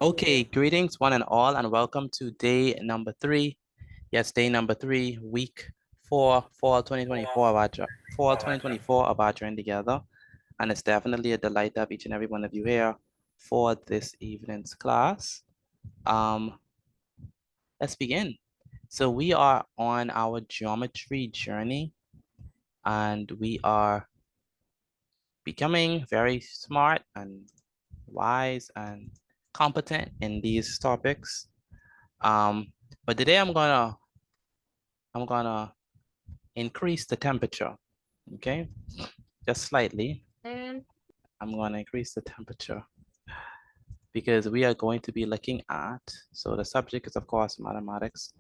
Okay, greetings one and all, and welcome to day number 3. Yes, day number 3, week 4, fall 2024 of our journey together. And it's definitely a delight to have each and every one of you here for this evening's class. Let's begin. So we are on our geometry journey, and we are becoming very smart and wise and competent in these topics. But today I'm gonna increase the temperature, okay? Just slightly. And I'm gonna increase the temperature because we are going to be looking at, so the subject is of course mathematics.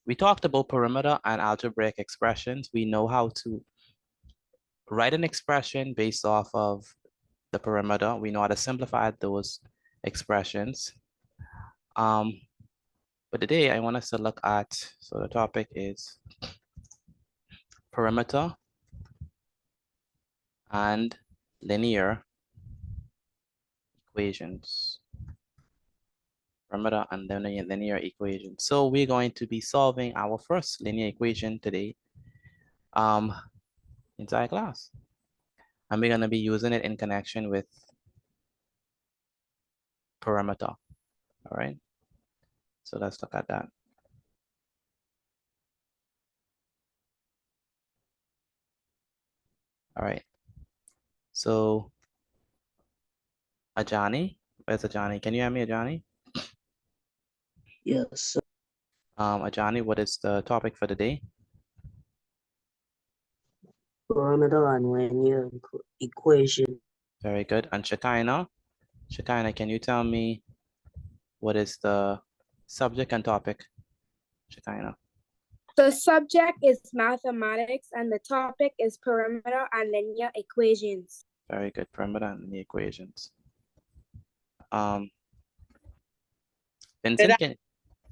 We talked about perimeter and algebraic expressions. We know how to write an expression based off of the perimeter. We know how to simplify those expressions. But today I want us to look at, so the topic is perimeter and linear equations. Perimeter and linear equations. So we're going to be solving our first linear equation today inside class. And we're going to be using it in connection with perimeter. All right. So let's look at that. All right. So Ajani, where's Ajani? Can you hear me, Ajani? Yes, Ajani, what is the topic for the day? perimeter and linear equation. Very good. And Shekinah, can you tell me what is the subject and topic? Shekinah. the subject is mathematics and the topic is perimeter and linear equations. Very good. Perimeter and linear equations. Vincent,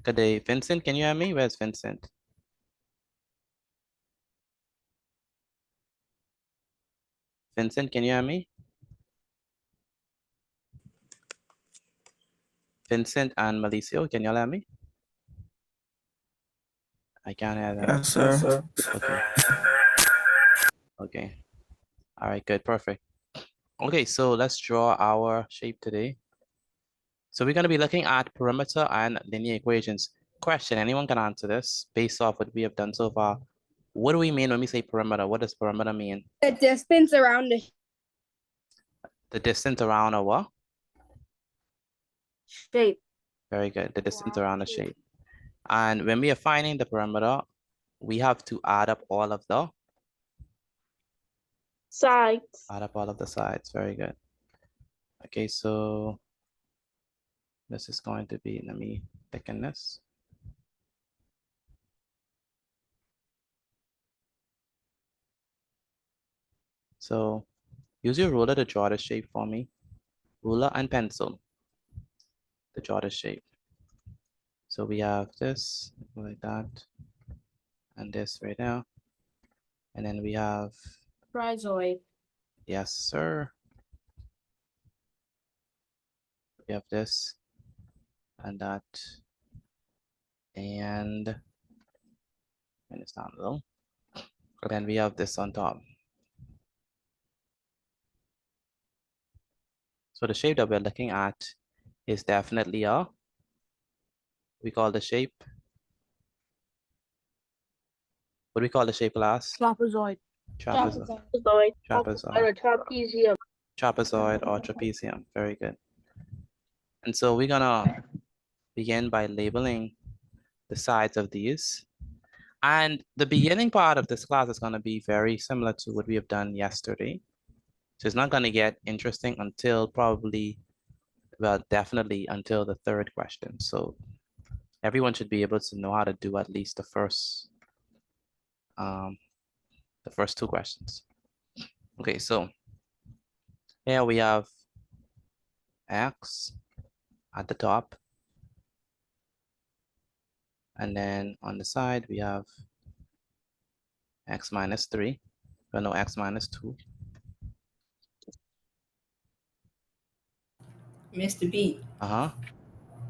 good day. Vincent, can you hear me? Where's Vincent? Vincent, can you hear me? Vincent and Malicio, can you hear me? I can't hear them. Yes, sir. Okay. Okay. All right, good, perfect. Okay, so let's draw our shape today. So we're going to be looking at perimeter and linear equations. Question, anyone can answer this based off what we have done so far. What do we mean when we say perimeter? What does perimeter mean? The distance around The distance around a what? shape. Very good, the distance around a shape. And when we are finding the perimeter, we have to add up all of the Sides. sides. Very good. Okay, so this is going to be, let me thicken this. So use your ruler to draw the shape for me. Ruler and pencil to draw the shape. So we have this like that, and this right now. And then we have, Trapezoid. yes, sir. We have this and that, and it's down a little. And then we have this on top. So the shape that we're looking at is definitely we call the shape. What do we call the shape, class? Trapezoid. Trapezoid. Trapezium. Trapezoid or trapezium. Very good. And so we're gonna begin by labeling the sides of these. And the beginning part of this class is gonna be very similar to what we have done yesterday. So it's not gonna get interesting until probably, well, definitely until the third question. So everyone should be able to know how to do at least the first 2 questions. Okay, so here we have X at the top. And then on the side, we have X minus 3. Well, no, X minus 2. Mr. B, Uh-huh.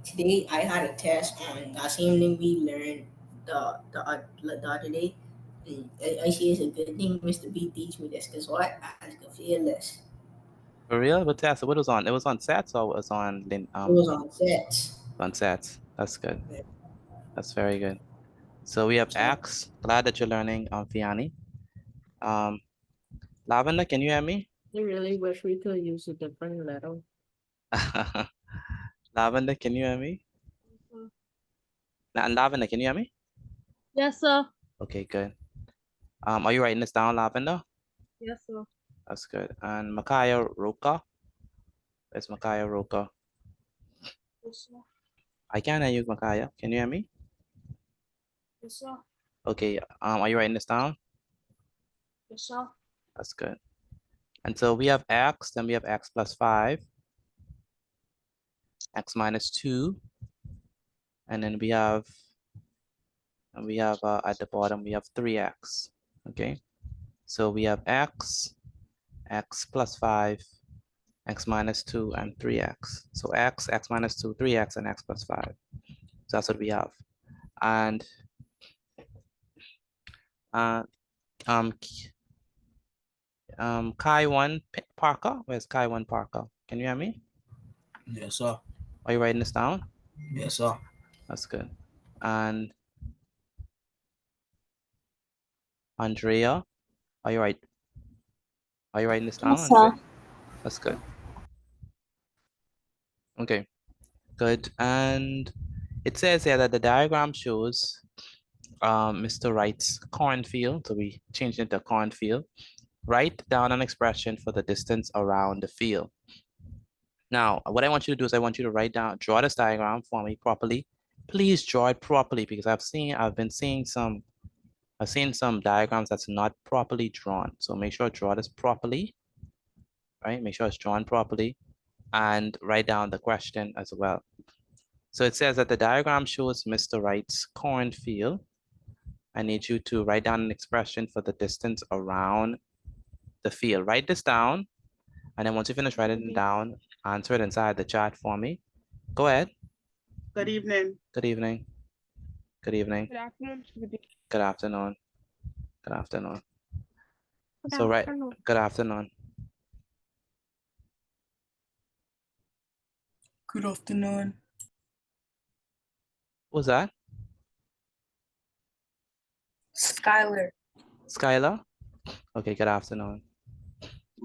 today I had a test on the same thing we learned the other day. And I see it's a good thing Mr. B teach me this because what? I was fearless. For real? What test? What was on? It was on sets or it was on It was on sets. on sets. That's good. Yeah. That's very good. So we have X. Glad that you're learning Fiani. Lavender, can you hear me? I really wish we could use a different letter. Lavender, can you hear me? Lavender, can you hear me? Yes, sir. Okay, good. Are you writing this down, Lavender? Yes, sir. That's good. And Makaya Roka. Where's Makaya Roka? Yes, sir. I can't hear you, Makaya. Can you hear me? Yes, sir. Okay. Are you writing this down? Yes, sir. That's good. And so we have X, then we have X plus 5, X minus 2, and then we have at the bottom, we have 3X. Okay. So we have X, X plus 5, X minus 2, and 3X. So X, X minus 2, 3X, and X plus 5. So that's what we have. And Kai1 Parker, where's Kai1 Parker? Can you hear me? Yes, sir. Are you writing this down? Yes, sir. That's good. And Andrea, are you writing this down? Yes, sir. Andrea? That's good. Okay, good. And it says here that the diagram shows Mr. Wright's cornfield. So we changed it to cornfield. Write down an expression for the distance around the field. Now, what I want you to do is I want you to draw this diagram for me properly. Please draw it properly because I've seen some diagrams that's not properly drawn. So make sure to draw this properly, right? Make sure it's drawn properly and write down the question as well. So it says that the diagram shows Mr. Wright's cornfield. I need you to write down an expression for the distance around the field. Write this down. And then once you finish writing it down, answer it inside the chat for me. Go ahead. Good evening. Good evening. Good evening. Good afternoon. Good afternoon. Good afternoon. Good So right, afternoon. good afternoon. Good afternoon. Who's that? Skylar. Skylar? Okay, good afternoon.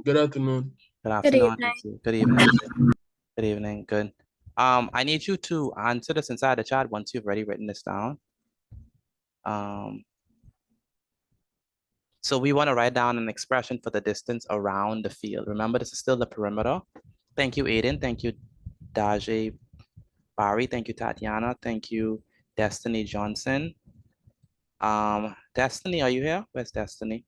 Good afternoon. Good afternoon. evening. Good evening. Good evening. Good. I need you to answer this inside the chat once you've already written this down. So we want to write down an expression for the distance around the field. Remember, this is still the perimeter. Thank you, Aiden. Thank you, Daje Barry. Thank you, Tatiana. Thank you, Destiny Johnson. Destiny, are you here? Where's Destiny?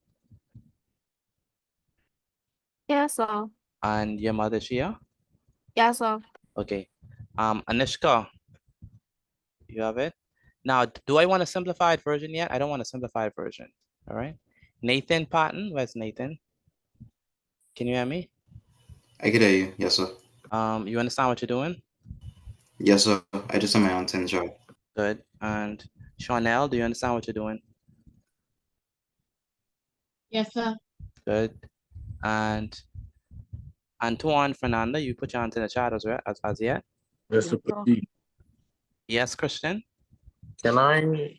Yes, sir. And your mother, is she here? Yes, sir. Okay. Anishka, you have it? Now, do I want a simplified version yet? I don't want a simplified version. All right. Nathan Patton, where's Nathan? Can you hear me? I can hear you. Yes, sir. You understand what you're doing? Yes, sir. I just have my own 10 job. Good. And Chanel, do you understand what you're doing? Yes, sir. Good. And Antoine Fernanda, you put your answer in the chat as well as yet? Mr. Petit, Yes, Christian? Can I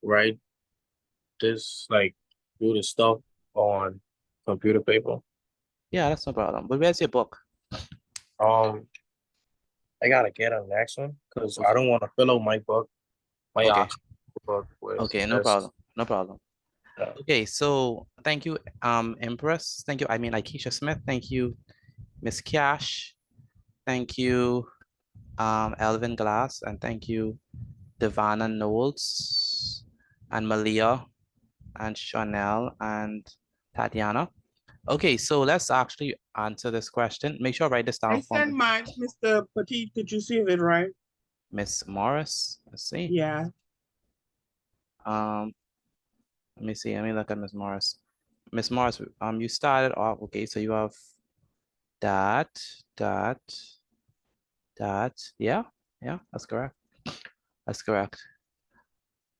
write this, like, do the stuff on computer paper? Yeah, that's no problem. But where's your book? I gotta get a next one because I don't want to fill out my book, my Okay. option book with Okay, no just- problem. No problem. Yeah. Okay, so thank you, Empress. Thank you. I mean, Keisha Smith. Thank you, Miss Cash. Thank you, Elvin Glass, and thank you, Devana Knowles, and Malia, and Chanel, and Tatiana. Okay, so let's actually answer this question. Make sure I write this I down for sent me. mine, Mr. Petit. Did you see it right? Miss Morris. Let's see. Yeah. Let me see. Let me look at Miss Morris. Miss Morris, you started off. Okay, so you have that, dot, yeah, that's correct. That's correct.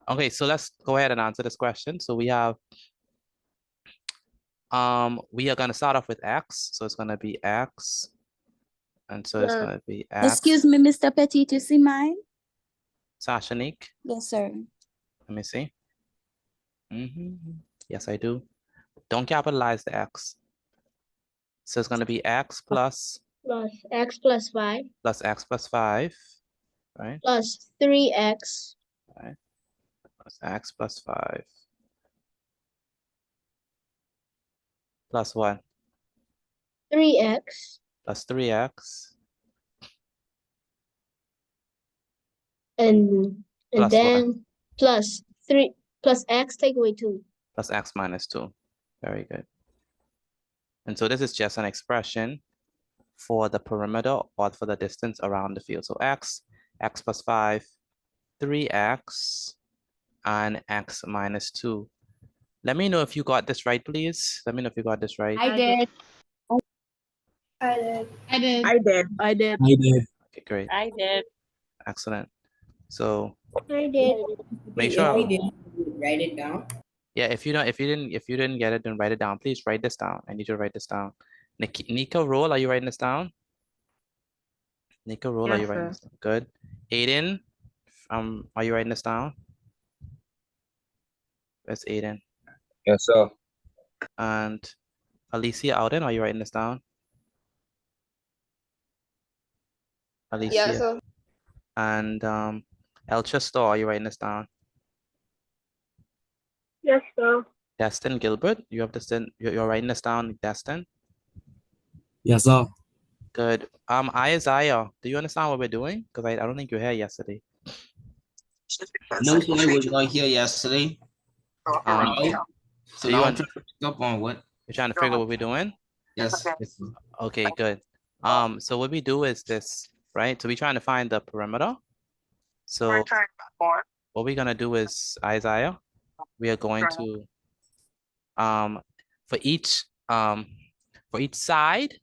Okay, so let's go ahead and answer this question. So we have, we are gonna start off with X. So it's gonna be X. And so it's gonna be X. Excuse me, Mr. Petit, you see mine? Sashanique, Yes, sir. let me see. Yes, I do. Don't capitalize the X. So it's gonna be X plus Plus X plus 5 X plus 5, right? plus 3X Plus X plus 5. Plus what? 3X Plus 3X. and Plus then plus 3 plus X take away 2. Plus X minus 2. Very good. And so this is just an expression for the perimeter or for the distance around the field. So X plus 5, 3X, and X minus 2. Let me know if you got this right, please. Let me know if you got this right. I did. I did. I did. I did. I did. I did. Okay, great. I did. Excellent. So I did. make If sure, we didn't write it down. yeah, if you didn't get it, then write it down. Please write this down. I need you to write this down. Nika Roll, are you writing this down? Nika Roll, are you Yes, writing sir. this down? Good. Aiden, are you writing this down? That's Aiden. Yes, sir. And Alicia Alden, are you writing this down? Alicia. Yes, sir. And Elcha Store, are you writing this down? Yes, sir. Destin Gilbert, you have this in, you're writing this down, Destin? Yes, sir. Good. Isaiah, do you understand what we're doing? Because I don't think you were here yesterday. No, sir, I was not here yesterday. So do you now I'm want- trying to pick up on what? You're trying to figure out what we're doing? Yes. Okay, good. So what we do is this, right? So we're trying to find the perimeter. So what we're gonna do is, Isaiah, we are going to, for each side,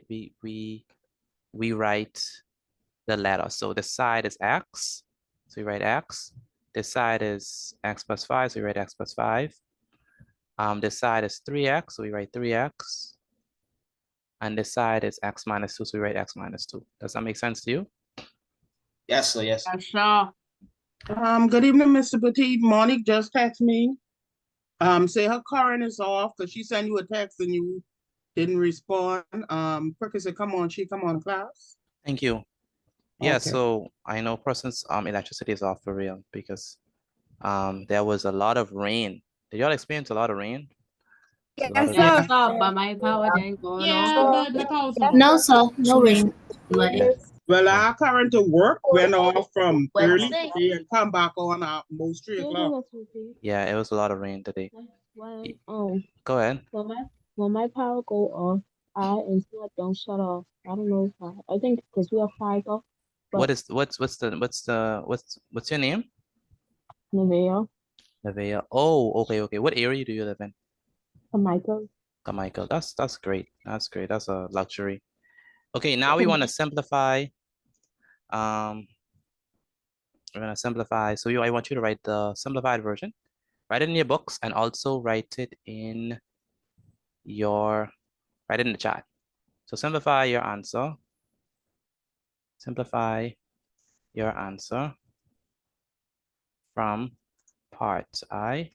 we write the letter. So this side is X, so we write X. This side is X plus 5, so we write X plus 5. This side is 3X, so we write 3X. And this side is X minus 2, so we write X minus 2. Does that make sense to you? Yes, sir, yes. Sure. Good evening, Mr. Petit. Monique just texted me. Say her current is off because she sent you a text and you didn't respond. Perkins said, come on, come on, class. Thank you. Yeah, Okay. so I know person's electricity is off for real because there was a lot of rain. Did y'all experience a lot of rain? Yes, Lot of- sir. But my power didn't go Yeah, but my power was No, sir. No rain. Well, our current to work went off from early Wednesday. today and come back on at most 3 o'clock. Yeah, it was a lot of rain today. Oh, Go ahead. when my power go off, I until it don't shut off. I don't know if I think because we have fiber. What's your name? Nevaeh, Nevaeh. Oh, okay. What area do you live in? Michael. Michael. That's great. That's great. That's a luxury. Okay, now we want to simplify. We're gonna simplify. So I want you to write the simplified version. Write it in your books and also write it in the chat. So simplify your answer. Simplify your answer from part I.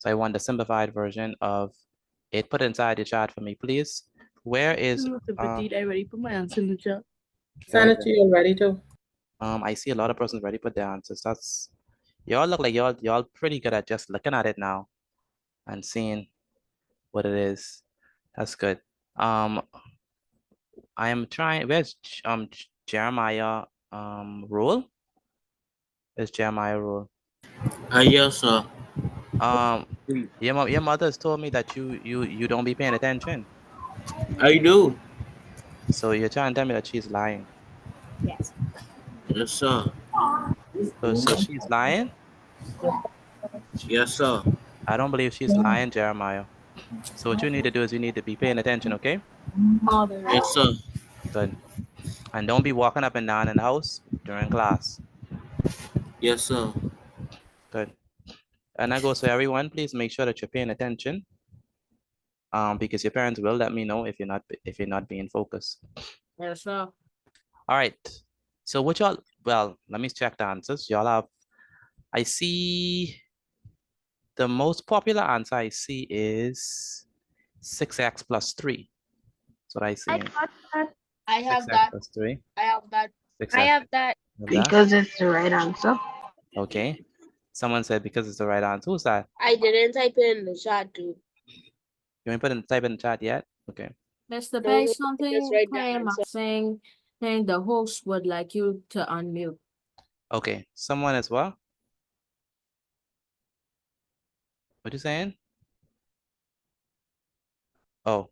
So I want the simplified version of it. Put it inside the chat for me, please. Where is I already put my answer in the chat. Send it to you already too. I see a lot of persons already put their answers. That's y'all look like y'all pretty good at just looking at it now and seeing what it is. That's good. I am trying. Where's Jeremiah Rule? Where's Jeremiah Rule? Yes, sir. Your mother has told me that you don't be paying attention. I do. So you're trying to tell me that she's lying. Yes. Yes, sir. So she's lying? Yes, sir. I don't believe she's lying, Jeremiah. So what you need to do is you need to be paying attention, okay? Mother. Yes, sir. Good. And don't be walking up and down in the house during class. Yes, sir. Good. And that goes for everyone. Please make sure that you're paying attention. Because your parents will let me know if you're not being focused. Yes, sir. All right. So what y'all, well, let me check the answers. Y'all have, I see the most popular answer I see is 6x plus 3. That's what I see. I have 6x that. plus 3. I have that. 6x. I have that. You have that? Because it's the right answer. Okay. Someone said because it's the right answer. Who's that? I didn't type it in the chat too. You ain't type in the chat yet? Okay. Mr. No, Banks, just something write the came up answer. saying the host would like you to unmute. Okay. Someone as well? What you saying? Oh.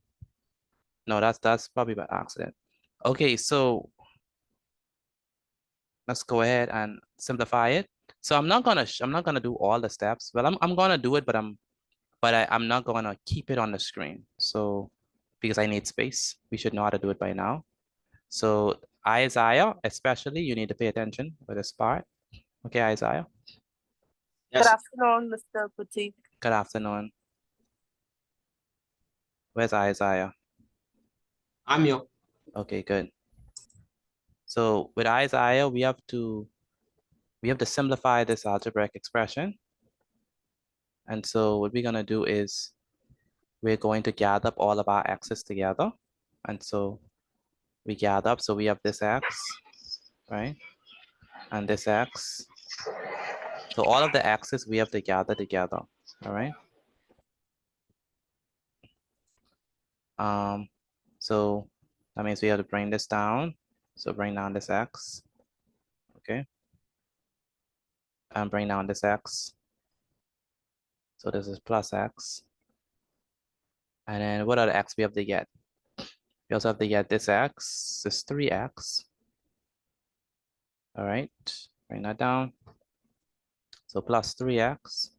No, that's probably by accident. Okay, so let's go ahead and simplify it. So I'm not gonna do all the steps. Well, I'm gonna do it, but I'm not gonna keep it on the screen. So because I need space, we should know how to do it by now. So Isaiah, especially, you need to pay attention with this part. Okay, Isaiah. Yes. afternoon, Mr. Petit. Good afternoon. Where's Isaiah? I'm here. Okay, good. So with Isaiah, we have to simplify this algebraic expression. And so what we're gonna do is we're going to gather up all of our x's together. And so we gather up, so we have this x, right? And this x. So all of the x's we have to gather together, all right? So that means we have to bring this down. So bring down this x, okay? And bring down this x. So this is plus x. And then what other x we have to get? We also have to get this x, this 3x. All right, bring that down. So plus 3x.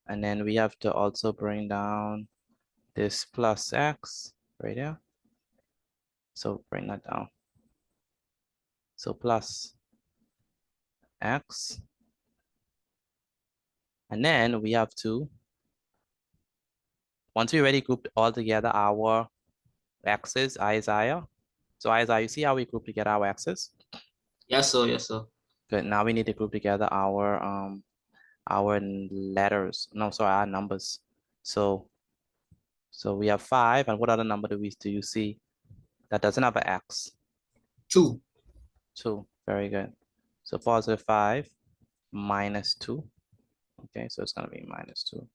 And then we have to also bring down this plus x right here. So bring that down. So plus x. And then we have to, once we already grouped all together our x's, Isaiah. So Isaiah, you see how we group together our x's? Yes, sir. Yes, sir. Good. Now we need to group together our letters. No, sorry, our numbers. So we have 5, and what other number do you see that doesn't have an x? 2. 2. Very good. So positive 5 minus 2. Okay, so it's gonna be minus 2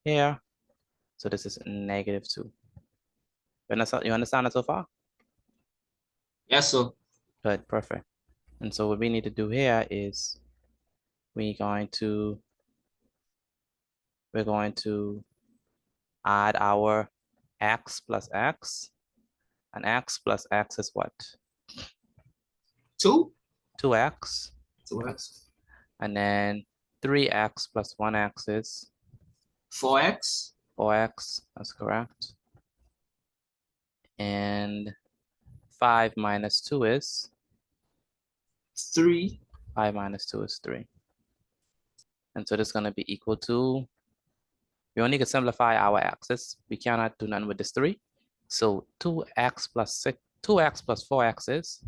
here. So this is negative 2. You understand that so far? Yes, sir. Good, perfect. And so what we need to do here is we're going to add our x plus x, and x plus x is what? 2. 2x. 2x. And then 3x plus 1x is 4x. 4x, that's correct. And 5 minus 2 is? 3. 5 minus 2 is 3. And so this is gonna be equal to, we only can simplify our x's. We cannot do nothing with this 3. So 2x plus 4x is?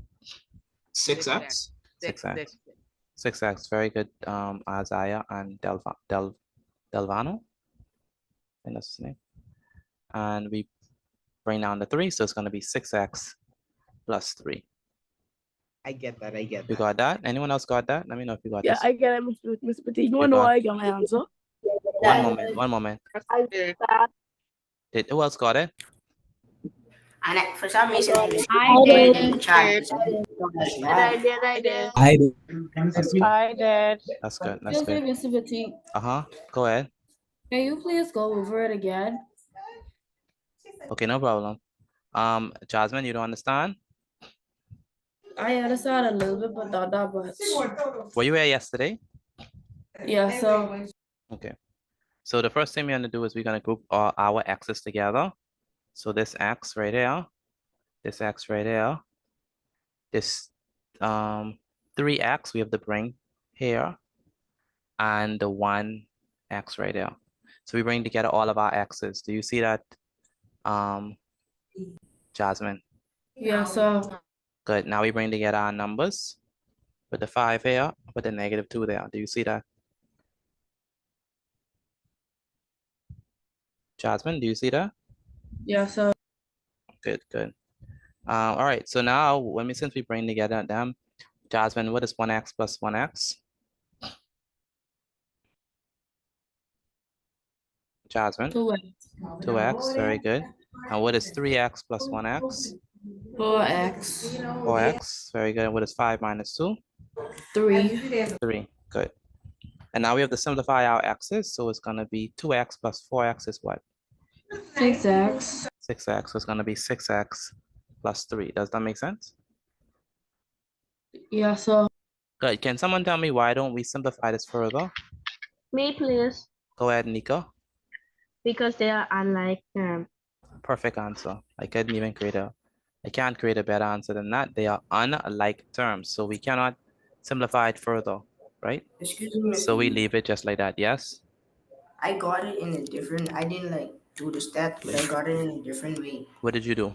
6x. 6x. 6x, very good, Isaiah and Delvano. I think that's his name. And we bring down the 3, so it's gonna be 6x plus 3. I get that. You got that? Anyone else got that? Let me know if you got Yeah, this. I get it, Mr. Petit. You You wanna know got- I got my answer? One moment. Who else got it? And for some reason, I was I in did. the chat. I did. I did. I did. That's good, that's good. Mr. Petit, Uh-huh, go ahead. can you please go over it again? Okay, no problem. Jasmine, you don't understand? I understand a little bit, but not that much. Were you here yesterday? Yeah, so Okay. So the first thing we're gonna do is we're gonna group all our x's together. So this x right here, this x right here, this 3x we have to bring here, and the 1x right there. So we bring together all of our x's. Do you see that, Jasmine? Yes, sir. Good. Now we bring together our numbers with the 5 here, with the -2 there. Do you see that? Jasmine, do you see that? Yes, sir. Good, good. All right, so now since we bring together them, Jasmine, what is 1x plus 1x? Jasmine? 2x, very good. And what is 3x plus 1x? 4x. 4x, very good. What is 5 minus 2? 3. 3, good. And now we have to simplify our x's, so it's gonna be 2x plus 4x is what? 6x. 6x, so it's gonna be 6x plus 3. Does that make sense? Yes, sir. Good. Can someone tell me why don't we simplify this further? Me, please. Go ahead, Nico. Because they are unlike terms. Perfect answer. I can't create a better answer than that. They are unlike terms, so we cannot simplify it further, right? Excuse me, So Mr. we B. leave it just like that, yes? I got it in a different. I didn't like do the stat, but I got it in a different way. What did you do?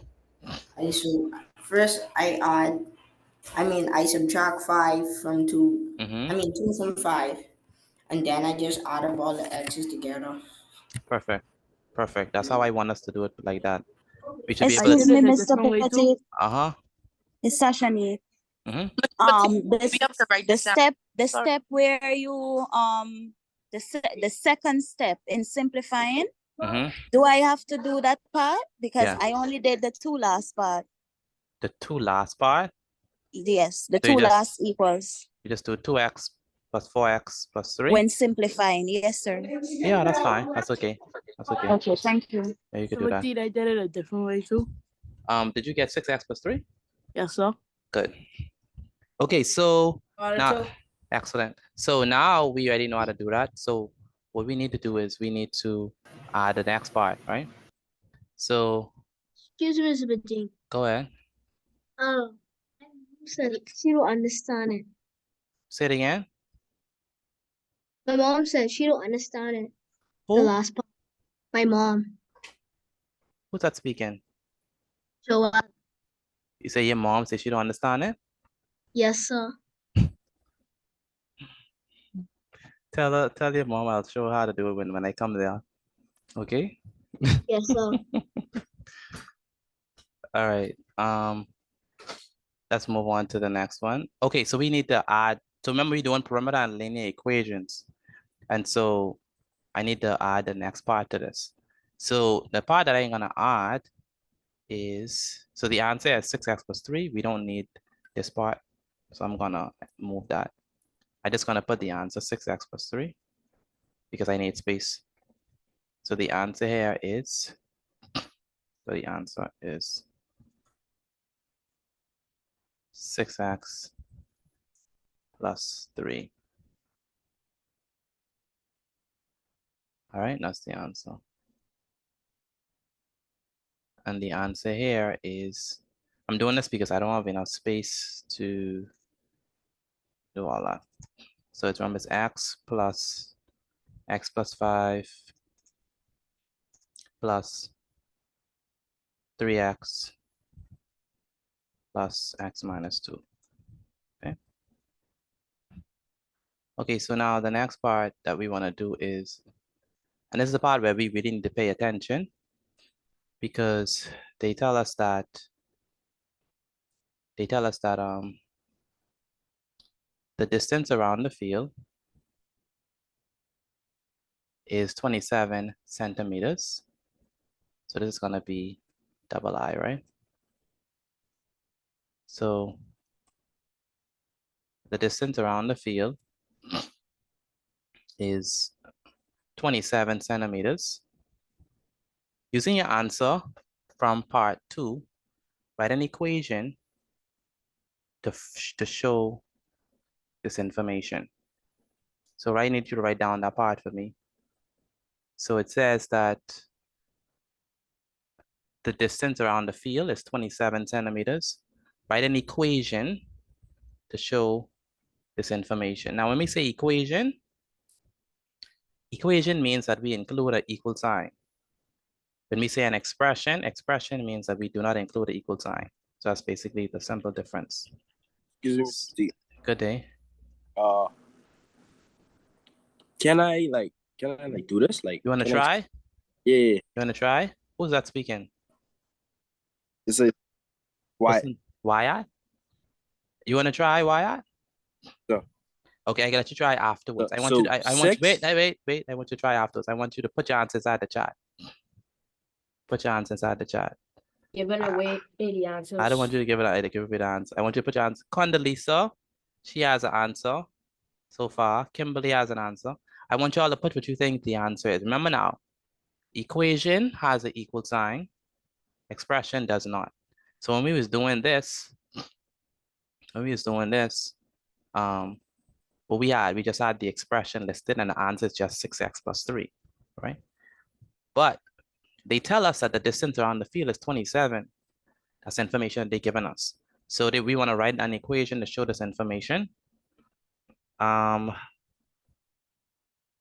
First I subtract 5 from 2. Mm-hmm. 2 from 5, and then I just add up all the x's together. Perfect. Perfect. That's how I want us to do it, like that. We should be able Excuse to. me, a Mr. different way too? Petit. Uh-huh. It's Sasha Nate. Mm-hmm. The step where you the second step in simplifying. Mm-hmm. Do I have to do that part? Because Yeah. I only did the 2 last part. The 2 last part, Yes, the So you 2 just- last equals you just do 2x plus 4x plus 3. when simplifying. Yes, sir. Yeah, that's fine. That's okay. That's okay. Okay, thank you. Yeah, you could do that. I did it a different way too. Did you get 6x plus 3? Yes, sir. Good. Okay, so now, excellent. So now we already know how to do that. So what we need to do is we need to add the next part, right? So Excuse me, Mr. Petit. go ahead. Said she don't understand it. Say it again. My mom said she don't understand it. The Who? last part. My mom. Who's that speaking? So You say your mom says she don't understand it? yes, sir. Tell your mom I'll show her how to do it when I come there. Okay? Yes, sir. All right. Let's move on to the next one. Okay, so we need to add, so remember we're doing perimeter and linear equations. And so I need to add the next part to this. So the part that I'm gonna add is, so the answer is 6x plus 3. We don't need this part. So I'm gonna move that. I'm just gonna put the answer 6x plus 3 because I need space. So the answer here is, so the answer is 6x plus 3. All right, that's the answer. And the answer here is, I'm doing this because I don't have enough space to do all that. So it's remember it's x plus 5 plus 3x plus x minus 2. Okay. Okay, so now the next part that we want to do is, and this is the part where we really need to pay attention because they tell us that the distance around the field is 27 centimeters. So this is gonna be double I, right? So the distance around the field is 27 centimeters. Using your answer from part 2, write an equation to show this information. So I need you to write down that part for me. So it says that the distance around the field is 27 centimeters. Write an equation to show this information. Now, when we say equation means that we include an equal sign. When we say an expression means that we do not include an equal sign. So that's basically the simple difference. Excuse me. Good day. Can I do this? Like, You want to can I- try? Yeah. You want to try? Who's that speaking? It's a why? Wyatt? You want to try Wyatt? No. Okay, I gotta let you try afterwards. I want So you to, I want you, six- wait. I want you to try afterwards. I want you to put your answers inside the chat. Put your answers inside the chat. Giving away the answers. I don't want you to give it the answer. I want you to put your answer. Condoleezza, she has an answer so far. Kimberly has an answer. I want you all to put what you think the answer is. Remember now, equation has an equal sign. Expression does not. So when we was doing this, what we just had the expression listed and the answer is just 6x plus 3, right? But they tell us that the distance around the field is 27. That's information they've given us. So we want to write an equation to show this information.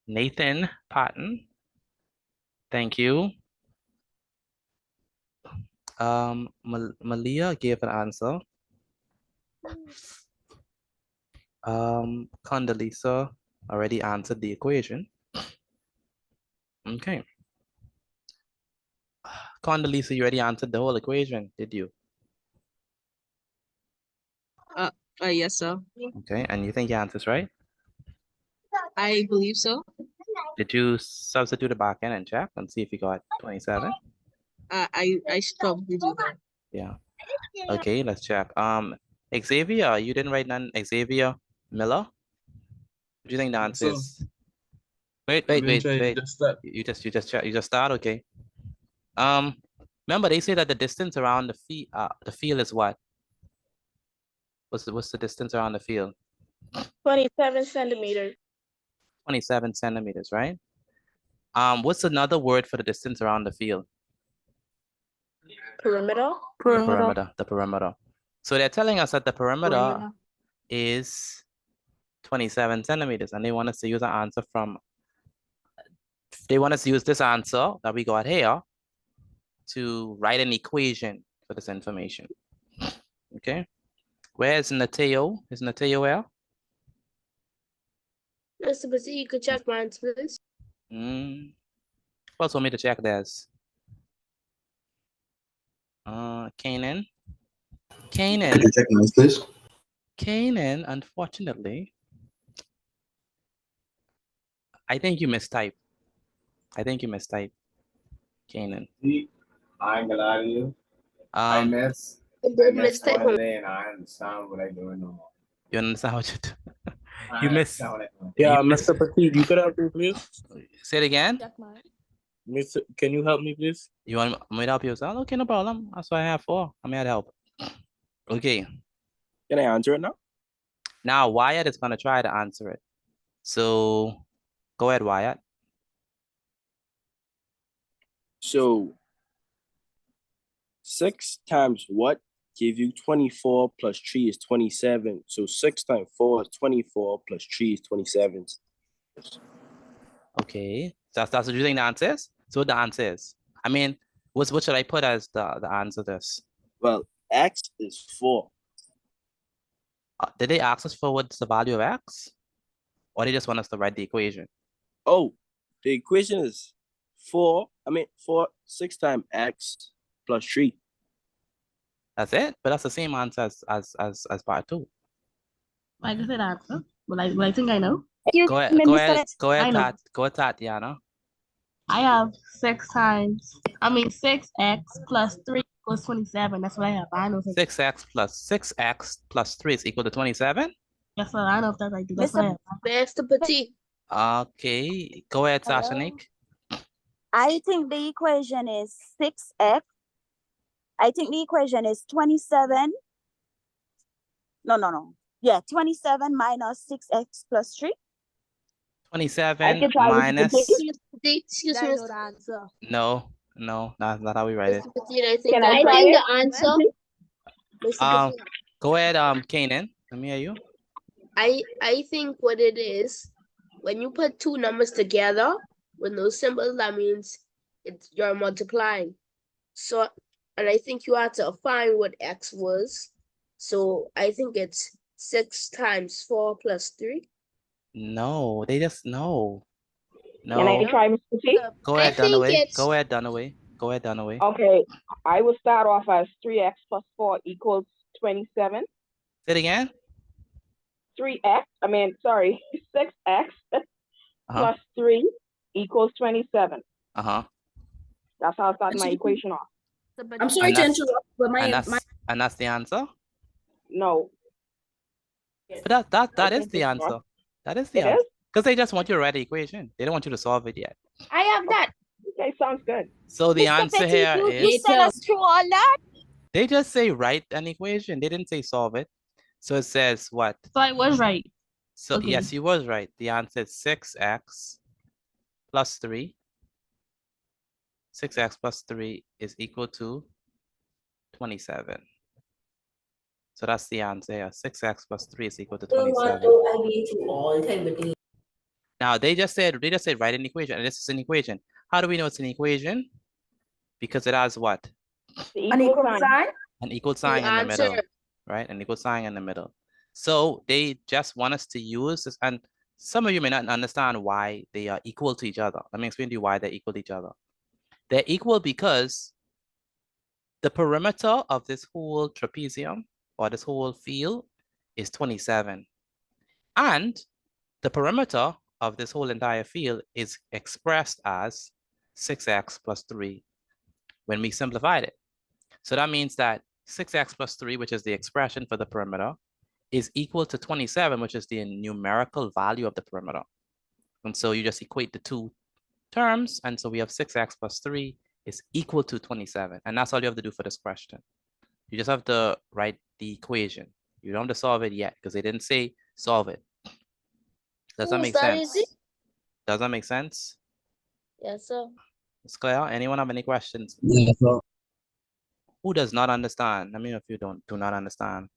Nathan Patton, thank you. Malia gave an answer. Condoleezza already answered the equation. Okay. Condoleezza, you already answered the whole equation, did you? Yes, sir. Okay, and you think your answer's right? I believe so. Did you substitute it back in and check and see if you got 27? I should probably do that. Yeah. Okay, let's check. Xavier, you didn't write none. Xavier Miller? What do you think the answer is? Wait. You just check. You just start, okay. Remember they say that the distance around the field is what? What's the distance around the field? 27 centimeters. 27 centimeters, right? What's another word for the distance around the field? Perimeter. The perimeter. So they're telling us that the perimeter is 27 centimeters, and they want us to use an answer from. They want us to use this answer that we got here to write an equation for this information. Okay. Where's Nateo? Is Nateo where? Mr. Bazzi, you could check mine, please. Who else want me to check theirs? Kanan. Can you check mine, please? Kanan, unfortunately, I think you mistyped. Kanan. I ain't gonna lie to you. I missed one day and I understand what I doing no more. You understand what you do? You missed. Yeah, Mr. Petit, you could help me, please. Say it again. Mr. Can you help me, please? You want me to help you? Okay, no problem. That's what I have for. I'm here to help. Okay. Can I answer it now? Now Wyatt is gonna try to answer it. So go ahead, Wyatt. So 6 times what give you 24 plus 3 is 27. So 6 times 4 is 24 plus 3 is 27. Okay. That's what you think the answer is? So what the answer is? I mean, what should I put as the answer to this? Well, x is 4. Did they ask us for what's the value of x? Or they just want us to write the equation? Oh, the equation is 6 times x plus 3. That's it? But that's the same answer as part 2. I just said answer, but I think I know. Go ahead, Tatiana. I have 6x plus 3 equals 27. That's what I have. I know. 6x plus 3 is equal to 27? Yes, sir. I know if that's like that's what I have. Mr. Petit. Okay. Go ahead, Sashanik. I think the equation is 6x. I think the equation is 27. No. Yeah, 27 minus 6x plus 3. 27 can try with minus, Excuse me, the answer. no, that's not how we write it. Can I I try think it? the answer, Mr. Petit, Go ahead, Kanan, let me hear you. I think what it is, when you put two numbers together with no symbol, that means you're multiplying. So, and I think you had to find what x was. So I think it's 6 times 4 plus 3. No, they just, no. Can I No, try, Mr. T? go I ahead, think Dunaway, it's go ahead, Dunaway, go ahead, Dunaway. Okay, I will start off as 3x plus 4 equals 27. Say it again. 6x plus 3 equals 27. That's how I start my equation off. I'm sorry to interrupt, but And that's the answer? No. But that is the answer. That is the It answer. is? Because they just want you to write the equation. They don't want you to solve it yet. I have that. Okay, sounds good. So the Mr. answer Petit, here you is, sent us through all that? they just say write an equation. They didn't say solve it. So it says what? So I was right. So Okay. yes, you was right. The answer is 6x plus 3. 6x plus 3 is equal to 27. So that's the answer here. 6x plus 3 is equal to 27. Now they just said write an equation, and this is an equation. How do we know it's an equation? Because it has what? An equal sign? An equal sign in the middle, right? An equal sign in the middle. So they just want us to use this, and some of you may not understand why they are equal to each other. Let me explain to you why they're equal to each other. They're equal because the perimeter of this whole trapezium or this whole field is 27. And the perimeter of this whole entire field is expressed as 6x plus 3 when we simplified it. So that means that 6x plus 3, which is the expression for the perimeter, is equal to 27, which is the numerical value of the perimeter. And so you just equate the two terms. And so we have 6x plus 3 is equal to 27. And that's all you have to do for this question. You just have to write the equation. You don't have to solve it yet because they didn't say solve it. Does that make sense? Does that make sense? Yes, sir. It's clear? Anyone have any questions? Yes, sir. Who does not understand? Let me know if you do not understand.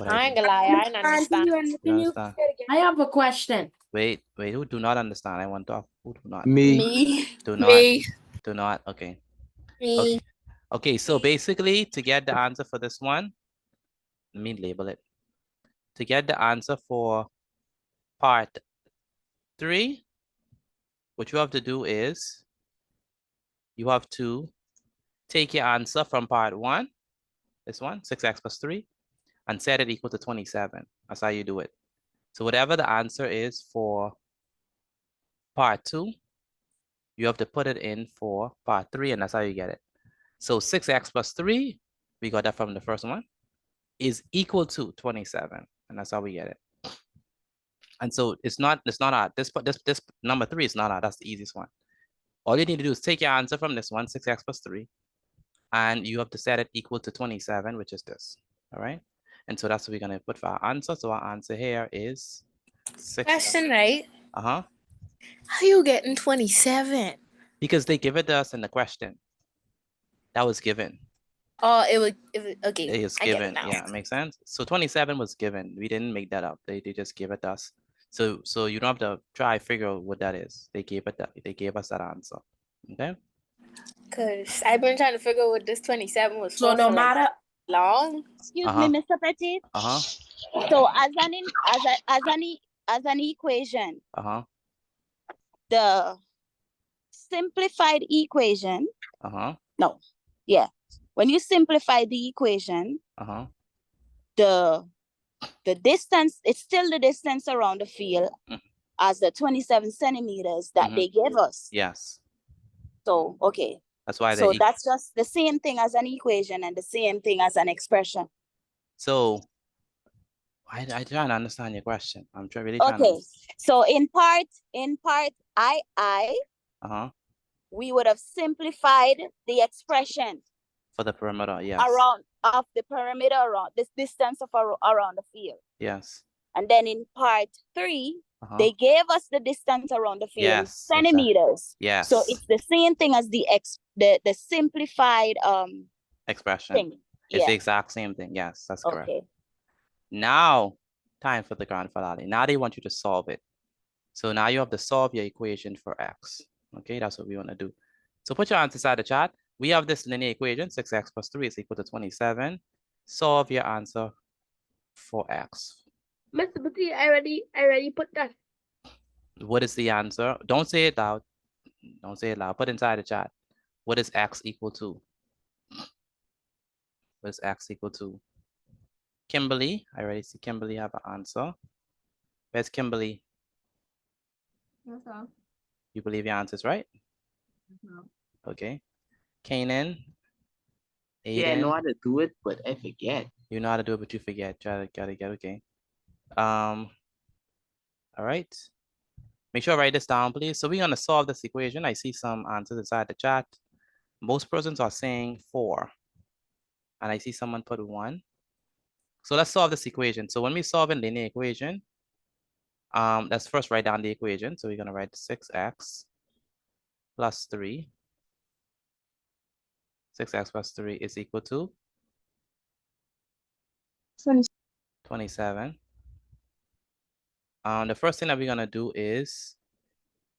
I ain't gonna lie, I don't understand. You understand? I have a question. Wait, who do not understand? I want to talk. Who do not? Me. Do not. Me. Do not. Okay. Me. Okay, so basically to get the answer for this one, let me label it. To get the answer for part 3, what you have to do is you have to take your answer from part 1, this one, 6x plus 3, and set it equal to 27. That's how you do it. So whatever the answer is for part 2, you have to put it in for part 3, and that's how you get it. So 6x plus 3, we got that from the first one, is equal to 27, and that's how we get it. And so it's not odd. This number 3 is not odd. That's the easiest one. All you need to do is take your answer from this one, 6x plus 3, and you have to set it equal to 27, which is this. All right. And so that's what we're gonna put for our answer. So our answer here is 6. Question, right? How you getting 27? Because they give it to us in the question. That was given. Oh, it was okay. It is I get it given. now. Yeah, it makes sense. So 27 was given. We didn't make that up. They just gave it to us. So you don't have to try figure out what that is. They gave us that answer. Okay. Cause I've been trying to figure out what this 27 was So for. no like, matter. long. Excuse me, Mr. Petit. So as an equation, the simplified equation. No, yeah. When you simplify the equation, the distance, it's still the distance around the field as the 27 centimeters that they gave us. Yes. So okay. That's why. So that's just the same thing as an equation and the same thing as an expression. So I try to understand your question. I'm really trying. Okay. So in part I we would have simplified the expression for the perimeter, yes. Around of the perimeter around this distance of around the field. Yes. And then in part 3, They gave us the distance around the field in Yes, centimeters. Yes. So it's the same thing as the simplified expression. thing. It's the exact same thing. Yes, that's correct. Okay. Now, time for the grand finale. Now they want you to solve it. So now you have to solve your equation for x. Okay, that's what we want to do. So put your answers inside the chat. We have this linear equation, 6x plus 3 is equal to 27. Solve your answer for x. Mr. Petit, I already put that. What is the answer? Don't say it loud. Don't say it loud. Put inside the chat. What is x equal to? What is x equal to? Kimberly, I already see Kimberly have an answer. Where's Kimberly? Yes, sir. You believe your answer is right? No. Okay. Kanan. Yeah, I Aiden. know how to do it, but I forget. You know how to do it, but you forget. Gotta get okay. All right. Make sure I write this down, please. So we're gonna solve this equation. I see some answers inside the chat. Most persons are saying 4. And I see someone put 1. So let's solve this equation. So when we solve a linear equation, let's first write down the equation. So we're gonna write 6x plus 3. 6x plus 3 is equal to 27. The first thing that we're gonna do is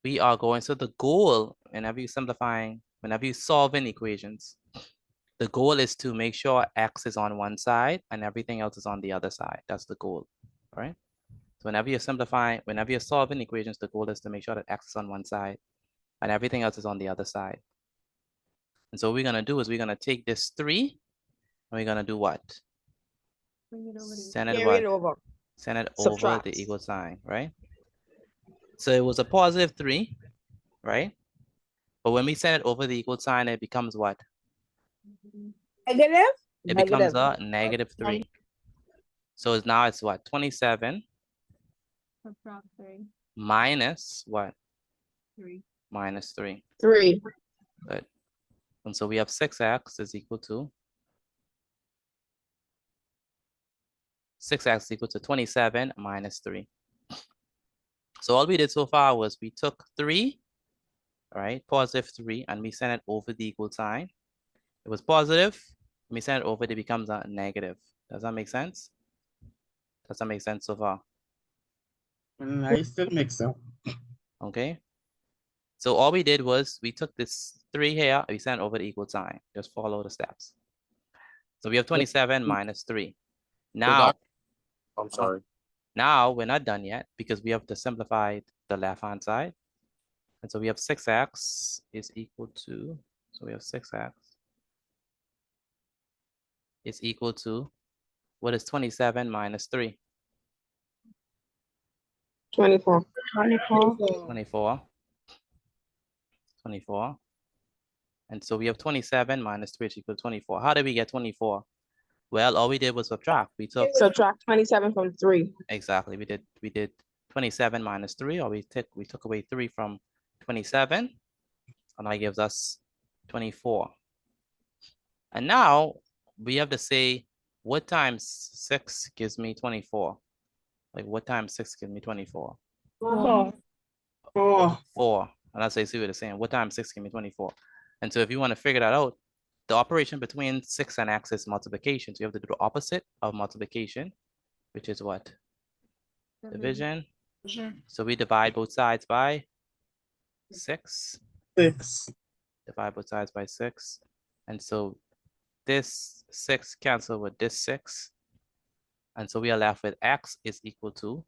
we are going, so the goal, whenever you're simplifying, whenever you're solving equations, the goal is to make sure x is on one side and everything else is on the other side. That's the goal, all right? So whenever you're simplifying, whenever you're solving equations, the goal is to make sure that x is on one side and everything else is on the other side. And so what we're gonna do is we're gonna take this 3 and we're gonna do what? Send it Carry it over. Send it Subtract. over the equal sign, right? So it was a positive 3, right? But when we send it over the equal sign, it becomes what? Negative? It becomes a negative 3. So it's what? 27 Subtract 3. minus what? 3. Minus 3. 3. Good. And so we have 6x is equal to 6x is equal to 27 minus 3. So all we did so far was we took 3, right? Positive 3, and we sent it over the equal sign. It was positive. When we send it over, it becomes a negative. Does that make sense? Does that make sense so far? I still mix up. Okay. So all we did was we took this 3 here, we sent it over the equal sign. Just follow the steps. So we have 27 minus 3. Now, I'm sorry. Now we're not done yet because we have to simplify the left-hand side. And so we have 6x is equal to, so we have 6x is equal to, what is 27 minus 3? 24. 24. And so we have 27 minus 3 is equal to 24. How did we get 24? Well, all we did was subtract. We took Subtract 27 from 3. exactly. We did 27 minus 3, or we took away 3 from 27, and that gives us 24. And now we have to say what times 6 gives me 24. Like what times 6 gives me 24? 4. 4. And that's basically what it's saying. What times 6 gives me 24? And so if you want to figure that out, the operation between 6 and x is multiplication. So you have to do the opposite of multiplication, which is what? Division. So we divide both sides by 6. 6. Divide both sides by 6. And so this 6 cancel with this 6. And so we are left with x is equal to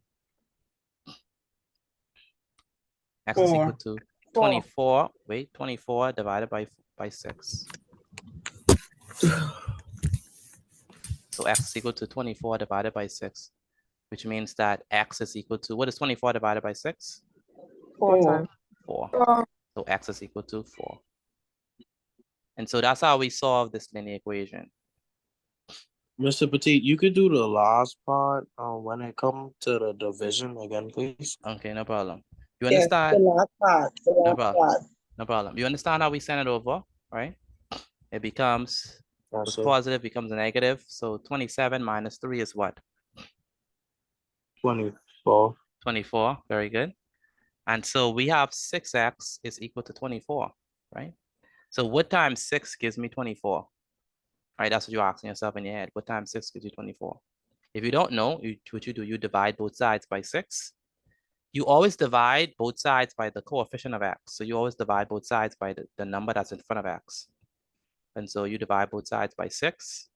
x is equal to 24. Wait, 24 divided by 6. So x is equal to 24 divided by 6, which means that x is equal to, what is 24 divided by 6? 4 times. 4. So x is equal to 4. And so that's how we solve this linear equation. Mr. Petit, you could do the last part when it comes to the division again, please. Okay, no problem. You understand? The last part. No problem. No problem. You understand how we send it over, right? It becomes, Yes, sir. positive becomes a negative. So 27 minus 3 is what? 24. 24, very good. And so we have 6x is equal to 24, right? So what times 6 gives me 24? Right, that's what you're asking yourself in your head. What times 6 gives you 24? If you don't know, what you do, you divide both sides by 6. You always divide both sides by the coefficient of x. So you always divide both sides by the number that's in front of x. And so you divide both sides by 6.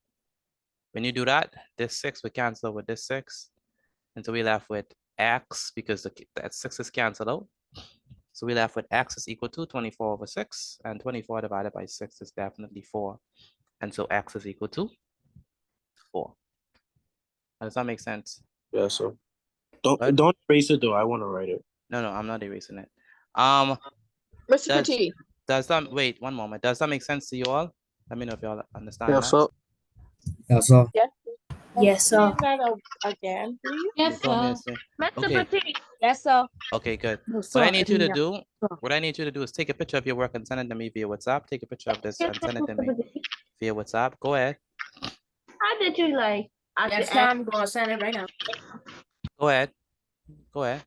When you do that, this 6 will cancel with this 6. And so we're left with x, because that 6 is canceled out. So we're left with x is equal to 24 over 6. And 24 divided by 6 is definitely 4. And so x is equal to 4. Does that make sense? Yeah, so don't erase it though. I want to write it. No, I'm not erasing it. Mr. Petit. Does that, wait 1 moment. Does that make sense to you all? Let me know if y'all understand Yeah, that. so Yes, sir. Yes, sir. Again, please. You told me to say- Okay. Petit. Yes, sir. Okay, good. No, What sir, I need you to yeah. do, what I need you to do is take a picture of your work and send it to me via WhatsApp. Take a picture of this and send it to me via WhatsApp. Go ahead. How did you like? Yes, sir, I'm gonna send it right now. Go ahead. Go ahead.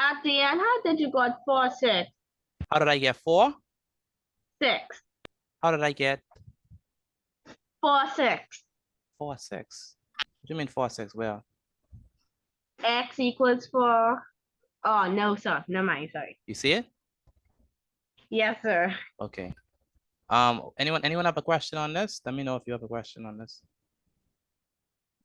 At the end, how did you got 4, 6? How did I get 4? 6. How did I get 4, 6. 4, 6? What do you mean 4, 6? Well, X equals 4. Oh, no, sir. Never mind, sorry. you see it? Yes, sir. Okay. Anyone have a question on this? Let me know if you have a question on this.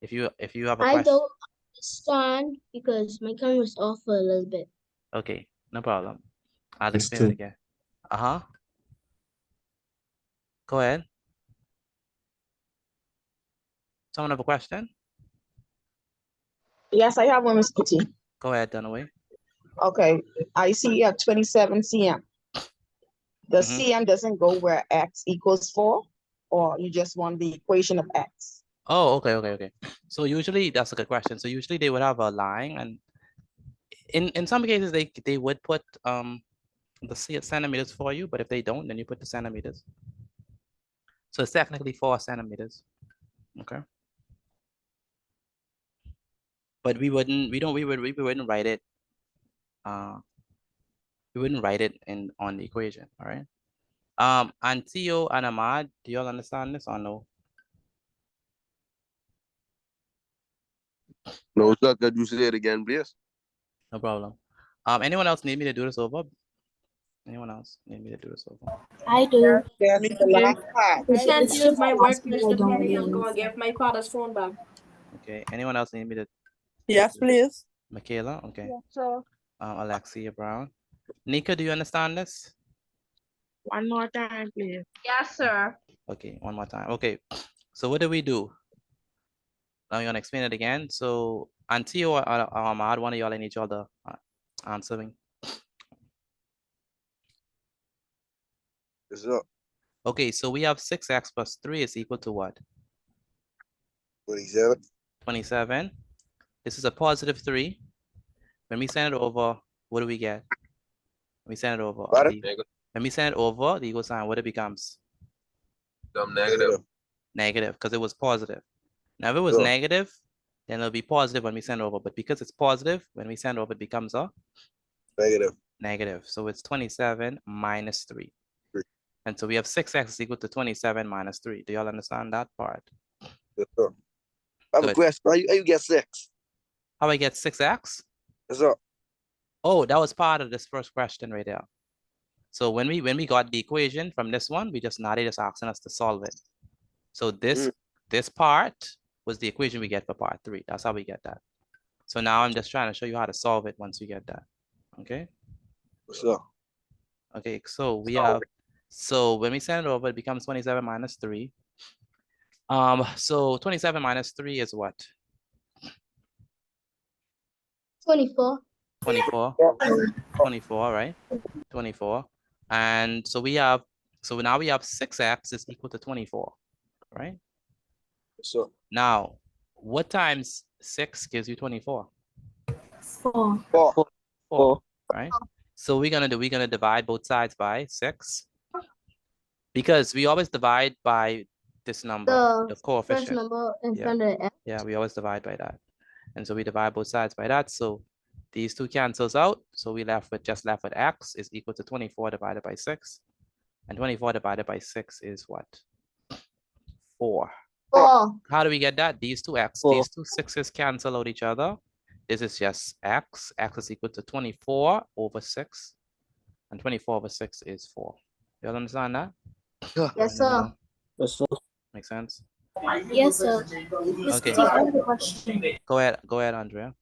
If you have a I question. don't understand because my camera's off for a little bit. Okay, no problem. I'll Yes, explain it sir. again. Uh-huh. Go ahead. Someone have a question? Yes, I have one, Mr. Petit. Go ahead, Dunaway. Okay, I see at 27 cm. The Mhm. cm doesn't go where x equals 4, or you just want the equation of x? Oh, okay. So usually that's a good question. So usually they would have a line, and in some cases they would put the centimeters for you, but if they don't, then you put the centimeters. So it's technically 4 centimeters. Okay. But we wouldn't write it. We wouldn't write it on the equation. All right. And Theo and Ahmad, do y'all understand this or no? No, sir. Could you say it again, please? No problem. Anyone else need me to do this over? Anyone else need me to do this over? I do. Yes, the last part. I can't use my work, Mr. Petty. I'm gonna get my father's phone back. Okay. Anyone else need me to? Yes, please. Michaela. Okay. So Alexia Brown. Nika, do you understand this? One more time, please. yes, sir. Okay, one more time. Okay. So what do we do? Now you want to explain it again. So Auntie or Ahmad, one of y'all, I need y'all to answer me. Yes, sir. Okay, so we have 6x plus 3 is equal to what? 27. 27. This is a positive 3. When we send it over, what do we get? When we send it over. When we send it over the equal sign, what it becomes? Become negative. Negative, because it was positive. Now, if it was Sure. negative, then it'll be positive when we send over. But because it's positive, when we send over, it becomes a Negative. negative. So it's 27 minus 3. 3. And so we have 6x is equal to 27 minus 3. Do y'all understand that part? Yes, sir. I have Good. a question. How you get 6? How I get 6x? Yes, sir. Oh, that was part of this first question right there. So when we got the equation from this one, we just now they just asking us to solve it. So this part was the equation we get for part 3. That's how we get that. So now I'm just trying to show you how to solve it once you get that. Okay. Yes, sir. Okay. So we have. So when we send it over, it becomes 27 minus 3. So 27 minus 3 is what? 24. 24. 24, right? 24. And so now we have 6x is equal to 24, right? So now, what times 6 gives you 24? 4. 4, right? So we're gonna divide both sides by 6. Because we always divide by this number, the coefficient. First number in front of X. Yeah, we always divide by that. And so we divide both sides by that. So These two cancels out, so we just left with x is equal to 24 divided by 6. And 24 divided by 6 is what? 4. 4. How do we get that? These two x, 4. these two 6's cancel out each other. This is just x. X is equal to 24 over 6. And 24 over 6 is 4. You all understand that? Yes, sir. Yes, sir. Make sense? Yes, sir. Okay. I have a question. Go ahead, Andrea.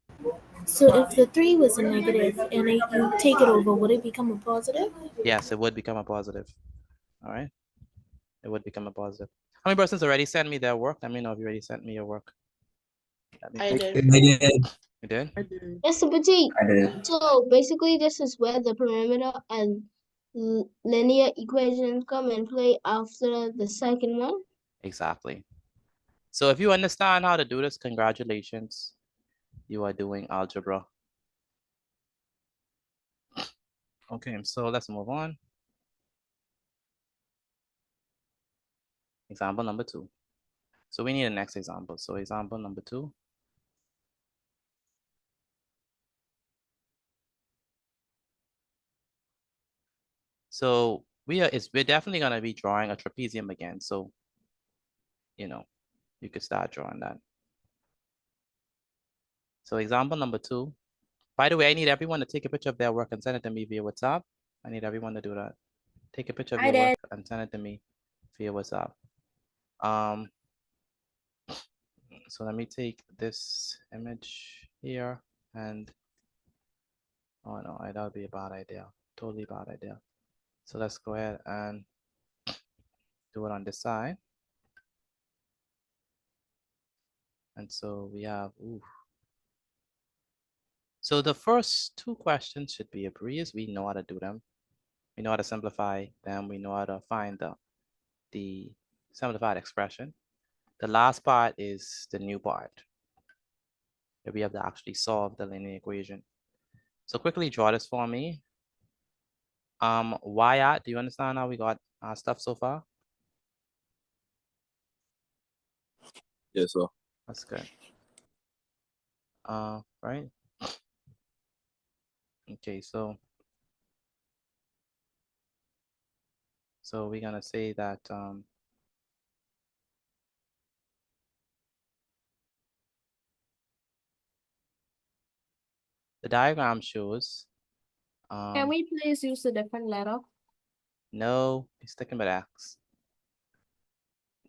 So if the 3 was a negative and you take it over, would it become a positive? Yes, it would become a positive. All right. It would become a positive. How many persons already sent me their work? Let me know if you already sent me your work. I did. You did? Mr. Petit. I did. So basically, this is where the perimeter and linear equations come and play after the second one. Exactly. So if you understand how to do this, congratulations. You are doing algebra. Okay, so let's move on. Example number 2. So we need a next example. So example number 2. So we're definitely going to be drawing a trapezium again. So, you know, you could start drawing that. So example number 2. By the way, I need everyone to take a picture of their work and send it to me via WhatsApp. I need everyone to do that. Take a picture of your work and send it to me via WhatsApp. So let me take this image here and, oh no, that would be a bad idea. Totally bad idea. So let's go ahead and do it on this side. And so we have, So the first 2 questions should be a breeze. We know how to do them. We know how to simplify them. We know how to find the simplified expression. The last part is the new part, where we have to actually solve the linear equation. So quickly draw this for me. Wyatt, do you understand how we got our stuff so far? Yes, sir. That's good. Right. Okay, so we're gonna say that the diagram shows. Can we please use a different letter? No, you're sticking with X.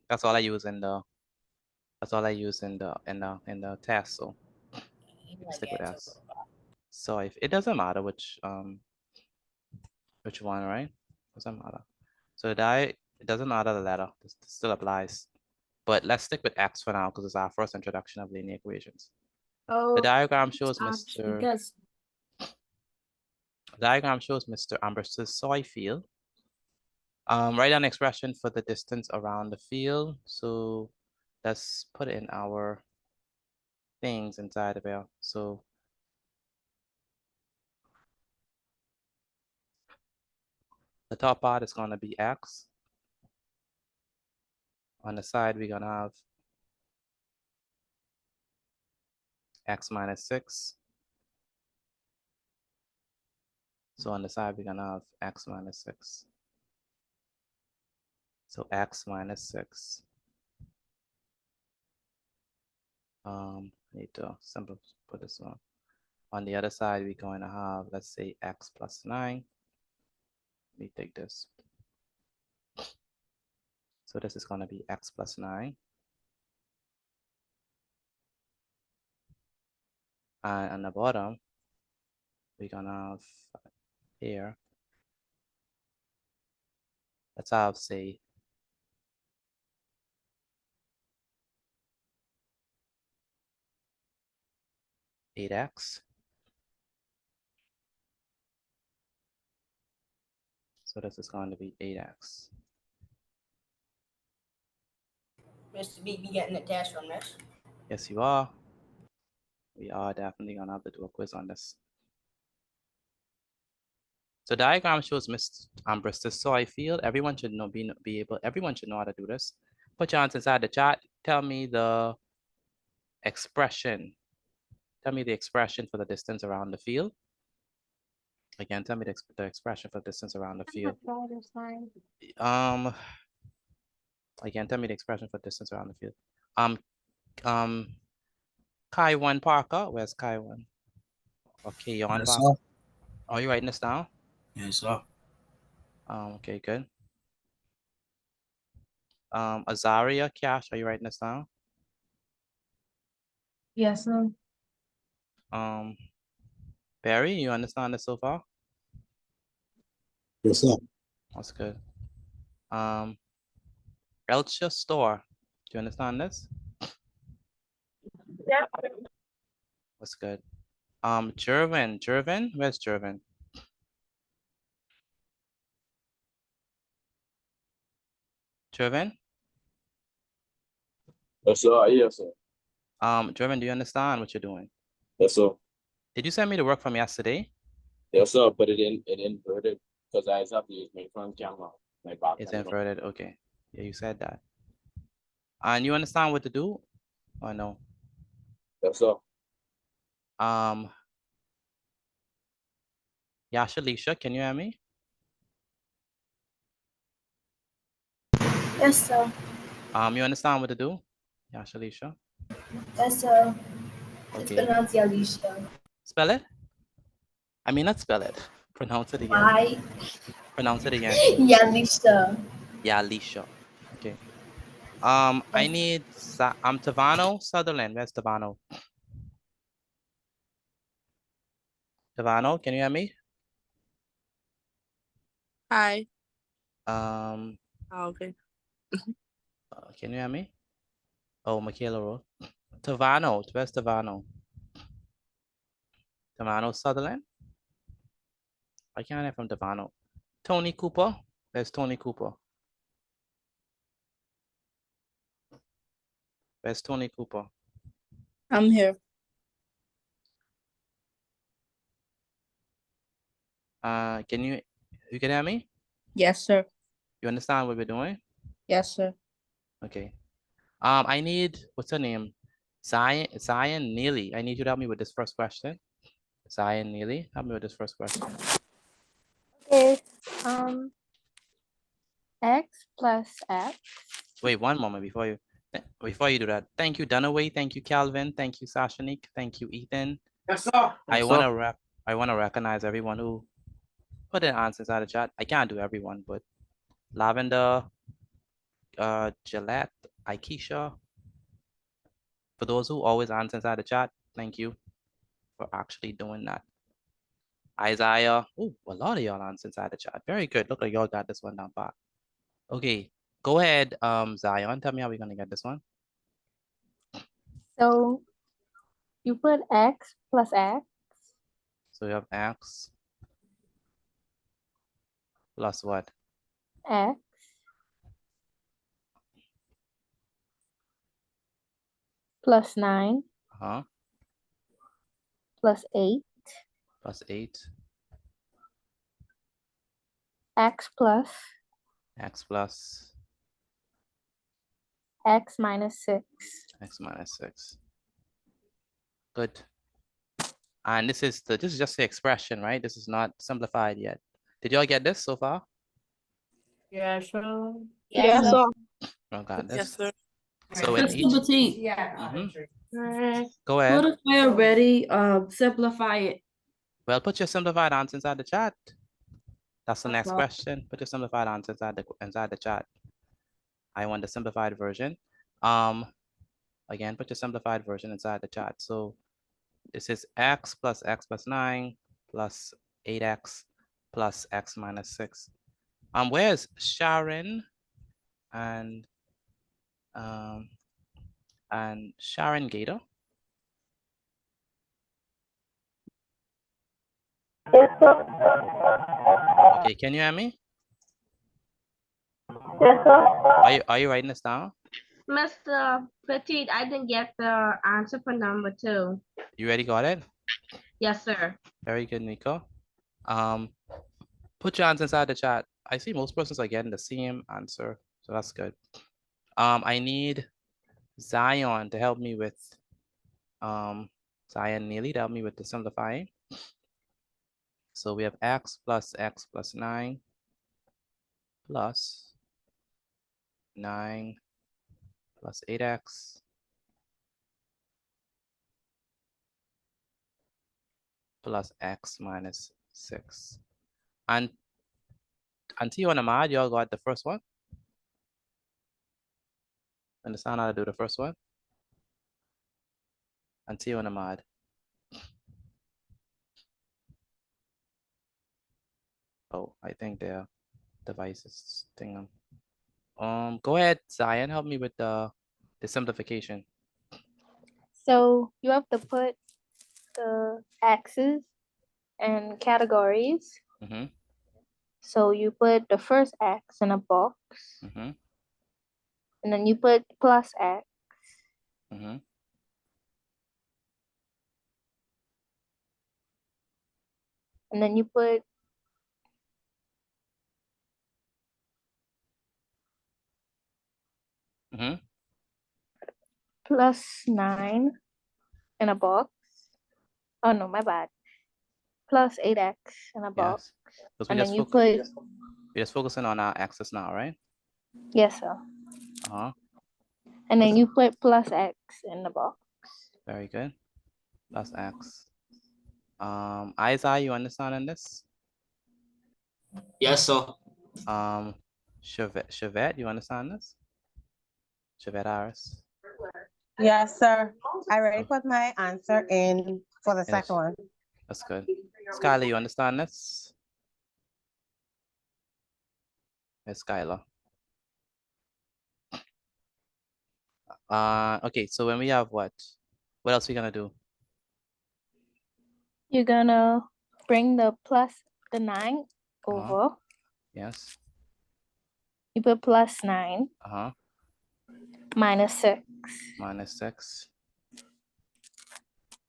That's all I use in the. That's all I use in the test. So stick with S. So if it doesn't matter which one, right? Doesn't matter. So it doesn't matter the letter. This still applies. But let's stick with X for now because it's our first introduction of linear equations. Oh, the diagram shows Mr. Because The diagram shows Mr. Amberst's soil field. Write down an expression for the distance around the field. So let's put in our things inside of here. So the top part is going to be X. On the side, we're going to have X minus 6. So on the side, we're going to have X minus 6. So X minus 6. I need to put this one. On the other side, we're going to have, let's say, X plus 9. Let me take this. So this is going to be X plus 9. And on the bottom, we're going to have here, let's have, say, $8X. So this is going to be 8X. Mr. B, be getting a test from this? Yes, you are. We are definitely going to have to do a quiz on this. So diagram shows Mr. Amberst's soil field. Everyone should know everyone should know how to do this. Put your answers inside the chat. Tell me the expression tell me the expression for the distance around the field. Again, tell me the expression for distance around the field. Again, tell me the expression for distance around the field. Kai1 Parker, where's Kai1? Okay, you're on Yes, Parker. sir. Are you writing this down? Yes, sir. Okay, good. Azaria Cash, are you writing this down? Yes, sir. Barry, you understand this so far? Yes, sir. That's good. Elcha Store, do you understand this? Yeah. That's good. Jervin, where's Jervin? Jervin? Yes, sir. Yes, sir. Jervin, do you understand what you're doing? Yes, sir. Did you send me the work from yesterday? Yes, sir. But it inverted because I have to use my front camera, my back It's camera. inverted, okay. Yeah, you said that. And you understand what to do? Or no? Yes, sir. Yashalisha, can you hear me? Yes, sir. You understand what to do? Yashalisha? Yes, sir. It's Okay. pronounced Yalisha. Spell it? I mean, not spell it. Pronounce it again. I Pronounce it again. Yalisha. Yalisha. Okay. I need Tavano Sutherland. Where's Tavano? Tavano, can you hear me? Hi. Okay. Can you hear me? Oh, Michaela wrote. Tavano, where's Tavano? Tavano Sutherland? I can't hear from Tavano. Tony Cooper, where's Tony Cooper? Where's Tony Cooper? I'm here. Can you hear me? Yes, sir. You understand what we're doing? Yes, sir. Okay. I need, what's her name? Zion Neely. I need you to help me with this first question. Zion Neely, help me with this first question. Okay. X plus X. Wait, one moment before you do that. Thank you, Dunaway. Thank you, Calvin. Thank you, Sashanik. Thank you, Ethan. Yes, sir. I want to recognize everyone who put their answers out of chat. I can't do everyone, but Lavender, Gillette, Aikisha. For those who always answer inside the chat, thank you for actually doing that. Isaiah, oh, a lot of y'all answer inside the chat. Very good. Look like y'all got this one down pat. Okay, go ahead, Zion. Tell me how we're gonna get this one. So you put X plus X. So we have X plus what? X plus 9 plus 8 plus 8 X plus X plus X minus 6. X minus 6. Good. And this is just the expression, right? This is not simplified yet. Did y'all get this so far? Yeah, sure. Yes, sir. Y'all got this? Yes, sir. So in Mr. each, Petit. go ahead. What if we're ready, simplify it? Well, put your simplified answer inside the chat. That's the next Okay. question. Put your simplified answer inside the chat. I want the simplified version. Again, put your simplified version inside the chat. So this is X plus 9 plus 8X plus X minus 6. Where's Sharon and Sharon Gator? Okay, can you hear me? Yes, sir. Are you writing this down? Mr. Petit, I didn't get the answer for number 2. You already got it? Yes, sir. Very good, Nico. Put your answer inside the chat. I see most persons are getting the same answer, so that's good. I need Zion to help me with Zion Neely, help me with the simplifying. So we have x plus 9 plus 9 plus 8x plus x minus 6. And until and Ahmad, y'all got the first one? Understand how to do the first one? Until and Ahmad. Oh, I think their device is thing on. Go ahead, Zion, help me with the simplification. So you have to put the x's in categories. Mm-hmm. So you put the first x in a box, Mm-hmm. and then you put plus x. Mm-hmm. And then you put Mm-hmm. plus 9 in a box. Oh no, my bad. Plus 8x in a box. Yes. And then you put, we're just focusing on our axis now, right? yes, sir. Uh-huh. And then you put plus x in the box. Very good. Plus x. Isaiah, you understanding this? Yes, sir. Chevette, you understand this? Chevette Harris. Yes, sir. I already put my answer in for the second one. That's good. Skylar, you understand this? Yes, Skylar. Okay, so when we have what else we gonna do? You're gonna bring the 9 over. Yes. You put plus 9. Uh-huh. Minus 6. Minus 6.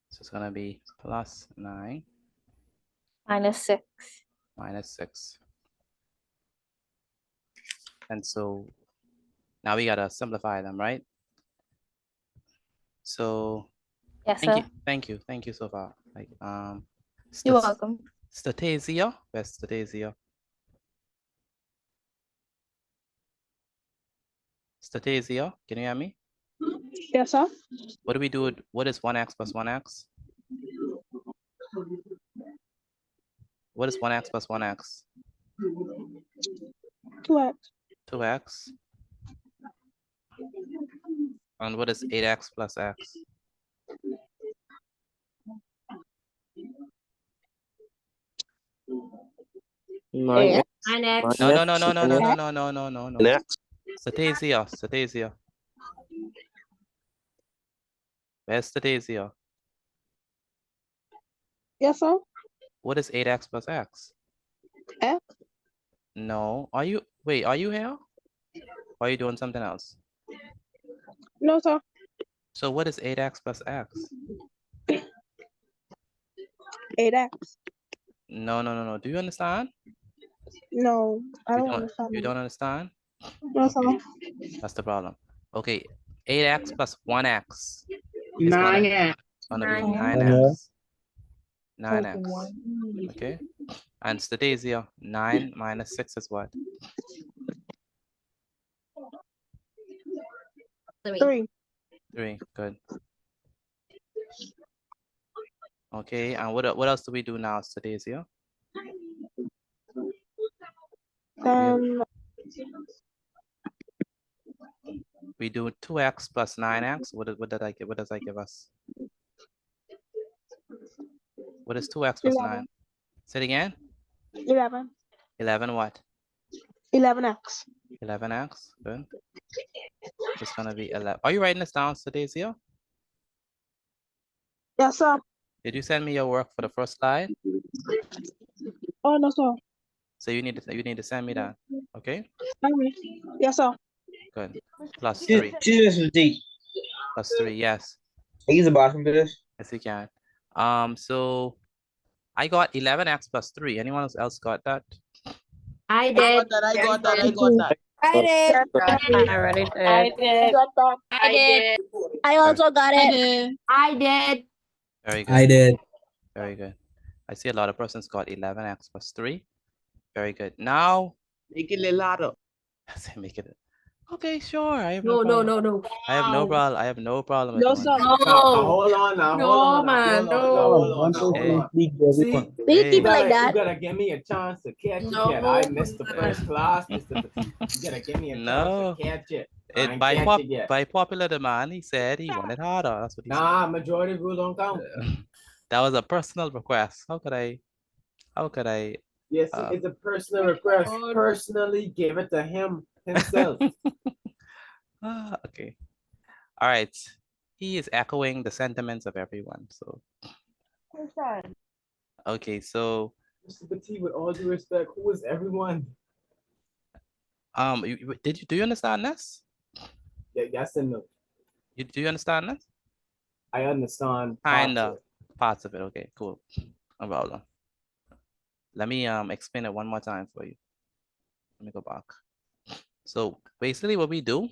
So it's gonna be plus 9. Minus 6. Minus 6. And so now we gotta simplify them, right? So yes, sir. Thank you so far. Like you're welcome. Statasio, where's Statasio? Statasio, can you hear me? Yes, sir. What do we do? What is 1x plus 1x? What is 1x plus 1x? 2x. 2x. And what is 8x plus x? Nine. No. Next. Statasio. Where's Statasio? Yes, sir. What is 8x plus x? X. No. Are you here? Or are you doing something else? No, sir. So what is 8x plus x? 8x. No. Do you understand? No, I don't understand. You don't understand? No, sir. That's the problem. Okay, 8x plus 1x. 9x. Gonna be 9x. 9x. Okay. And Statasio, 9 minus 6 is what? 3. 3. Good. Okay, and what else do we do now, Statasio? We do 2x plus 9x. What does that give us? What is 2x plus 9? Say it again. 11. 11 what? 11x. 11x. Good. It's gonna be 11. Are you writing this down, Statasio? Yes, sir. Did you send me your work for the first slide? Oh, no, sir. So you need to send me that. Okay. Yes, sir. Good. Plus 3. Plus 3. Yes. I use the bathroom for this. Yes, you can. So I got 11x plus 3. Anyone else got that? I did. I got that. I did. I did. I also got it. I did. Very good. I did. Very good. I see a lot of persons got 11x plus 3. Very good. Now, Make it a little louder. make it. Okay, sure. I have No, no no, problem. no, no. I have no problem. I have no problem with No, doing sir. that. No. Hold on now. No, Hold on now. man, Hold on. no. Hold on. Hold Hey. on. See, We can keep it like you that. gotta give me a chance to catch it No, yet. I missed the man. first class, Mr. Petit. You gotta give me a chance No. to catch it. I It ain't catch it yet. by popular demand, he said he wanted harder. That's what he Nah, majority rule don't count. said. That was a personal request. How could I? Yes, it's a personal request. Oh. Personally give it to him himself. Okay. All right. He is echoing the sentiments of everyone. So. Okay, so. Mr. Petit, with all due respect, who is everyone? Do you understand this? Yeah, yes and no. Do you understand this? I understand parts of it. Okay, cool. No problem. Let me explain it one more time for you. Let me go back. So basically what we do.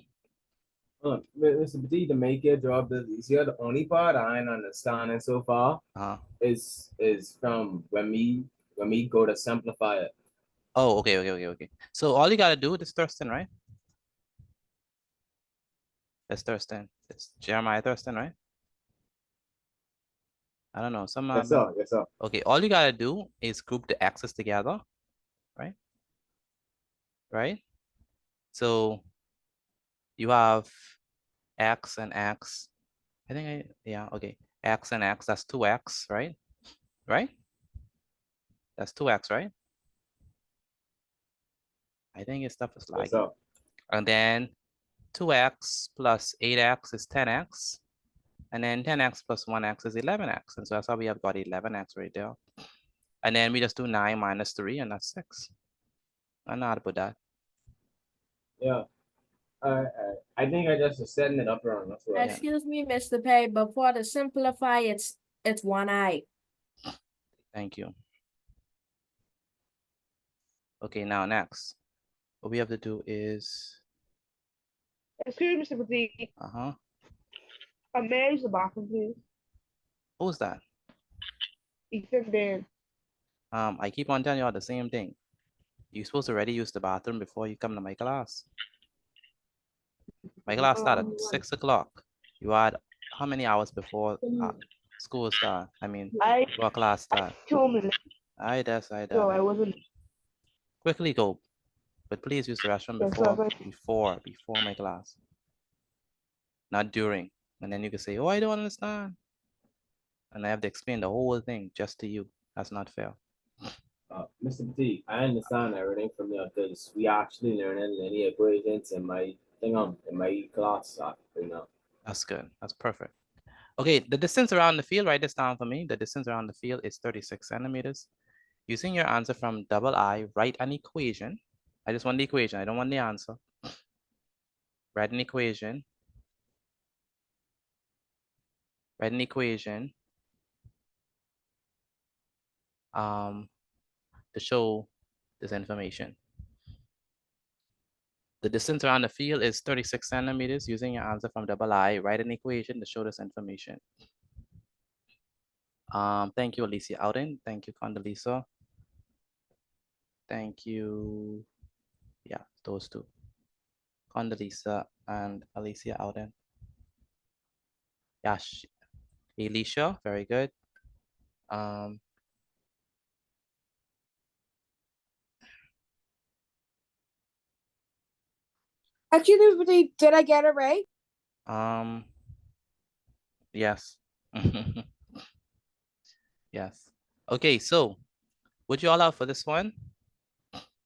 Mr. Petit, to make your job easier, the only part I ain't understanding so far is from when we go to simplify it. Oh, okay. So all you gotta do is Thurston, right? That's Thurston. It's Jeremiah Thurston, right? I don't know. Some Yes, sir. Yes, sir. Okay, all you gotta do is group the x's together, right? Right? So you have x and x. I think okay. X and x, that's 2x, right? Right? That's 2x, right? I think your stuff is like. Yes, and then 2x plus 8x is 10x. And then 10x plus 1x is 11x. And so that's how we have got 11x right there. And then we just do 9 minus 3, and that's 6. I know how to put that. Yeah. I think I just was setting it up wrong. That's what. Excuse me, Mr. Pay, but for the simplify, it's 1i. Thank you. Okay, now next. What we have to do is. Excuse me, Mr. Petit. May I use the bathroom, please? Who's that? Ethan Dan. I keep on telling you all the same thing. You're supposed to already use the bathroom before you come to my class. My class started at 6 o'clock. You had how many hours before school start? I mean, your class start. 2 minutes. I So I wasn't. Quickly go, but please use the restroom before my class, not during. And then you can say, "Oh, I don't understand," and I have to explain the whole thing just to you. That's not fair. Mr. Petit, I understand everything from you because we actually learning linear equations in my class right now. That's good. That's perfect. Okay, the distance around the field, write this down for me. The distance around the field is 36 centimeters. Using your answer from I, write an equation. I just want the equation. I don't want the answer. Write an equation. Write an equation to show this information. The distance around the field is 36 centimeters. Using your answer from I, write an equation to show this information. Thank you, Alicia Ouden. Thank you, Condoleezza. Thank you. Yeah, those two. Condoleezza and Alicia Ouden. Yash, Alicia, very good. Actually, did I get it right? Yes. Yes. Okay, so would you all have for this one?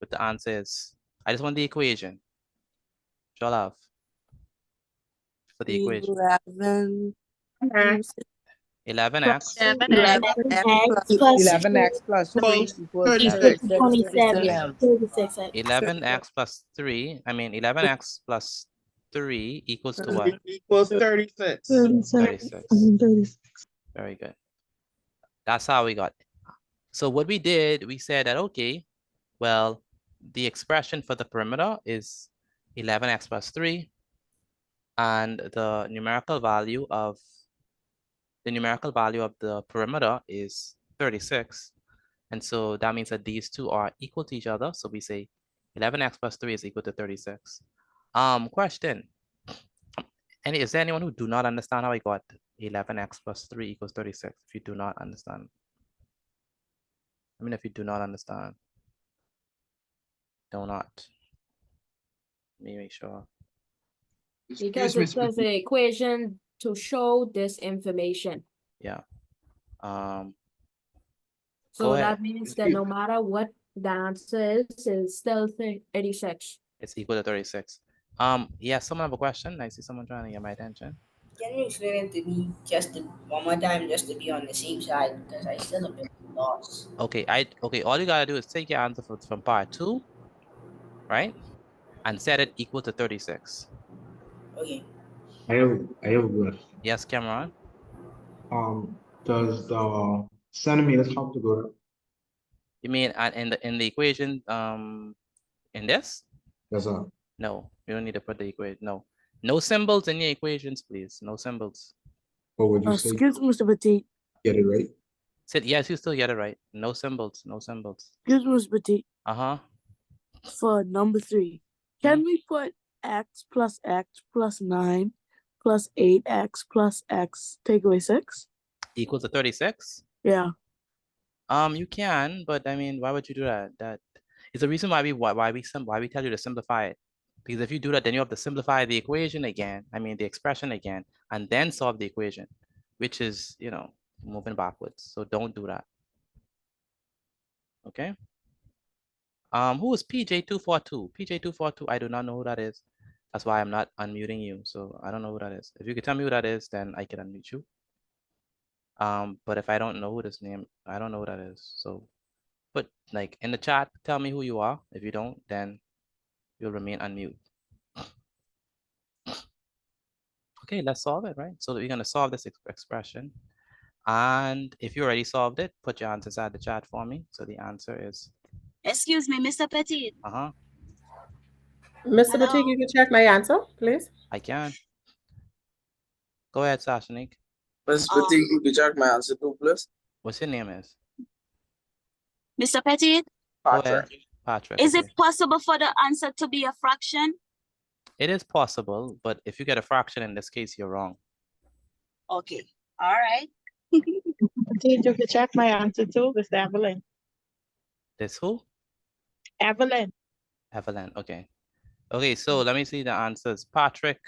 With the answers. I just want the equation. What you all have for the equation? 11x. 11x plus 3 equals 36. 11x plus 3. I mean 11x plus 3 equals to what? Equals 36. 36. Very good. That's how we got it. So what we did, we said that, okay, well, the expression for the perimeter is 11x plus 3. And the numerical value of the numerical value of the perimeter is 36. And so that means that these two are equal to each other. So we say 11x plus 3 is equal to 36. Question. And is there anyone who do not understand how I got 11x plus 3 equals 36? If you do not understand. I mean, if you do not understand. Do not. Let me make sure. Because it says the equation to show this information. Yeah. So that means that no matter what the answer is, it's still 36. It's equal to 36. Yeah, someone have a question? I see someone trying to get my attention. Can you explain it to me one more time, just to be on the safe side, because I still a bit lost. Okay, all you gotta do is take your answer from part 2, right? And set it equal to 36. Okay. I have a question. Yes, Cameron. Does the centimeters have to go to? You mean in the equation in this? Yes, sir. No, you don't need to put the equation. No symbols in your equations, please. No symbols. What would you say? Excuse me, Mr. Petit. Get it right? Said yes, you still get it right. No symbols. Excuse me, Mr. Petit. For number 3, can we put x plus 9 plus 8x plus x take away 6? Equals to 36? Yeah. You can, but I mean, why would you do that? That is the reason why we tell you to simplify it. Because if you do that, then you have to simplify the equation again. I mean, the expression again, and then solve the equation, which is, moving backwards. So don't do that. Okay. Who is PJ242? PJ242, I do not know who that is. That's why I'm not unmuting you. So I don't know who that is. If you could tell me who that is, then I can unmute you. But if I don't know who this name, I don't know who that is. So, but like in the chat, tell me who you are. If you don't, then you'll remain unmute. Okay, let's solve it, right? So we're gonna solve this expression. And if you already solved it, put your answers at the chat for me. So the answer is. Excuse me, Mr. Petit. Mr. Petit, you can check my answer, please. I can. Go ahead, Sashanik. Mr. Petit, you can check my answer too, please. What's your name is? Mr. Petit? Patrick. Is it possible for the answer to be a fraction? It is possible, but if you get a fraction in this case, you're wrong. Okay, all right. You can check my answer too, Miss Evelyn. This who? Evelyn. Evelyn, okay. Okay, so let me see the answers. Patrick,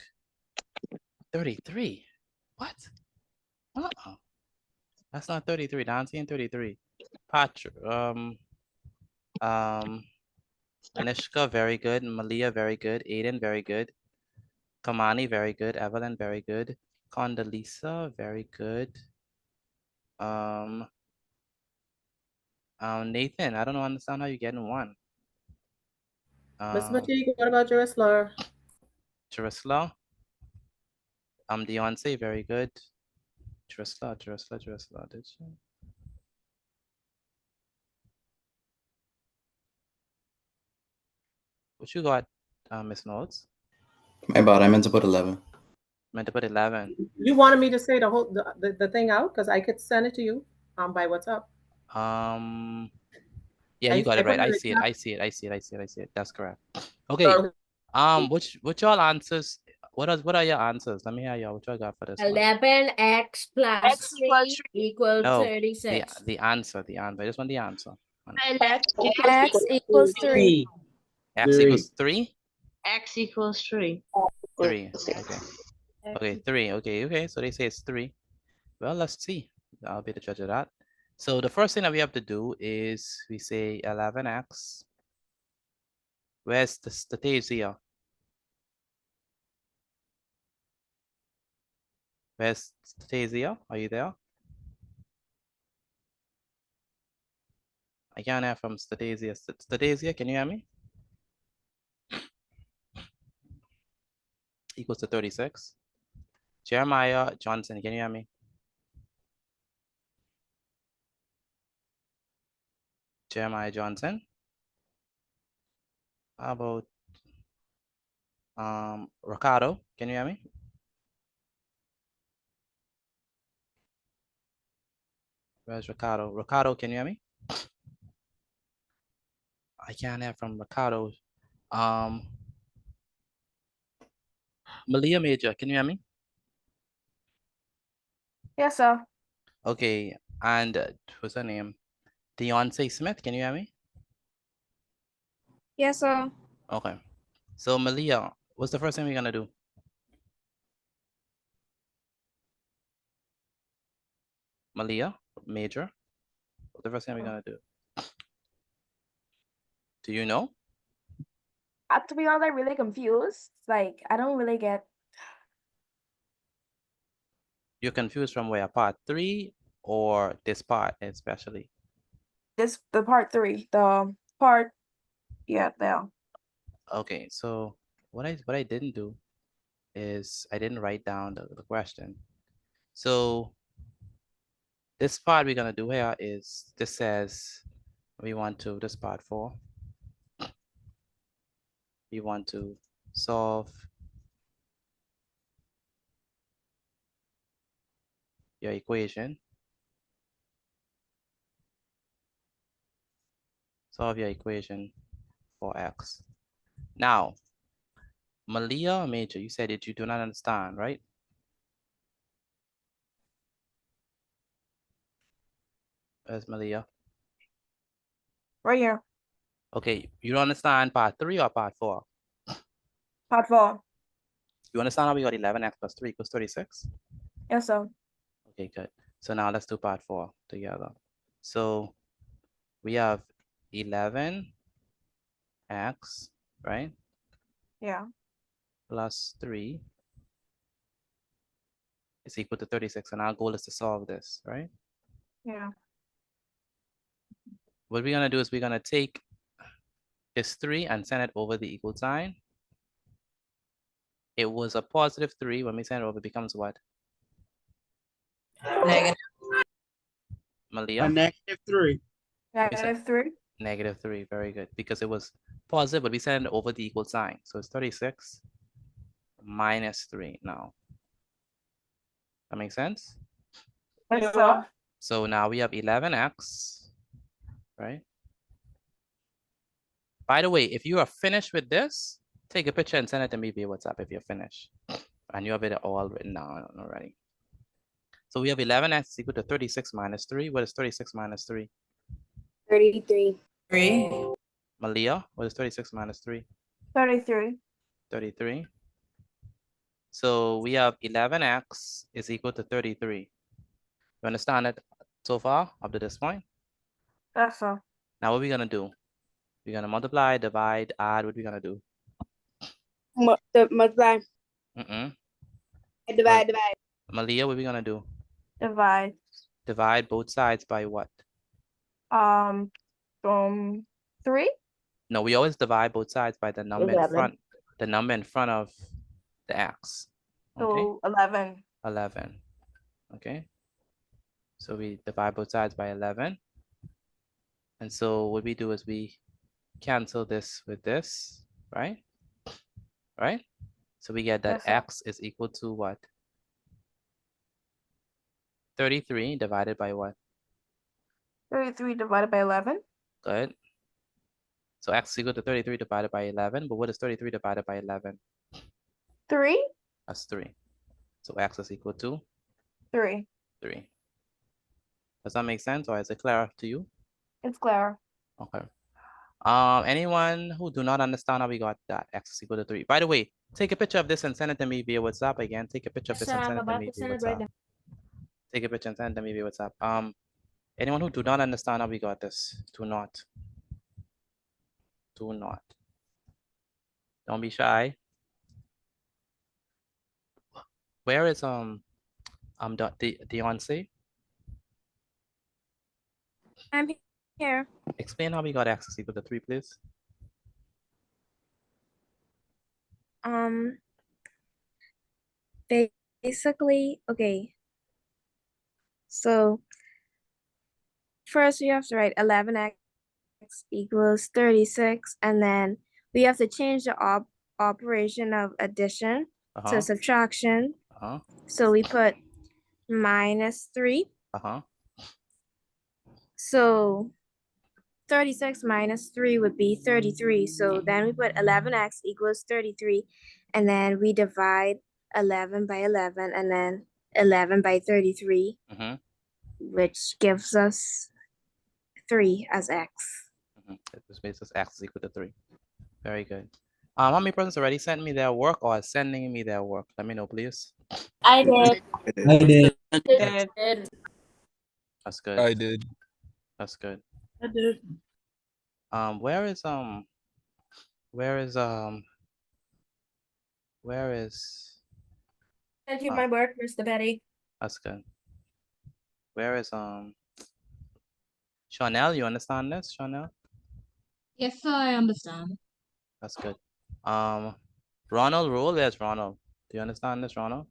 33. What? That's not 33. Now I'm seeing 33. Patrick, Anishka, very good. Malia, very good. Aiden, very good. Kamani, very good. Evelyn, very good. Condoleezza, very good. Nathan, I don't understand how you're getting 1. Ms. Matique, what about Jerusalem? Jerusalem. Deontay, very good. Jerusalem, did you? What you got, Miss Notes? My bad, I meant to put 11. Meant to put 11. You wanted me to say the thing out because I could send it to you by WhatsApp. Yeah, you got it right. I see it. That's correct. Okay. What y'all answers? What are your answers? Let me hear y'all. What y'all got for this? 11x plus 3 equals 36. The answer. I just want the answer. X equals 3. X equals 3? X equals 3. 3. Okay. Okay, 3. Okay. So they say it's 3. Well, let's see. I'll be the judge of that. So the first thing that we have to do is we say 11x. Where's the Stasia? Where's Stasia? Are you there? I can't hear from Stasia. Stasia, can you hear me? Equals to 36. Jeremiah Johnson, can you hear me? Jeremiah Johnson. How about Ricardo, can you hear me? Where's Ricardo? Ricardo, can you hear me? I can't hear from Ricardo. Malia Major, can you hear me? Yes, sir. Okay, and what's her name? Deontay Smith, can you hear me? Yes, sir. Okay. So Malia, what's the first thing we're gonna do? Malia, Major, what's the first thing we're gonna do? Do you know? To be honest, I'm really confused. Like, I don't really get. You're confused from where? Part 3 or this part especially? The part 3, the part, yeah, there. Okay, so what I didn't do is I didn't write down the question. So this part we're gonna do here is, this says we want to, this part 4, we want to solve your equation. Solve your equation for x. Now, Malia Major, you said that you do not understand, right? Where's Malia? Right here. Okay, you don't understand part 3 or part 4? Part 4. You understand how we got 11x plus 3 equals 36? Yes, sir. Okay, good. So now let's do part 4 together. So we have 11x, right? Yeah. Plus 3 is equal to 36. And our goal is to solve this, right? Yeah. What we're gonna do is we're gonna take this 3 and send it over the equal sign. It was a positive 3. When we send it over, it becomes what? Negative. Malia? A -3. -3. -3, very good. Because it was positive, but we send it over the equal sign. So it's 36 minus 3 now. That makes sense? Yes, sir. So now we have 11x, right? By the way, if you are finished with this, take a picture and send it to me via WhatsApp if you're finished. And you have it all written down already. So we have 11x equal to 36 minus 3. What is 36 minus 3? 33. 3. Malia, what is 36 minus 3? 33. 33. So we have 11x is equal to 33. You understand it so far up to this point? Yes, sir. Now what are we gonna do? We're gonna multiply, divide, add. What are we gonna do? Multiply. Divide. Malia, what are we gonna do? Divide. Divide both sides by what? From 3? No, we always divide both sides by the number in 11. front, the number in front of the x. Okay. So 11. 11. Okay. So we divide both sides by 11. And so what we do is we cancel this with this, right? Right? So we get that Yes, sir. x is equal to what? 33 divided by what? 33 divided by 11. Good. So x is equal to 33 divided by 11. But what is 33 divided by 11? 3? That's 3. So x is equal to 3. 3. Does that make sense, or is it clear to you? It's clear. Okay. Anyone who do not understand how we got that x is equal to 3? By the way, take a picture of this and send it to me via WhatsApp again. Take a picture of this and send it to me via WhatsApp. Take a picture and send it to me via WhatsApp. Anyone who do not understand how we got this, do not. Do not. Don't be shy. Where is Deontay? I'm here. Explain how we got x is equal to 3, please. Basically, okay. So first we have to write 11x equals 36, and then we have to change the operation of addition to subtraction. So we put -3. So 36 minus 3 would be 33. So then we put 11x equals 33, and then we divide 11 by 11, and then 11 by 33, which gives us 3 as x. This makes us x is equal to 3. Very good. How many persons already sent me their work or are sending me their work? Let me know, please. I did. I did. That's good. I did. That's good. I did. Where is Thank you, my work, Mr. Betty. that's good. Where is Chanel? You understand this, Chanel? Yes, sir, I understand. That's good. Ronald Rule, there's Ronald. Do you understand this, Ronald?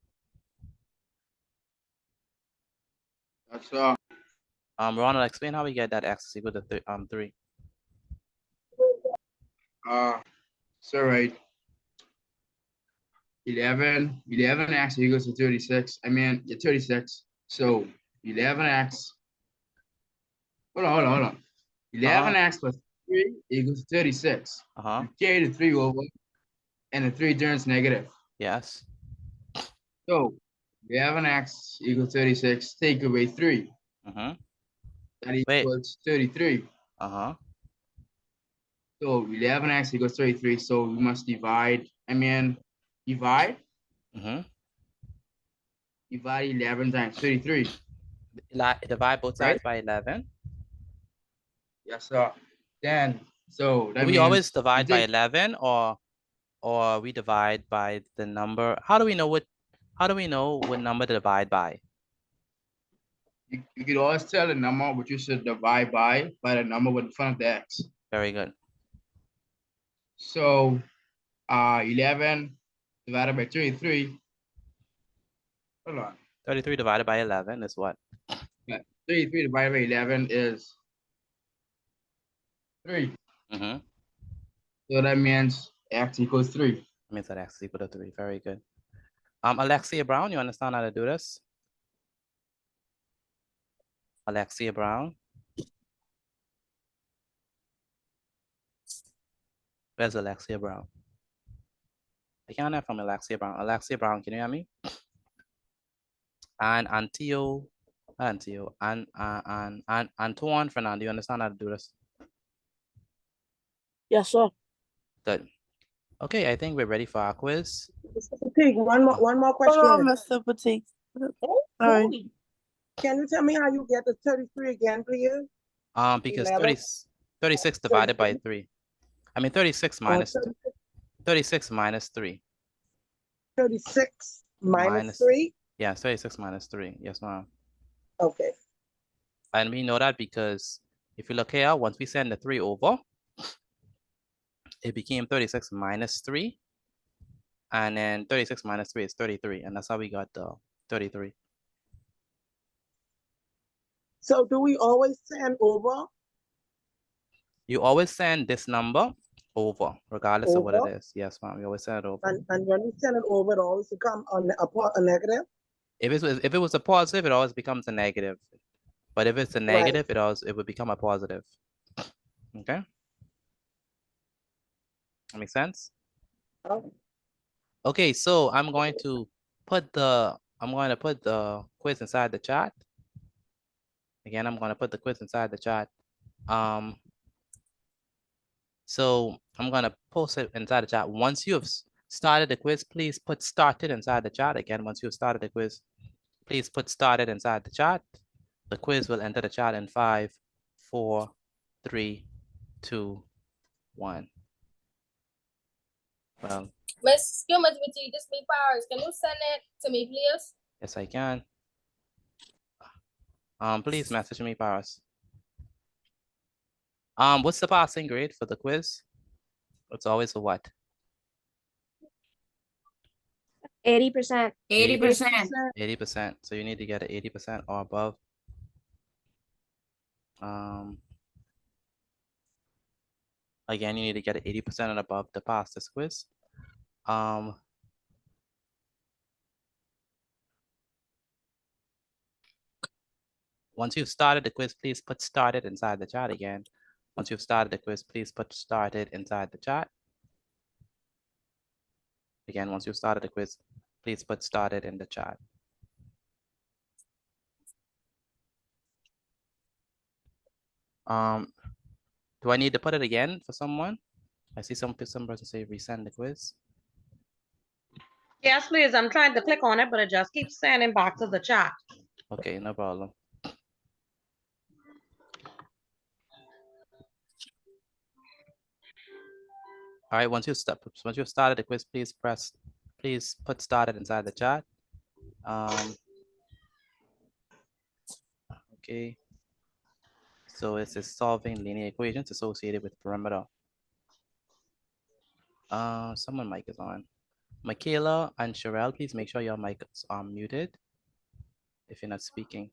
Yes, sir. Ronald, explain how we get that x is equal to 3. So right. 11x equals to 36. I mean, 36. So 11x. Hold on. 11x plus 3 equals 36. You carry the 3 over, and the 3 turns negative. Yes. So 11x equals 36. Take away 3. That equals 33. So 11x equals 33. So we must divide. Divide 11 times 33. Divide both sides by 11. Yes, sir. Then, so that Do we means always divide by take- 11 or we divide by the number? How do we know what number to divide by? You could always tell the number what you should divide by the number with in front of the x. Very good. So 11 divided by 33. Hold on. 33 divided by 11 is what? 33 divided by 11 is 3. So that means x equals 3. That means that x is equal to 3. Very good. Alexia Brown, you understand how to do this? Alexia Brown. Where's Alexia Brown? I can't hear from Alexia Brown. Alexia Brown, can you hear me? And Antio, and Antoine Fernando, you understand how to do this? Yes, sir. Good. Okay, I think we're ready for our quiz. Mr. Petit, one more question. Hold on, Mr. Petit. Sorry. Can you tell me how you get the 33 again, please? Because 11. 36 divided by 3. I mean 36 minus 36 minus 3. 36 minus 3? Yeah, 36 minus 3. Yes, ma'am. Okay. And we know that because if you look here, once we send the 3 over, it became 36 minus 3. And then 36 minus 3 is 33. And that's how we got the 33. So do we always send over? You always send this number over, regardless of what it is. Yes, ma'am. We always send it over. And when we send it over, it always becomes a negative? If it was a positive, it always becomes a negative. But if it's a negative, it would become a positive. Okay? That makes sense? Okay, so I'm going to put the quiz inside the chat. Again, I'm going to put the quiz inside the chat. So I'm going to post it inside the chat. Once you've started the quiz, please put started inside the chat. Again, once you've started the quiz, please put started inside the chat. The quiz will enter the chat in 5, 4, 3, 2, 1. Well, Miss Petit, this be Powers. Can you send it to me, please? yes, I can. Please message me, Paris. What's the passing grade for the quiz? It's always a what? 80%. 80%. 80%. So you need to get an 80% or above. Again, you need to get an 80% and above to pass this quiz. Once you've started the quiz, please put started inside the chat again. Once you've started the quiz, please put started inside the chat. Again, once you've started the quiz, please put started in the chat. Do I need to put it again for someone? I see some person say resend the quiz. Yes, please. I'm trying to click on it, but it just keeps sending back to the chat. Okay, no problem. All right, once you've started the quiz, please put started inside the chat. Okay. So it says solving linear equations associated with perimeter. Someone mic is on. Michaela and Sherelle, please make sure your mics are muted if you're not speaking.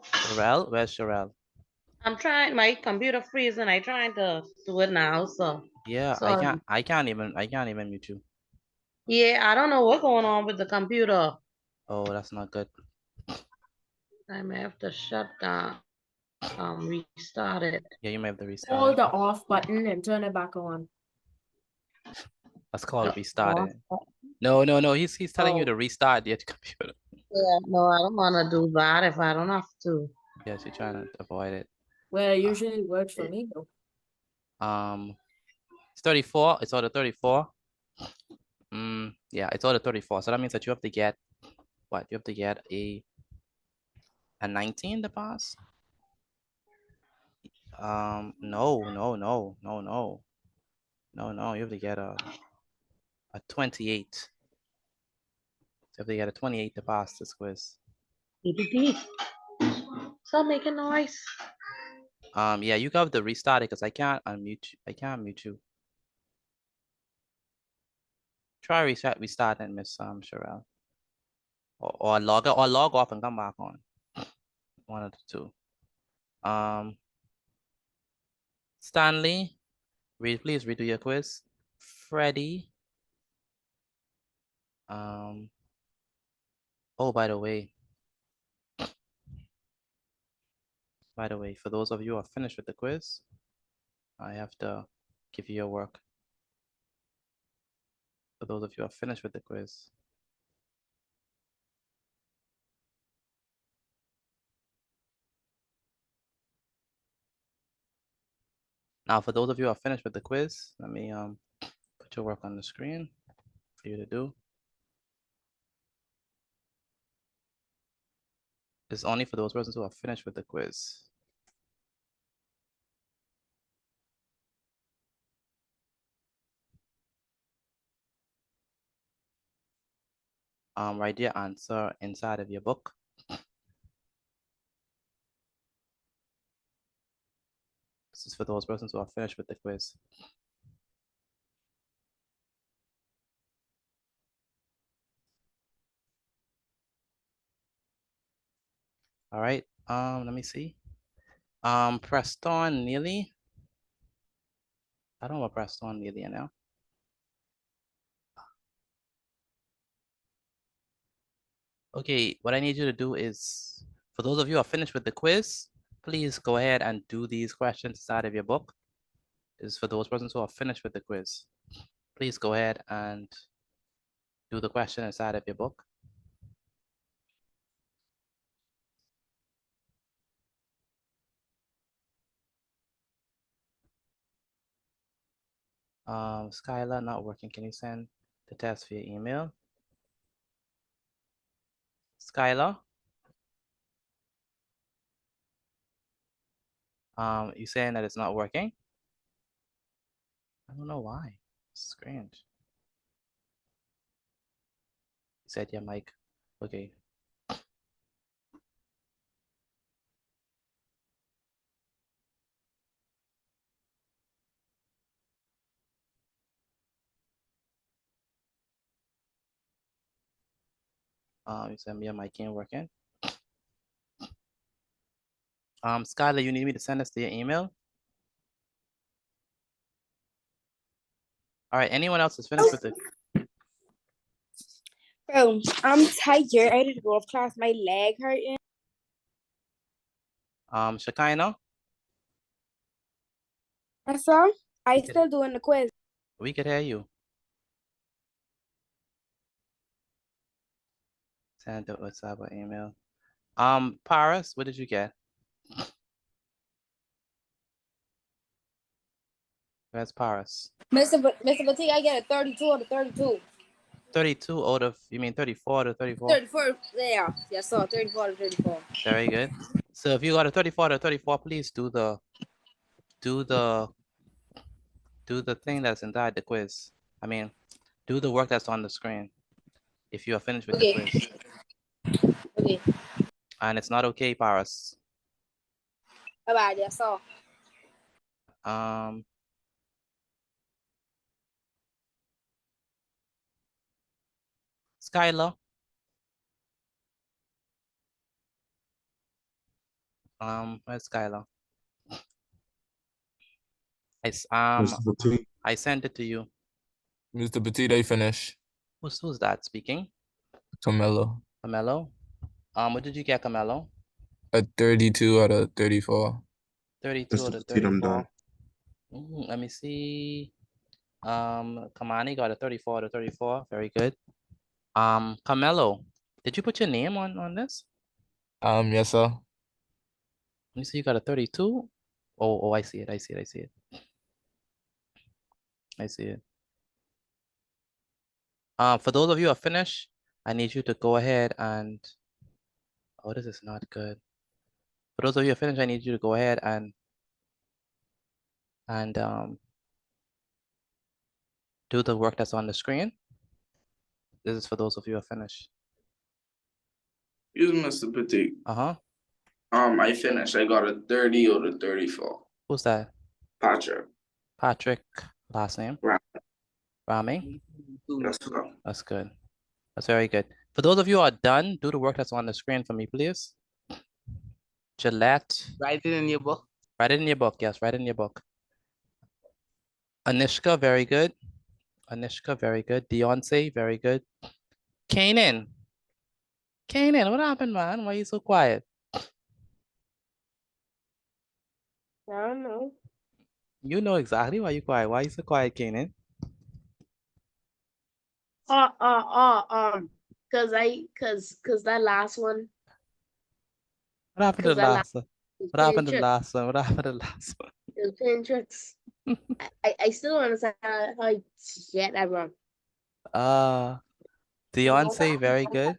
Sherelle, where's Sherelle? I'm trying, my computer freezing. I trying to do it now, so. Yeah, Sorry. I can't even mute you. Yeah, I don't know what's going on with the computer. Oh, that's not good. I may have to shut down, restart it. Yeah, you may have to restart Hold it. the off button and turn it back on. That's called restart it. No, he's telling you to restart your computer. Yeah, no, I don't want to do that if I don't have to. Yes, you're trying to avoid it. Well, it usually works for me though. It's 34. It's order 34. Yeah, it's order 34. So that means that you have to get what? You have to get a 19 to pass. No. You have to get a 28. So you have to get a 28 to pass this quiz. Stop making noise. Yeah, you have to restart it because I can't unmute you. I can't mute you. Try restarting, Miss Sherelle. Or log off and come back on. One of the two. Stanley, please redo your quiz. Freddie. Oh, by the way, for those of you who are finished with the quiz, I have to give you your work. For those of you who are finished with the quiz. Now, for those of you who are finished with the quiz, let me put your work on the screen for you to do. It's only for those persons who are finished with the quiz. Write your answer inside of your book. This is for those persons who are finished with the quiz. All right, let me see. Preston Neely. I don't know what Preston Neely now. Okay, what I need you to do is, for those of you who are finished with the quiz, please go ahead and do these questions inside of your book. This is for those persons who are finished with the quiz. Please go ahead and do the question inside of your book. Skylar, not working. Can you send the test via email? Skylar? You saying that it's not working? I don't know why. It's strange. You said your mic. Okay. You said your mic ain't working. Skylar, you need me to send this to your email? All right, anyone else is finished with it? Bro, I'm tired. I had to go off class. My leg hurting. Shekinah, That's all. I still doing the quiz. we could hear you. Send it WhatsApp or email. Paris, what did you get? Where's Paris? Mr. Batik, I get a 32 out of 32. 32 out of, you mean 34 to 34? 34, yeah. Yes, sir. 34 out of 34. Very good. So if you got a 34 to 34, please do the thing that's inside the quiz. I mean, do the work that's on the screen. If you are finished with the quiz. Okay. And it's not okay, Paris. Bye-bye. Yes, sir. Skylar. Where's Skylar? I sent it to you. Mr. Petit, they finish. Who's that speaking? Camelo. Camelo. What did you get, Camelo? A 32 out of 34. 32 out of 34. Let me see. Kamani got a 34 out of 34. Very good. Camelo, did you put your name on this? Yes, sir. Let me see, you got a 32. Oh, I see it. I see it. For those of you who are finished, I need you to go ahead and, oh, this is not good. For those of you who are finished, I need you to go ahead and do the work that's on the screen. This is for those of you who are finished. Excuse Mr. Petit. I finished. I got a 30 out of 34. Who's that? Patrick. Patrick, last name? Rami? That's good. That's very good. For those of you who are done, do the work that's on the screen for me, please. Gillette. Write it in your book. Write it in your book. Yes, write it in your book. Anishka, very good. Anishka, very good. Beyonce, very good. Kanan. Kanan, what happened, man? Why are you so quiet? I don't know. You know exactly why you're quiet. Why are you so quiet, Kanan? Cause that last one. What happened to the last one? What happened to the last one? What happened to the last one? It was playing tricks. I still don't understand how I get that wrong. Beyonce, very good.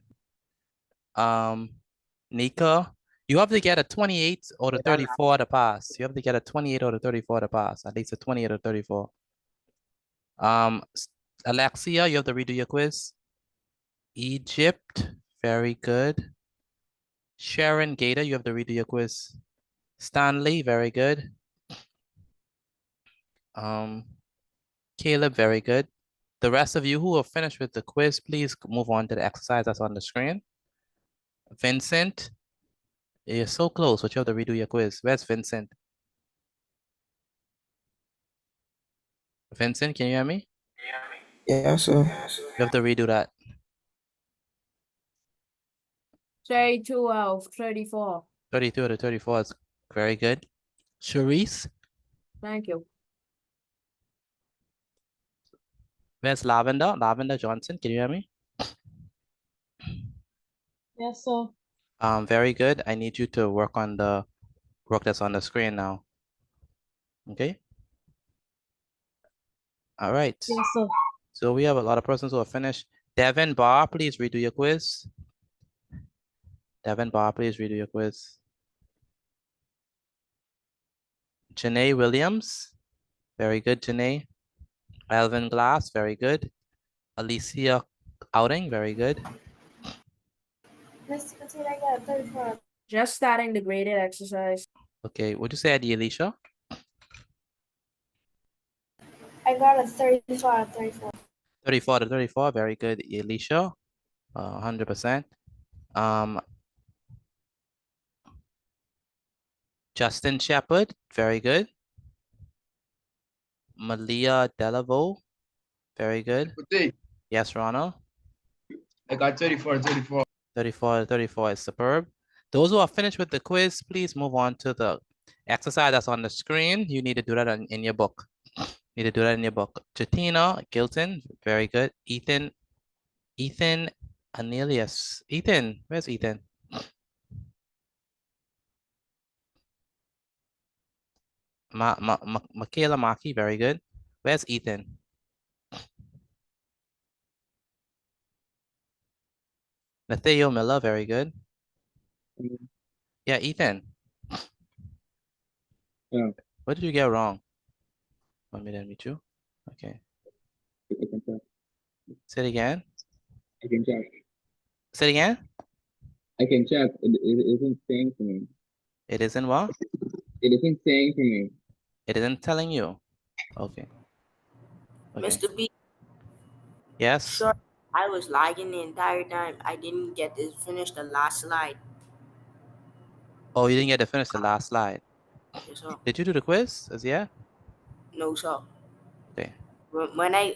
Nika, you have to get a 28 or a 34 to pass. You have to get a 28 or a 34 to pass. At least a 28 or 34. Alexia, you have to redo your quiz. Egypt, very good. Sharon Gator, you have to redo your quiz. Stanley, very good. Caleb, very good. The rest of you who are finished with the quiz, please move on to the exercise that's on the screen. Vincent, you're so close, but you have to redo your quiz. Where's Vincent? Vincent, can you hear me? Yeah, sir. You have to redo that. 32 out of 34. 32 out of 34 is very good. Charisse? Thank you. Where's Lavender? Lavender Johnson, can you hear me? Yes, sir. Very good. I need you to work on the work that's on the screen now. Okay. All right. Yes, sir. So we have a lot of persons who are finished. Devin Barr, please redo your quiz. Devin Barr, please redo your quiz. Janae Williams, very good, Janae. Alvin Glass, very good. Alicia Outing, very good. Mr. Petit, I got a 34. Just starting the graded exercise. Okay, what'd you say, Adi Alicia? I got a 34 out of 34. 34 to 34, very good, Alicia. 100%. Justin Shepard, very good. Malia Delavo, very good. Petit, Yes, Ronald. I got 34, 34. 34 is superb. Those who are finished with the quiz, please move on to the exercise that's on the screen. You need to do that in your book. You need to do that in your book. Chatina, Gilton, very good. Ethan, Anelius. Ethan, where's Ethan? Michaela Maki, very good. Where's Ethan? Nathaniel Miller, very good. Yeah, Ethan. Yeah. What did you get wrong? Want me to meet you? Okay. I can check. Say it again. I can check. Say it again. I can check. It isn't saying to me. It isn't what? It isn't saying to me. It isn't telling you. Okay. Mr. B, Yes. sir, I was lagging the entire time. I didn't get to finish the last slide. Oh, you didn't get to finish the last slide. Yes, sir. Did you do the quiz? Yeah. No, sir. Okay. When I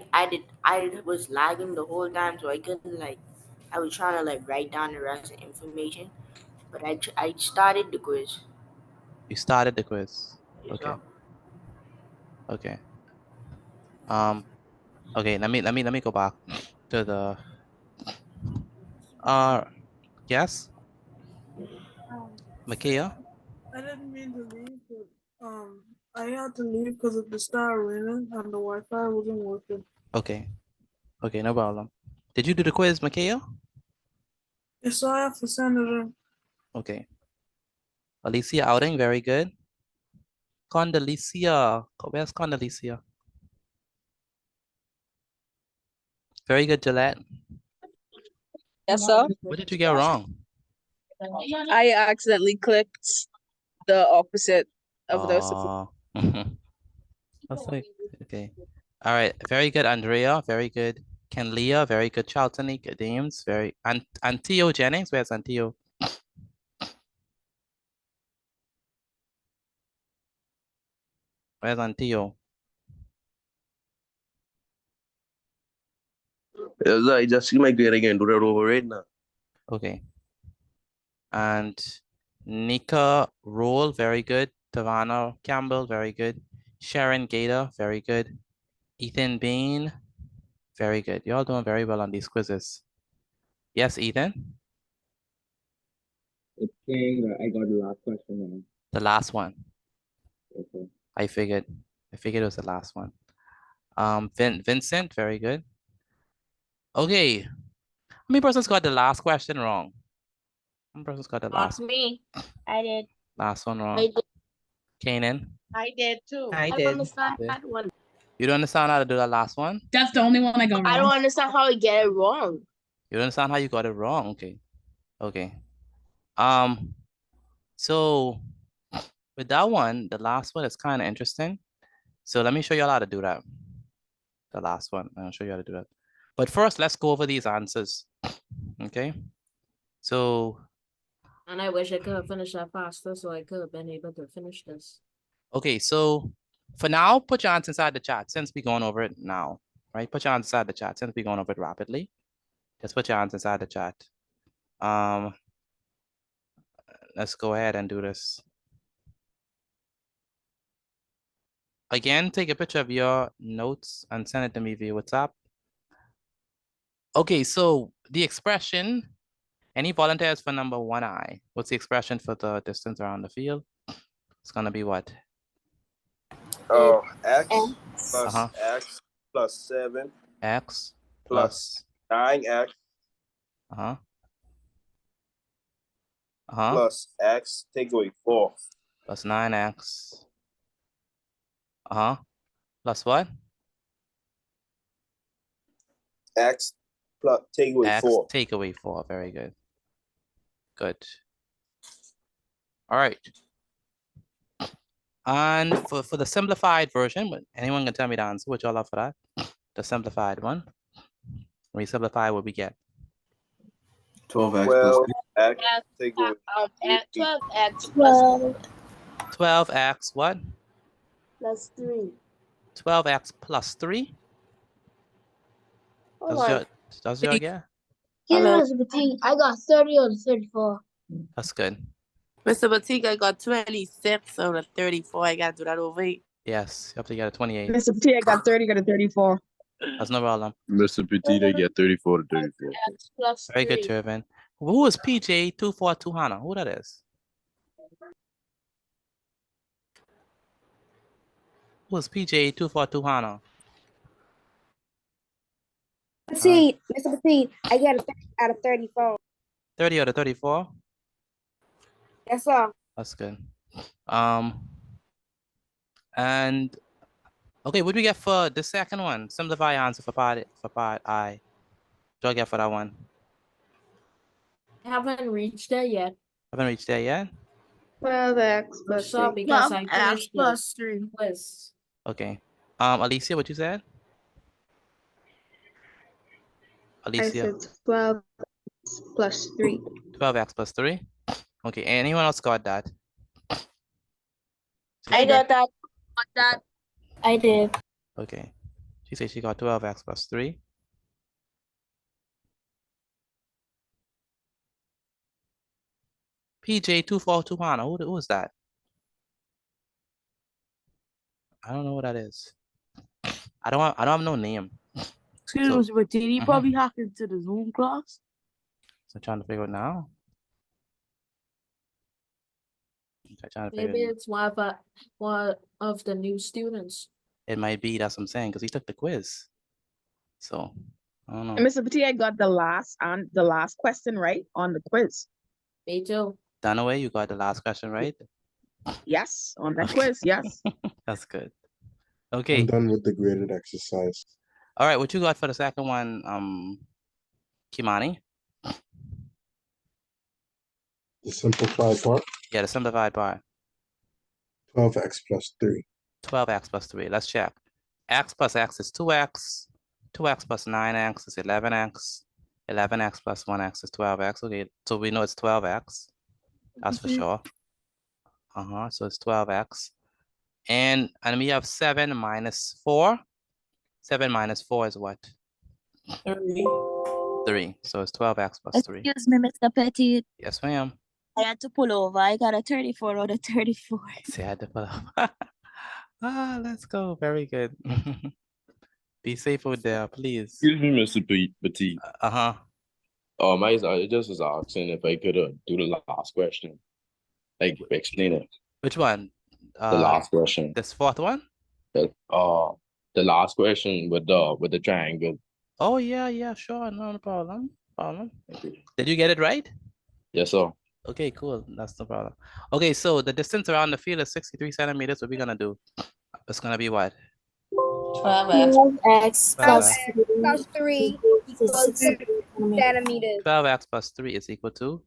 was lagging the whole time, so I couldn't I was trying to write down the rest of the information, but I started the quiz. You started the quiz. Yes, Okay. sir. Okay. Okay, let me go back to the yes. Makia? I didn't mean to leave, but I had to leave because of the star raining and the Wi-Fi wasn't working. Okay. Okay, no problem. Did you do the quiz, Makia? Yes, so I have to send it in. Okay. Alicia Outing, very good. Condoleezza. Where's Condoleezza? Very good, Gillette. Yes, sir. What did you get wrong? I accidentally clicked the opposite of those. That's like, okay. All right. Very good, Andrea. Very good. Ken Leah. Very good. Charltonique Dames. Very. Antio Jennings. Where's Antio? Where's Antio? Yes, I just see my grade again. Do that over right now. Okay. And Nika Roll, very good. Tavana Campbell, very good. Sharon Gator, very good. Ethan Bain, very good. You're all doing very well on these quizzes. Yes, Ethan? It's saying that I got the last question now. The last one. Okay. I figured it was the last one. Vincent, very good. Okay. How many persons got the last question wrong? How many persons got the last? Me. I did. Last one wrong. I did. Kanan? I did too. I don't did. understand that one. You don't understand how to do that last one? That's the only one I got wrong. I don't understand how I get it wrong. You don't understand how you got it wrong? Okay. Okay. So with that one, the last one is kind of interesting. So let me show you all how to do that. The last one, I'll show you how to do that. But first, let's go over these answers. Okay. So. And I wish I could have finished that faster so I could have been able to finish this. Okay, so for now, put your answers inside the chat since we're going over it now, right? Put your answers inside the chat since we're going over it rapidly. Just put your answers inside the chat. Let's go ahead and do this. Again, take a picture of your notes and send it to me via WhatsApp. Okay, so the expression, any volunteers for number 1I? What's the expression for the distance around the field? It's gonna be what? X plus X plus 7. X plus 9X. Plus X, take away 4. Plus 9X. Plus what? X plus take away 4. Take away 4. Very good. Good. All right. And for the simplified version, anyone can tell me the answer? What y'all have for that? The simplified one. When we simplify, what we get? 12x plus X, take away 12x plus 12x what? plus 3. 12x plus 3? Does your get? Yeah, Mr. Petit, I got 30 out of 34. That's good. Mr. Batik, I got 26 out of 34. I gotta do that over here. Yes, you have to get a 28. Mr. Petit, I got 30 out of 34. That's no problem. Mr. Petit, they get 34 to 34. X plus Very good, 3. Trevin. Who is PJ 242 Hana? Who that is? Who is PJ 242 Hana? See, Mr. Petit, I got a 30 out of 34. 30 out of 34? Yes, sir. That's good. And okay, what do we get for the second one? Simplify answer for part I. What do I get for that one? I haven't reached there yet. Haven't reached there yet? 12x plus So 3. because I 12x finished plus the 3. quiz. Okay. Alicia, what you said? Alicia. 12 plus 3. 12x plus 3. Okay, anyone else got that? I got that. Got that. I did. Okay. She said she got 12x plus 3. PJ 242 Hana. Who is that? I don't know what that is. I don't have no name. Excuse me, Mr. Batik, he probably hacked into the Zoom class. So I'm trying to figure it now. I'm trying to figure Maybe it. it's one of the new students. It might be, that's what I'm saying, because he took the quiz. So I don't know. And Mr. Petit, I got the last question right on the quiz. Me too. Dunaway, you got the last question right? Yes, on that quiz, yes. That's good. Okay. I'm done with the graded exercise. All right, what you got for the second one, Kimani? The simplified part, Yeah, the simplified part. 12x plus 3. 12x plus 3. Let's check. X plus x is 2x. 2x plus 9x is 11x. 11x plus 1x is 12x. Okay, so we know it's 12x. That's for sure. So it's 12x. And we have 7 minus 4. 7 minus 4 is what? 3. So it's 12x plus 3. Excuse me, Mr. Petit. Yes, ma'am. I had to pull over. I got a 34 out of 34. See, I had to pull up. Let's go. Very good. Be safe out there, please. Excuse me, Mr. Petit. Uh-huh. I just was asking if I could do the last question. Like, explain it. Which one? The last question. This fourth one? The last question with the triangle. Oh, yeah, sure. No problem. Did you get it right? Yes, sir. Okay, cool. That's no problem. Okay, so the distance around the field is 63 centimeters. What we're gonna do? It's gonna be what? 12x plus 3 equals 6 centimeters. 12x plus 3 is equal to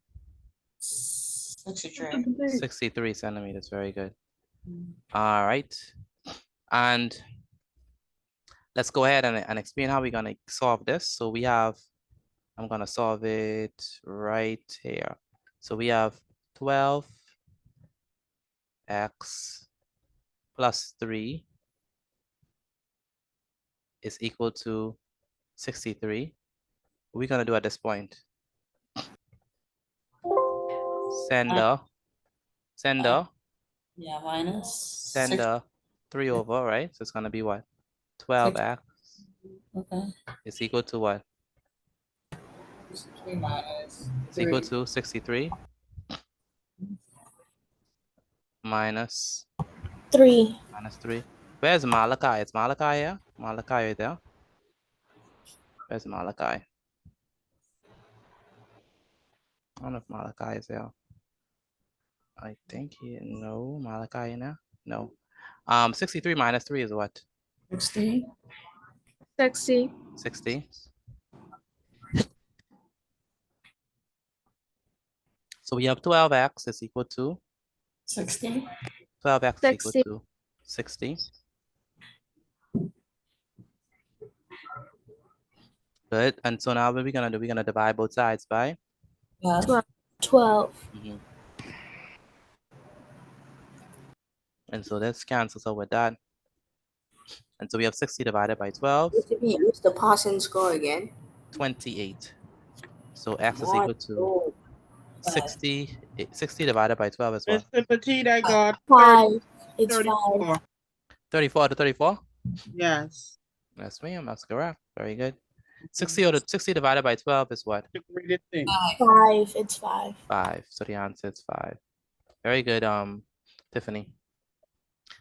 63. 63 centimeters. Very good. All right. And let's go ahead and explain how we're gonna solve this. So we have, I'm gonna solve it right here. So we have 12x plus 3 is equal to 63. What we're gonna do at this point? Sender. Yeah, minus. Sender 3 over, right? So it's gonna be what? 12x is equal to what? 63 minus It's equal to 63 minus 3. minus 3. Where's Malachi? It's Malachi here? Malachi right there? Where's Malachi? I don't know if Malachi is there. I think no, Malachi in there? No. 63 minus 3 is what? 60. 60. 60. So we have 12x is equal to 60. 12x is equal to 60. Good. And so now what we're gonna do, we're gonna divide both sides by 12. And so this cancels out with that. And so we have 60 divided by 12. What's the passing score again? 28. So x is equal to 60. 60 divided by 12 is what? Mr. Petit, I got 5. It's 34. 5. 34 to 34? Yes. Yes, ma'am. That's correct. Very good. 60 divided by 12 is what? 5. It's 5. 5. So the answer is 5. Very good, Tiffany.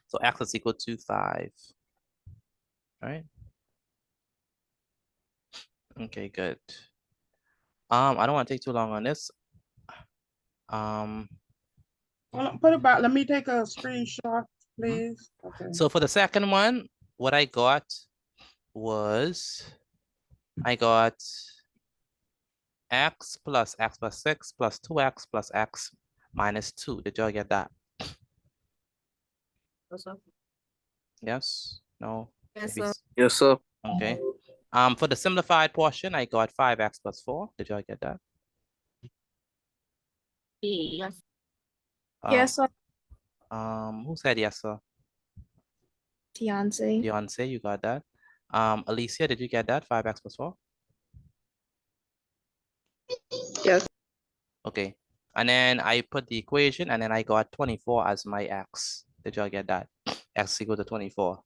So x is equal to 5. All right. Okay, good. I don't want to take too long on this. Hold on, put it back. Let me take a screenshot, please. Okay. So for the second one, what I got was x plus 6 plus 2x plus x minus 2. Did y'all get that? Yes? No? Yes, Maybe sir. Yes, sir. Okay. For the simplified portion, I got 5x plus 4. Did y'all get that? Yes. Yes, sir. Who said yes, sir? Beyonce. You got that. Alicia, did you get that? 5x plus 4? Yes. Okay. And then I put the equation and then I got 24 as my x. Did y'all get that? X equal to 24.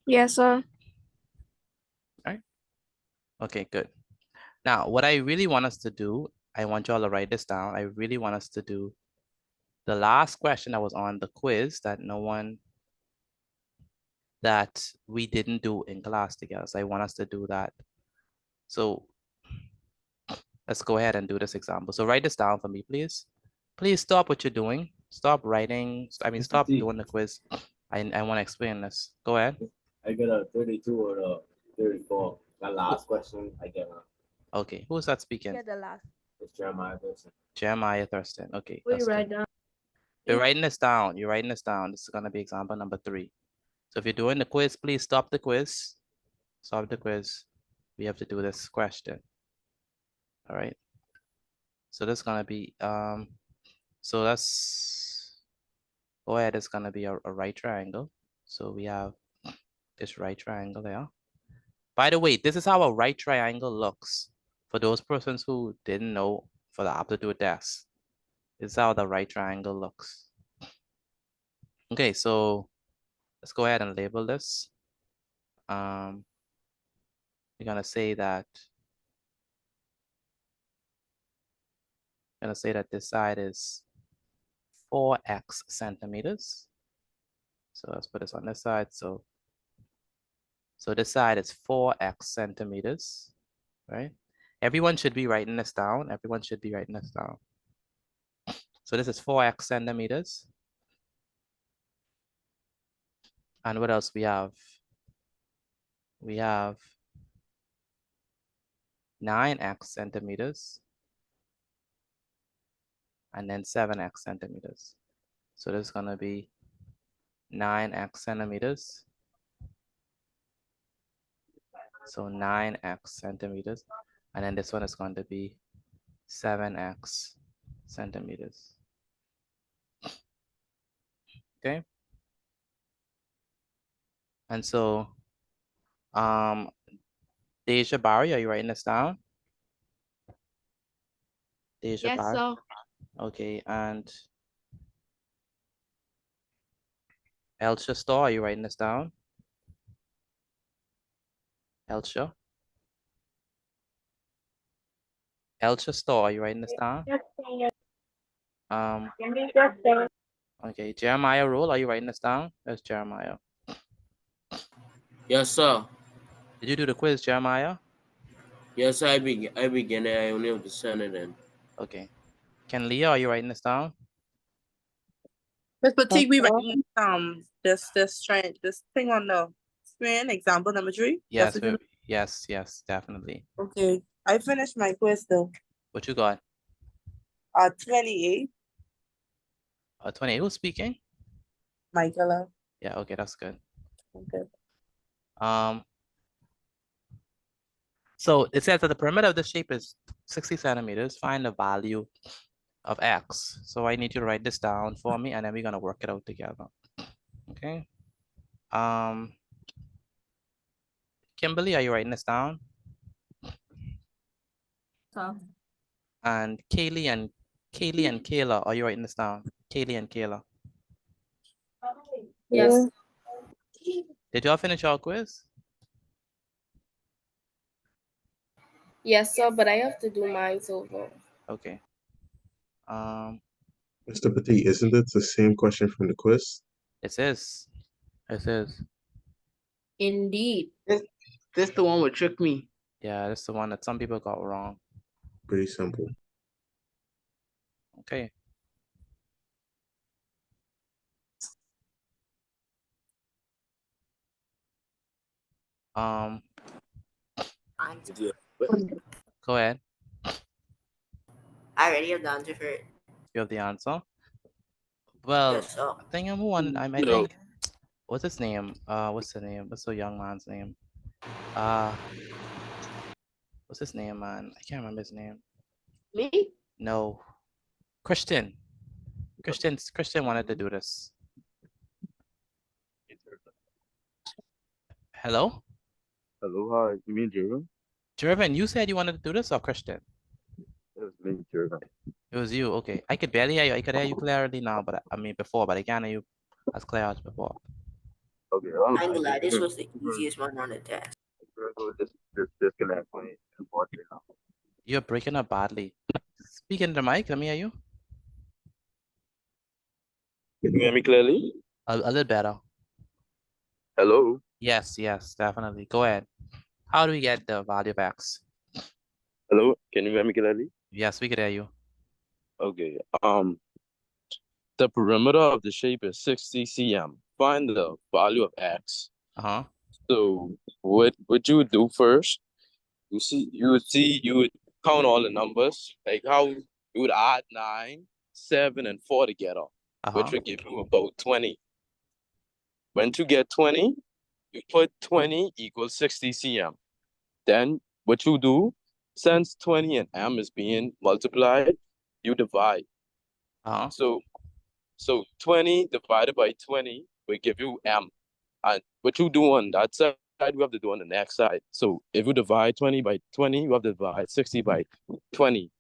Yes, sir. Right? Okay, good. Now, what I really want us to do, I want y'all to write this down. I really want us to do the last question that was on the quiz that we didn't do in class together. So I want us to do that. So let's go ahead and do this example. So write this down for me, please. Please stop what you're doing. Stop writing. Stop doing the quiz. I want to explain this. Go ahead. I get a 32 or a 34. The last question, I get a. Okay, who's that speaking? Yeah, the last. It's Jeremiah Thurston. Jeremiah Thurston. Okay. We that's write good. down. You're writing this down. You're writing this down. This is going to be example number 3. So if you're doing the quiz, please stop the quiz. Stop the quiz. We have to do this question. All right. So that's going to be, so that's, go ahead. It's going to be a right triangle. So we have this right triangle there. By the way, this is how a right triangle looks. For those persons who didn't know for the aptitude test, this is how the right triangle looks. Okay, so let's go ahead and label this. We're gonna say that this side is 4x centimeters. So let's put this on this side. So this side is 4x centimeters, right? Everyone should be writing this down. Everyone should be writing this down. So this is 4x centimeters. And what else we have? We have 9x centimeters. And then 7x centimeters. So this is gonna be 9x centimeters. So 9x centimeters. And then this one is going to be 7x centimeters. Okay. And so, Deja Barry, are you writing this down? Deja Yes, Barry? sir. Okay, and Elsha Store, are you writing this down? Elsha? Elsha Store, are you writing this down? Okay, Jeremiah Rule, are you writing this down? That's Jeremiah. Yes, sir. Did you do the quiz, Jeremiah? Yes, I began it. I only have to send it in. Okay. Ken Leah, are you writing this down? Miss Petit, we writing this thing on the screen, example number 3. Yes, That's what yes, definitely. okay. I finished my quiz though. What you got? 28. 28, who's speaking? Michaela. Yeah, okay, that's good. Okay. So it says that the perimeter of the shape is 60 centimeters. Find the value of x. So I need you to write this down for me, and then we're gonna work it out together. Okay. Kimberly, are you writing this down? So And Kaylee and Kayla, are you writing this down? Kaylee and Kayla. Yes. Did y'all finish your quiz? Yes, sir, but I have to do mine over. Okay. Mr. Petit, isn't it the same question from the quiz? It is. It is. Indeed. This the one with Trick Me. Yeah, that's the one that some people got wrong. Pretty simple. Okay. Go ahead. I already have the answer for it. You have the answer. Well, Yes, sir. I think I'm one. I No. think. What's his name? What's the name? What's the young man's name? What's his name, man? I can't remember his name. Me? No. Christian. Christian wanted to do this. Hello? Hello, hi. You mean Jervin? Jervin, you said you wanted to do this or Christian? It was me, Jervin. It was you. Okay. I could barely hear you. I could hear you clearly now, but I mean before, but I can't hear you as clear as before. Okay. I'm glad this was the easiest one on the test. Just disconnect me. You're breaking up badly. Speak into the mic. Let me hear you. Can you hear me clearly? A little better. Hello? Yes, definitely. Go ahead. How do we get the value of x? Hello? Can you hear me clearly? Yes, we could hear you. Okay. The perimeter of the shape is 60 cm. Find the value of x. Uh-huh. So what you would do first, you would count all the numbers, like how you would add 9, 7, and 4 together, which would give you about 20. When you get 20, you put 20 equals 60 cm. Then what you do, since 20 and m is being multiplied, you divide. So 20 divided by 20 will give you m. And what you do on that side, you have to do on the next side. So if you divide 20 by 20, you have to divide 60 by 20.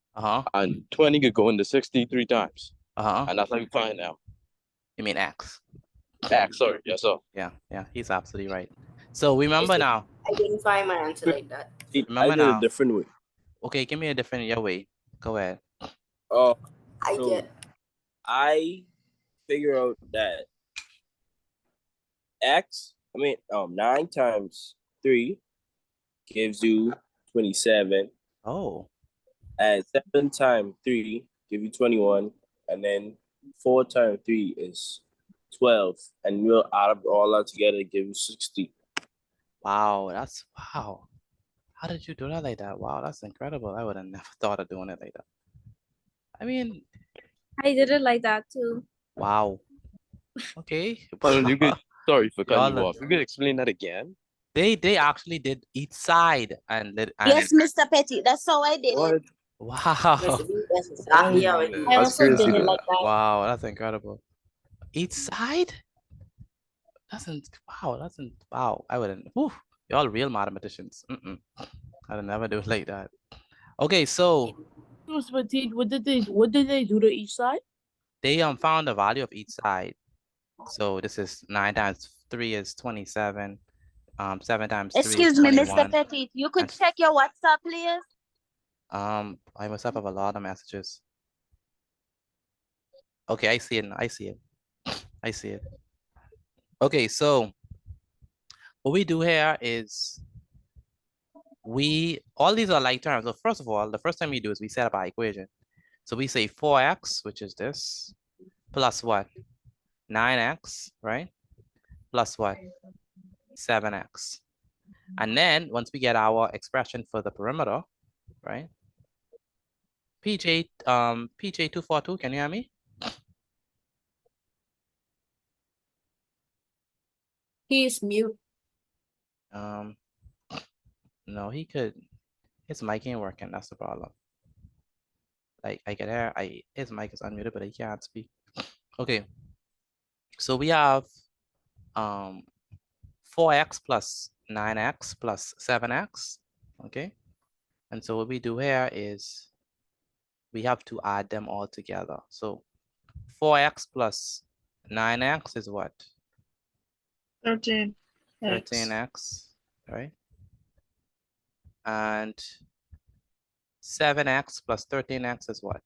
And 20 could go into 60 3 times. And that's how you find m. You mean x? X, sorry. Yes, sir. Yeah, he's absolutely right. So remember now. I didn't find my answer like that. Remember I did now. a different way. Okay, give me a different your way. Go ahead. Oh, I figure out that 9 times 3 gives you 27. Oh. And 7 times 3 give you 21. And then 4 times 3 is 12. And we'll add up all that together to give you 60. Wow, wow. How did you do that like that? Wow, that's incredible. I would have never thought of doing it like that. I mean, I did it like that too. wow. Okay. You could, sorry for cutting you Y'all off. You could explain that again? They actually did each side and Yes, Mr. Petty, that's how I did it. Wow. That's exactly how it is. I also did it like that. Wow, that's incredible. Each side? Wow. I wouldn't. Whew, y'all real mathematicians. I'd never do it like that. Okay, so Mr. Petit, what did they do to each side? they found the value of each side. So this is 9 times 3 is 27. 7 times 3 Excuse is me, 21. Mr. Petit, you could check your WhatsApp, please. I must have a lot of messages. Okay, I see it now. I see it. Okay, so what we do here is all these are like terms. So first of all, the first thing we do is we set up our equation. So we say 4x, which is this, plus what? 9x, right? Plus what? 7x. And then once we get our expression for the perimeter, right? PJ242, can you hear me? He is mute. No, he could. His mic ain't working. That's the problem. Like I can hear, his mic is unmuted, but he can't speak. Okay. So we have 4x plus 9x plus 7x. Okay. And so what we do here is we have to add them all together. So 4x plus 9x is what? 13. 13x, right? And 7x plus 13x is what?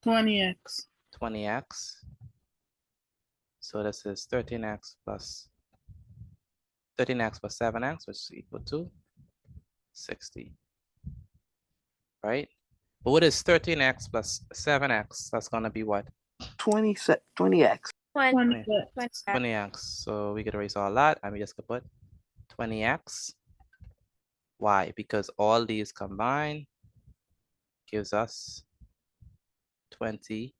20x. 20x. So this is 13x plus 7x, which is equal to 60, right? But what is 13x plus 7x? That's gonna be what? 20x. 20x. So we could erase all that and we just could put 20x. Why? Because all these combined gives us 20x.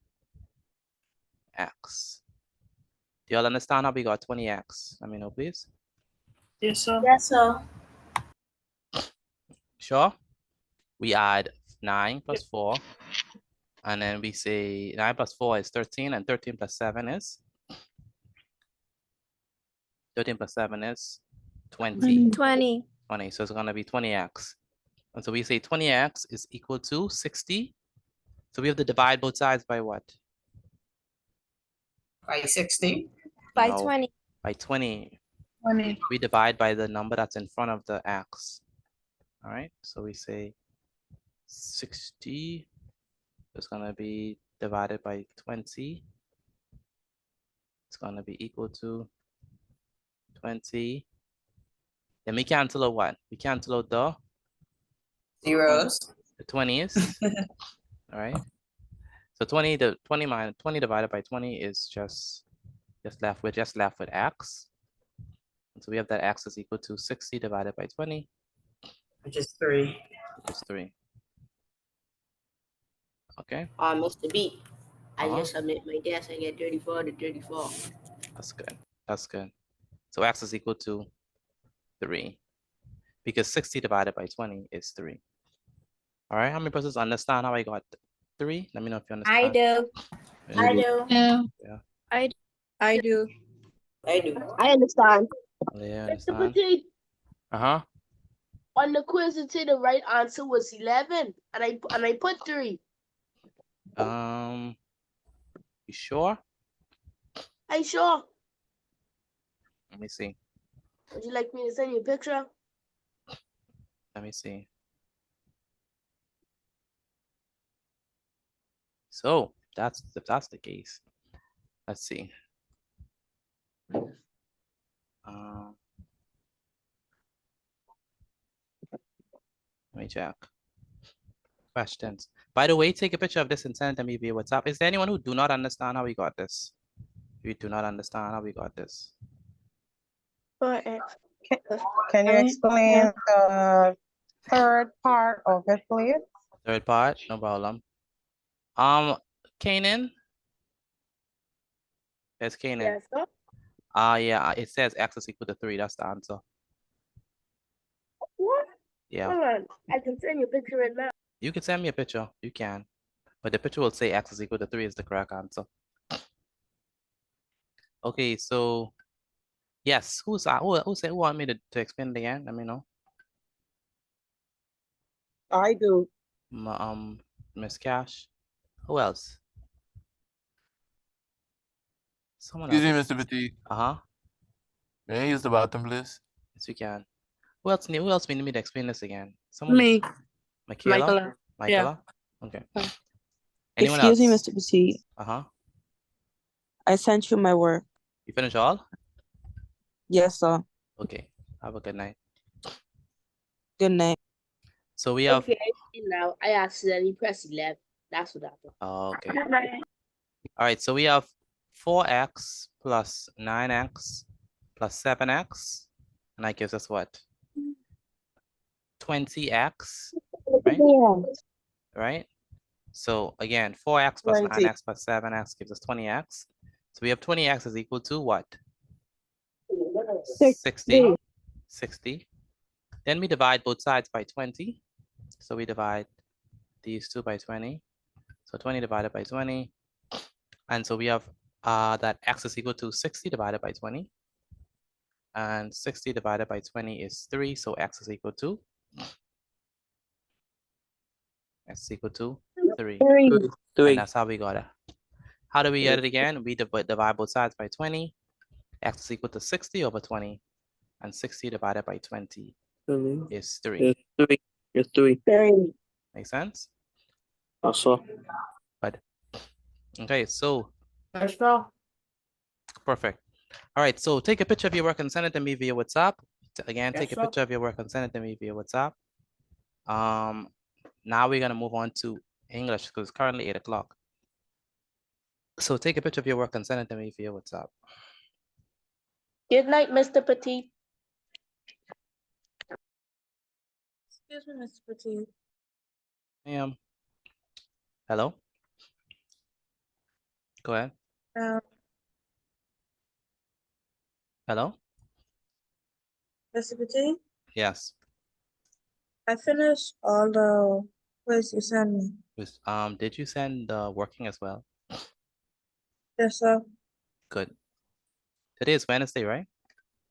Do y'all understand how we got 20x? Let me know, please. Yes, sir. Yes, sir. Sure. We add 9 plus 4. And then we say 9 plus 4 is 13, and 13 plus 7 is? 13 plus 7 is 20. 20. 20, so it's gonna be 20x. And so we say 20x is equal to 60. So we have to divide both sides by what? By 60. By No, 20. By 20. 20. We divide by the number that's in front of the x. All right, so we say 60 is gonna be divided by 20. It's gonna be equal to 20. Then we cancel out what? We cancel out the Zeros. The 20s. All right. So 20 divided by 20 is just left with x. And so we have that x is equal to 60 divided by 20. Which is 3. Which is 3. Okay. Mr. B, I Uh-huh. just submit my test. I get 34 to 34. That's good. That's good. So x is equal to 3. Because 60 divided by 20 is 3. All right. How many persons understand how I got 3? Let me know if you understand. I do. Yeah. I do. Yeah. I do. I do. I understand. Yeah, Mr. understand. Petit, Uh-huh. on the quiz it said the right answer was 11, and I put 3. You sure? I sure. Let me see. Would you like me to send you a picture? Let me see. So if that's the case, let's see. Let me check. Questions. By the way, take a picture of this and send it to me via WhatsApp. Is there anyone who do not understand how we got this? You do not understand how we got this? Can you explain the third part of it, please? Third part, no problem. Kanan? Yes, Kanan. Yes, sir. Yeah, it says x is equal to 3. That's the answer. What? Yeah. Hold on. I can send you a picture right now. You can send me a picture. You can. But the picture will say x is equal to 3 is the correct answer. Okay, so yes, who want me to explain it again? Let me know. I do. Miss Cash. Who else? Someone Excuse me, else. Mr. Petit. Uh-huh. May I use the bathroom, please? Yes, you can. Who else need me to explain this again? Someone. Me. Michaela? Yeah. Okay. Hi. Anyone Excuse me, else? Mr. Petit. Uh-huh. I sent you my work. You finish all? Yes, sir. Okay. Have a good night. Good night. So we have. Okay, I see now. I accidentally pressed 11. That's what happened. Oh, okay. All right. So we have 4x plus 9x plus 7x. And that gives us what? 20x, right? Right? So again, 4x plus 20. 9x plus 7x gives us 20x. So we have 20x is equal to what? 60. 60. Then we divide both sides by 20. So we divide these two by 20. So 20 divided by 20. And so we have that x is equal to 60 divided by 20. And 60 divided by 20 is 3. So x is equal to? X is equal to 3. Three. And that's how we got it. How do we get it again? We divide both sides by 20. X is equal to 60 over 20. And 60 divided by 20 is 3. It's 3. Make sense? Also. Good. Okay, so Let's go. perfect. All right, so take a picture of your work and send it to me via WhatsApp. Again, Yes, take a sir. picture of your work and send it to me via WhatsApp. Now we're gonna move on to English because it's currently 8 o'clock. So take a picture of your work and send it to me via WhatsApp. Good night, Mr. Petit. Excuse me, Mr. Petit. Hello? Go ahead. Hello? Mr. Petit, Yes. I finished all the quiz you sent me. Did you send working as well? Yes, sir. Good. Today is Wednesday, right?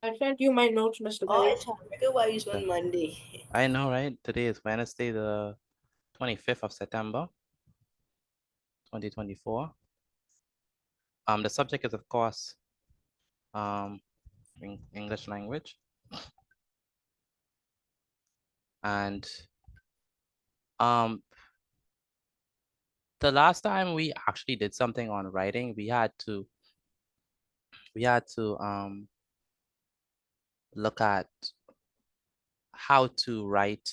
I sent you my notes, Mr. Oh, Petit. it's Africa. Why you on Monday? I know, right? Today is Wednesday, the 25th of September, 2024. The subject is, of course, English language. And the last time we actually did something on writing, we had to look at how to write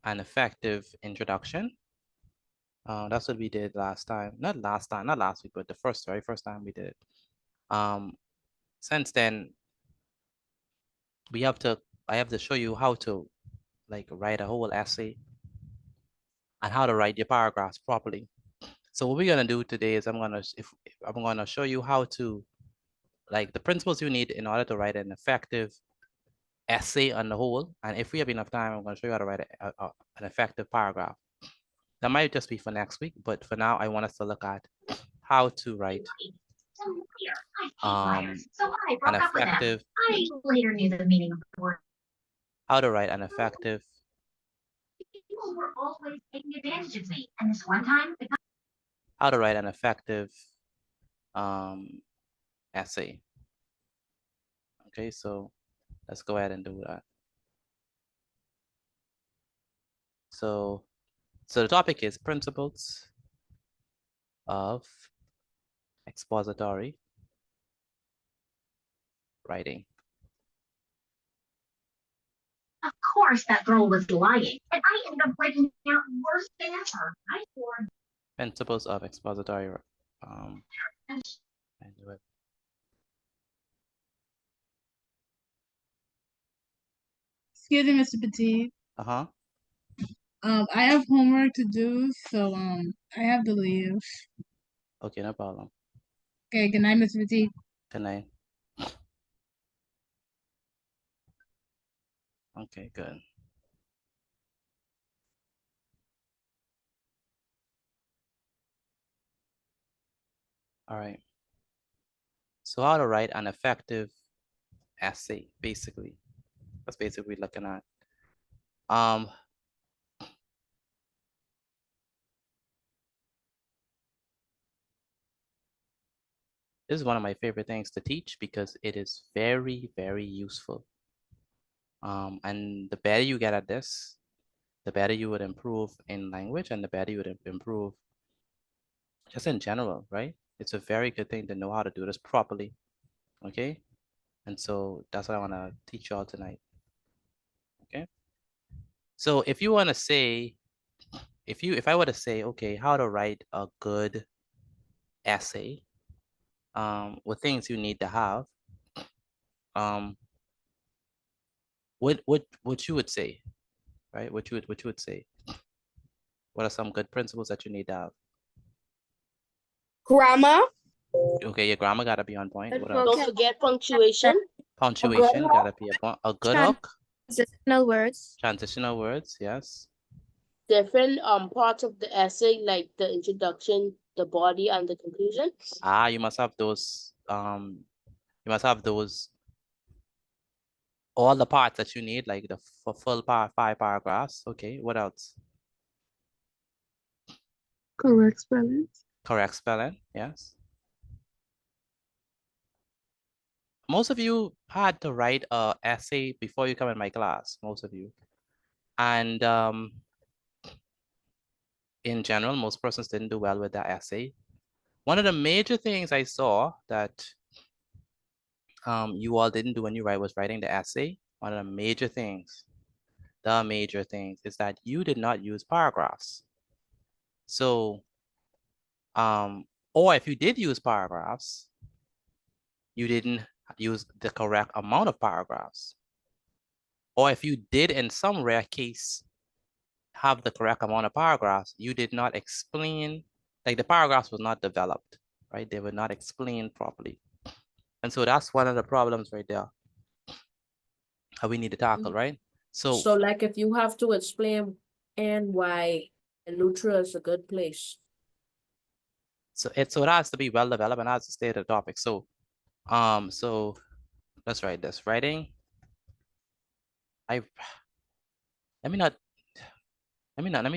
an effective introduction. That's what we did last time. Not last week, but the very first time we did it. Since then, I have to show you how to write a whole essay and how to write your paragraphs properly. So what we're gonna do today is I'm gonna show you how to the principles you need in order to write an effective essay on the whole. And if we have enough time, I'm gonna show you how to write an effective paragraph. That might just be for next week, but for now, I want us to look at how to write an effective. Later knew the meaning of the word. How to write an effective. People were always taking advantage of me, and this one time. How to write an effective essay. Okay, so let's go ahead and do that. So the topic is principles of expository writing. Of course, that girl was lying, and I ended up breaking out worse than ever. I swore. Principles of expository Excuse me, Mr. Petit. Uh-huh. I have homework to do, so I have to leave. Okay, no problem. Okay, good night, Mr. Petit. Good night. Okay, good. All right. So how to write an effective essay, basically. That's basically what we're looking at. This is one of my favorite things to teach because it is very, very useful. And the better you get at this, the better you would improve in language and the better you would improve just in general, right? It's a very good thing to know how to do this properly, okay? And so that's what I want to teach y'all tonight, okay? So if you want to say, if I were to say, okay, how to write a good essay, what things you need to have, what you would say, right? What you would say? What are some good principles that you need to have? Grammar. Okay, your grammar gotta be on point. What else? Don't forget punctuation. Punctuation gotta be a good hook. Transitional words. Transitional words, yes. Different parts of the essay, like the introduction, the body, and the conclusion. You must have those. You must have those. All the parts that you need, like the full 5 paragraphs. Okay, what else? Correct spelling. Correct spelling, yes. Most of you had to write a essay before you come in my class, most of you. And in general, most persons didn't do well with that essay. One of the major things I saw that you all didn't do when you was writing the essay. One of the major things is that you did not use paragraphs. So, or if you did use paragraphs, you didn't use the correct amount of paragraphs. Or if you did, in some rare case, have the correct amount of paragraphs, you did not explain, like the paragraphs was not developed, right? They were not explained properly. And so that's one of the problems right there. How we need to tackle, right? So like if you have to explain and why Lutra is a good place. So it has to be well developed and has to stay the topic. So so let's write this. Writing. Let me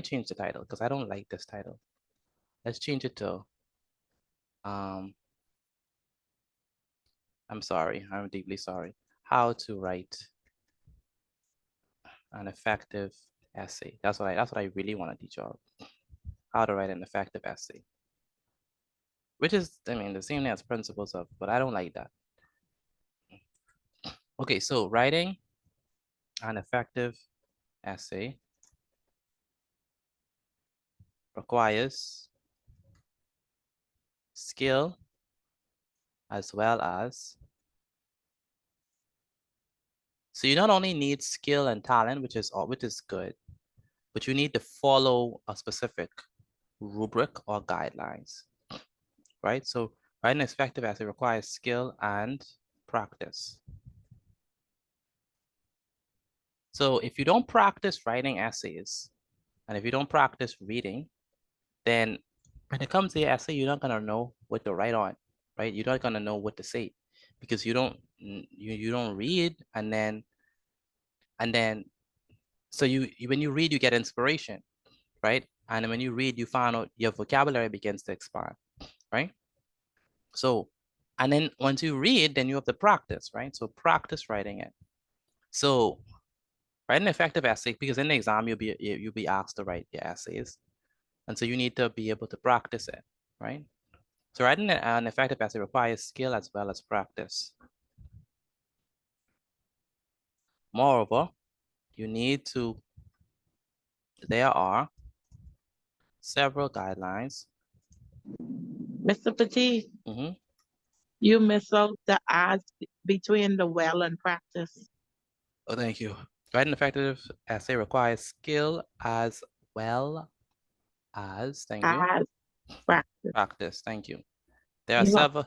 change the title because I don't like this title. Let's change it to I'm sorry, I'm deeply sorry. How to write an effective essay. That's what I really want to teach y'all. How to write an effective essay. Which is, I mean, the same thing as principles of, but I don't like that. Okay, so writing an effective essay requires skill as well as, so you not only need skill and talent, which is good, but you need to follow a specific rubric or guidelines, right? So writing an effective essay requires skill and practice. So if you don't practice writing essays, and if you don't practice reading, then when it comes to your essay, you're not gonna know what to write on, right? You're not gonna know what to say because you don't read, and then so when you read, you get inspiration, right? And when you read, you find out your vocabulary begins to expand, right? So, and then once you read, then you have to practice, right? So practice writing it. So write an effective essay, because in the exam, you'll be asked to write your essays. And so you need to be able to practice it, right? So writing an effective essay requires skill as well as practice. Moreover, you need to, there are several guidelines. Mr. Petit, Mm-hmm. you miss out the odds between the well and practice. Oh, thank you. Writing an effective essay requires skill as well as, thank you. As practice. Practice, thank you. There are several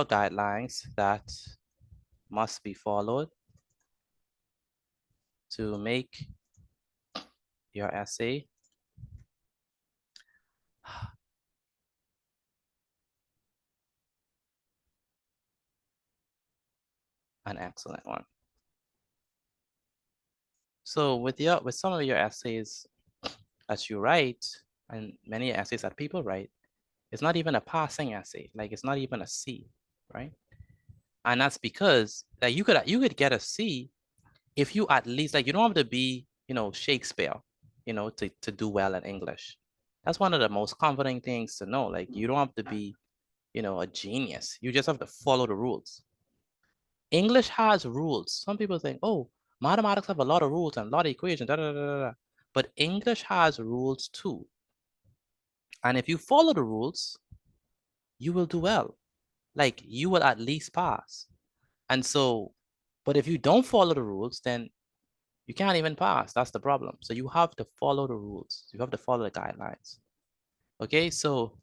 guidelines that must be followed to make your essay an excellent one. So with some of your essays that you write, and many essays that people write, it's not even a passing essay. Like it's not even a C, right? And that's because that you could get a C if you at least, like, you don't have to be, Shakespeare, to do well in English. That's one of the most comforting things to know. Like, you don't have to be, a genius. You just have to follow the rules. English has rules. Some people think, oh, mathematics have a lot of rules and a lot of equations, but English has rules too. And if you follow the rules, you will do well. Like, you will at least pass. And so, but if you don't follow the rules, then you can't even pass. That's the problem. So you have to follow the rules. You have to follow the guidelines. Okay, so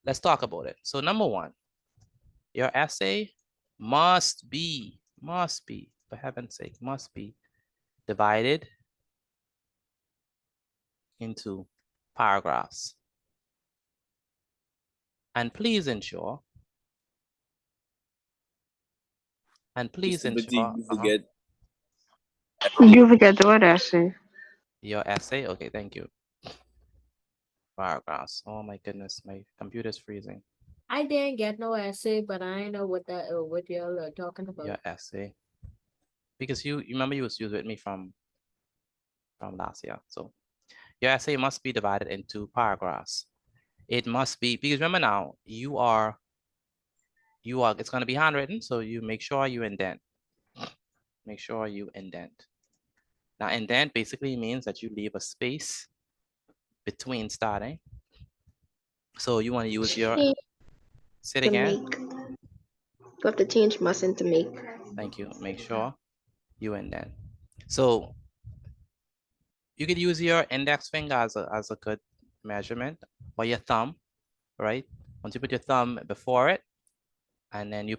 let's talk about it. So number one, your essay must be, for heaven's sake, must be divided into paragraphs. And please ensure, You forget. You forget the word essay. Your essay? Okay, thank you. Paragraphs. Oh my goodness, my computer's freezing. I didn't get no essay, but I know what what y'all are talking about. Your essay. Because you remember you was with me from last year. So your essay must be divided into paragraphs. It must be, because remember now, you are, it's going to be handwritten, so you make sure you indent. Make sure you indent. Now, indent basically means that you leave a space between starting. So you want to use your, say it again. You have to change mustn't to make. Thank you. Make sure you indent. So you could use your index finger as a good measurement, or your thumb, right? Once you put your thumb before it, and then you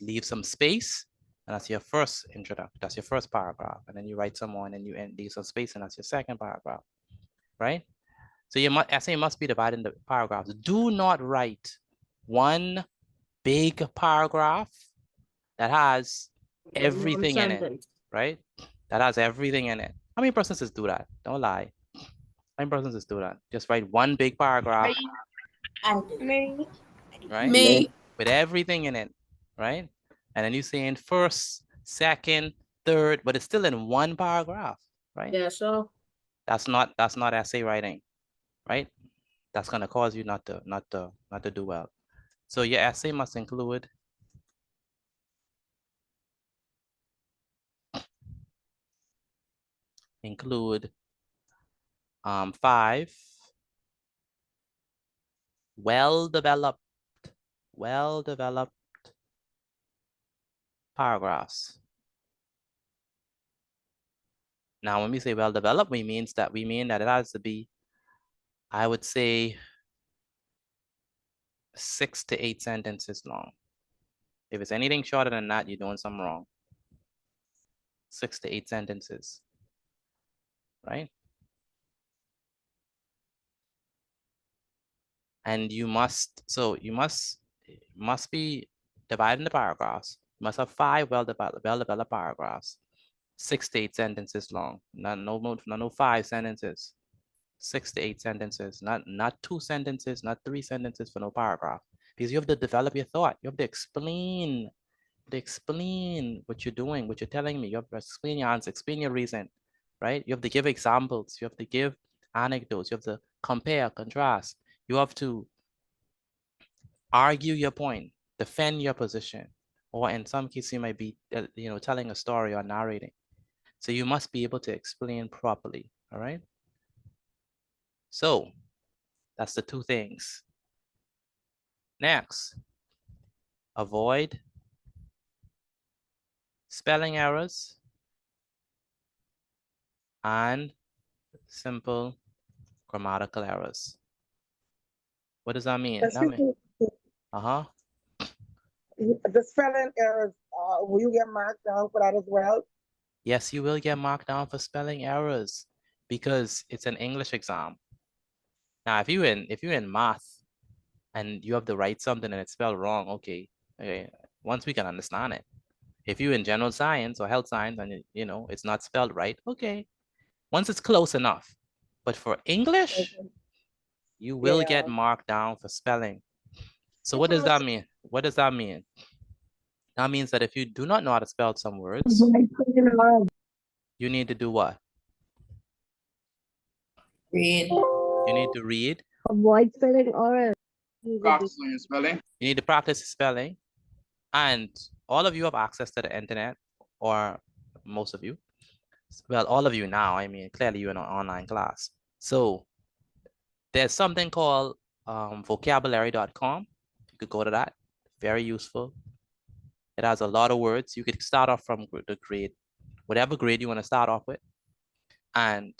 leave some space, and that's your first introduction, that's your first paragraph. And then you write some more, and then you leave some space, and that's your second paragraph, right? So your essay must be divided into paragraphs. Do not write one big paragraph that has everything in it, right? That has everything in it. How many persons just do that? Don't lie. How many persons just do that? Just write one big paragraph, Me. right? Me. With everything in it, right? And then you say in first, second, third, but it's still in one paragraph, right? Yeah, so That's not essay writing, right? That's gonna cause you not to do well. So your essay must include five well-developed paragraphs. Now, when we say well-developed, we mean that it has to be, I would say, 6 to 8 sentences long. If it's anything shorter than that, you're doing something wrong. 6 to 8 sentences, right? And you must be divided into paragraphs. You must have 5 well-developed paragraphs, 6 to 8 sentences long. No 5 sentences. 6 to 8 sentences, not 2 sentences, not 3 sentences for no paragraph. Because you have to develop your thought. You have to explain what you're doing, what you're telling me. You have to explain your answer, explain your reason, right? You have to give examples. You have to give anecdotes. You have to compare, contrast. You have to argue your point, defend your position, or in some cases you might be, telling a story or narrating. So you must be able to explain properly. All right. So that's the 2 things. Next, avoid spelling errors and simple grammatical errors. What does that mean? The spelling errors, will you get marked down for that as well? Yes, you will get marked down for spelling errors because it's an English exam. Now, if you're in math and you have to write something and it's spelled wrong, okay, once we can understand it. If you're in general science or health science and it's not spelled right, okay, once it's close enough. But for English, you will get marked down for spelling. So what does that mean? What does that mean? That means that if you do not know how to spell some words, you need to do what? Read. You need to read. Avoid spelling errors. Practice on your spelling. You need to practice spelling. And all of you have access to the internet, or most of you. Well, all of you now, I mean, clearly you're in an online class. So there's something called vocabulary.com. You could go to that. Very useful. It has a lot of words. You could start off from the grade, whatever grade you want to start off with. And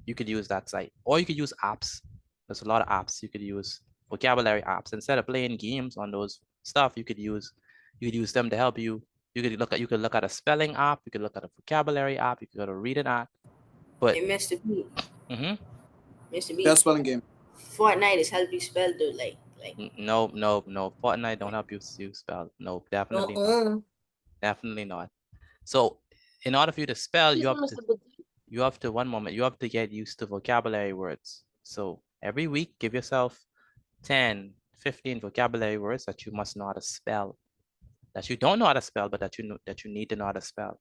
you could use that site. Or you could use apps. There's a lot of apps. You could use vocabulary apps. Instead of playing games on those stuff, you could use them to help you. You could look at a spelling app. You could look at a vocabulary app. You could go to reading app. But Hey, Mr. B. Mr. B. Best spelling game. Fortnite is help you spell though, like. No. Fortnite don't help you spell. No, definitely not. Definitely not. So in order for you to spell, you you have to, one moment, you have to get used to vocabulary words. So every week, give yourself 10, 15 vocabulary words that you must know how to spell, that you don't know how to spell, but that you know, that you need to know how to spell.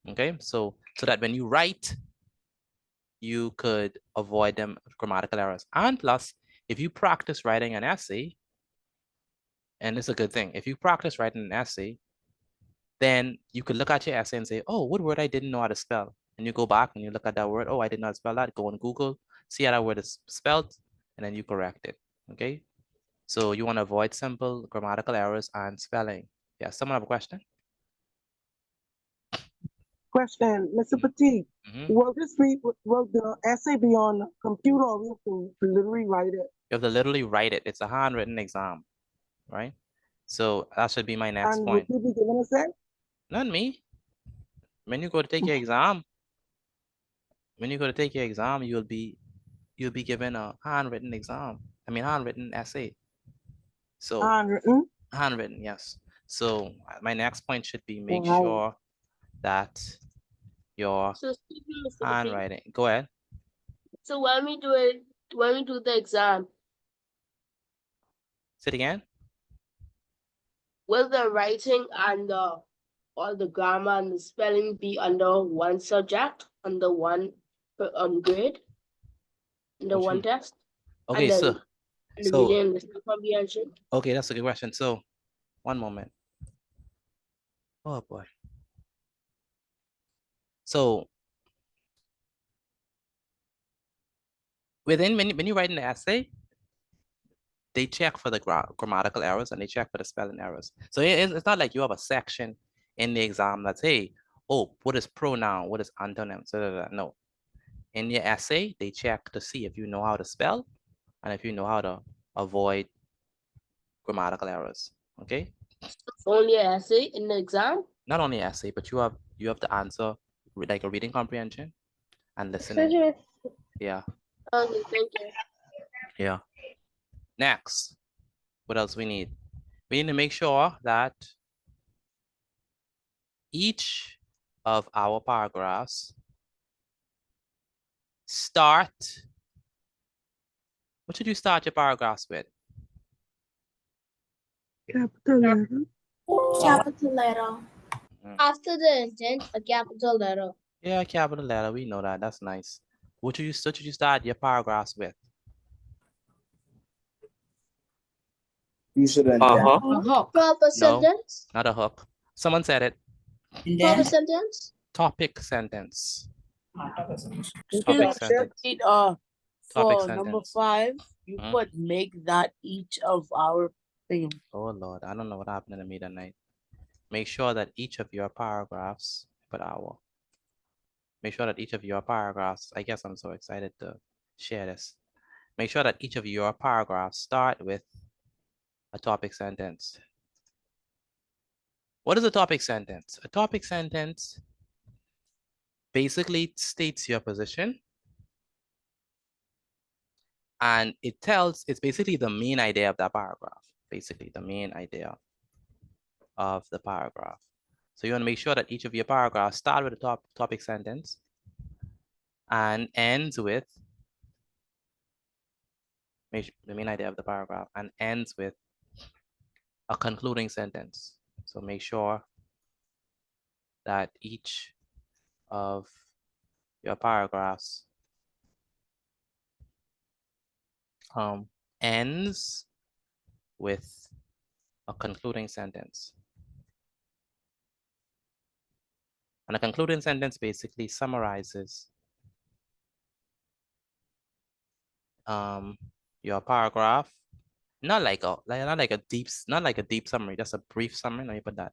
Okay, so that when you write, you could avoid them grammatical errors. And plus, if you practice writing an essay, and it's a good thing, if you practice writing an essay, then you could look at your essay and say, oh, what word I didn't know how to spell? And you go back and you look at that word, oh, I didn't know how to spell that. Go on Google, see how that word is spelled, and then you correct it, okay? So you want to avoid simple grammatical errors and spelling. Yeah, someone have a question? Question, Mr. Petit, will the essay be on the computer or we have to literally write it? You have to literally write it. It's a handwritten exam, right? So that should be my next And point. will you be giving us that? Not me. When you go to take your exam, you'll be given a handwritten exam. I mean, handwritten essay. So handwritten, yes. So my next point should be make sure that your So excuse me, Mr. Petit. handwriting. Go ahead. So when we do the exam, Say it again. will the writing and all the grammar and the spelling be under one subject, under one grade, under one test? Okay, and so then the reading and listening comprehension? okay, that's a good question. So one moment. Oh boy. So when you write an essay, they check for the grammatical errors and they check for the spelling errors. So it's not like you have a section in the exam that's, hey, oh, what is pronoun? What is antonym? So no. In your essay, they check to see if you know how to spell and if you know how to avoid grammatical errors. Okay. Only an essay in the exam? Not only essay, but you have to answer like a reading comprehension and listening. Yeah. Okay, thank you. Yeah. Next, what else we need? We need to make sure that each of our paragraphs start. What should you start your paragraphs with? Capital letter. Capital letter. After the intent, a capital letter. Yeah, capital letter. We know that. That's nice. What should you start your paragraphs with? You should A hook. Proper sentence. Not a hook. Someone said it. Proper sentence. Topic sentence. Topic sentence. For number 5, you put make that each of our thing. Oh Lord, I don't know what happened to me that night. Make sure that each of your paragraphs, make sure that each of your paragraphs, I guess I'm so excited to share this. Make sure that each of your paragraphs start with a topic sentence. What is a topic sentence? A topic sentence basically states your position. And it's basically the main idea of that paragraph. Basically the main idea of the paragraph. So you want to make sure that each of your paragraphs start with a topic sentence and ends with the main idea of the paragraph and ends with a concluding sentence. So make sure that each of your paragraphs ends with a concluding sentence. And a concluding sentence basically summarizes your paragraph, not like a deep summary, just a brief summary. Let me put that.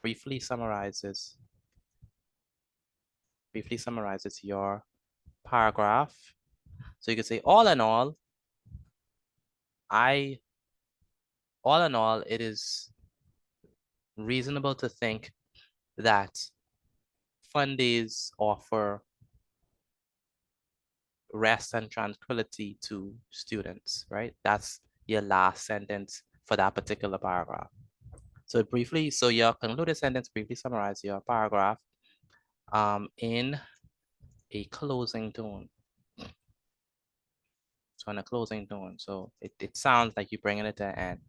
Briefly summarizes your paragraph. So you could say, all in all, it is reasonable to think that fun days offer rest and tranquility to students, right? That's your last sentence for that particular paragraph. So your concluded sentence briefly summarize your paragraph in a closing tone. So in a closing tone, so it sounds like you're bringing it to an end.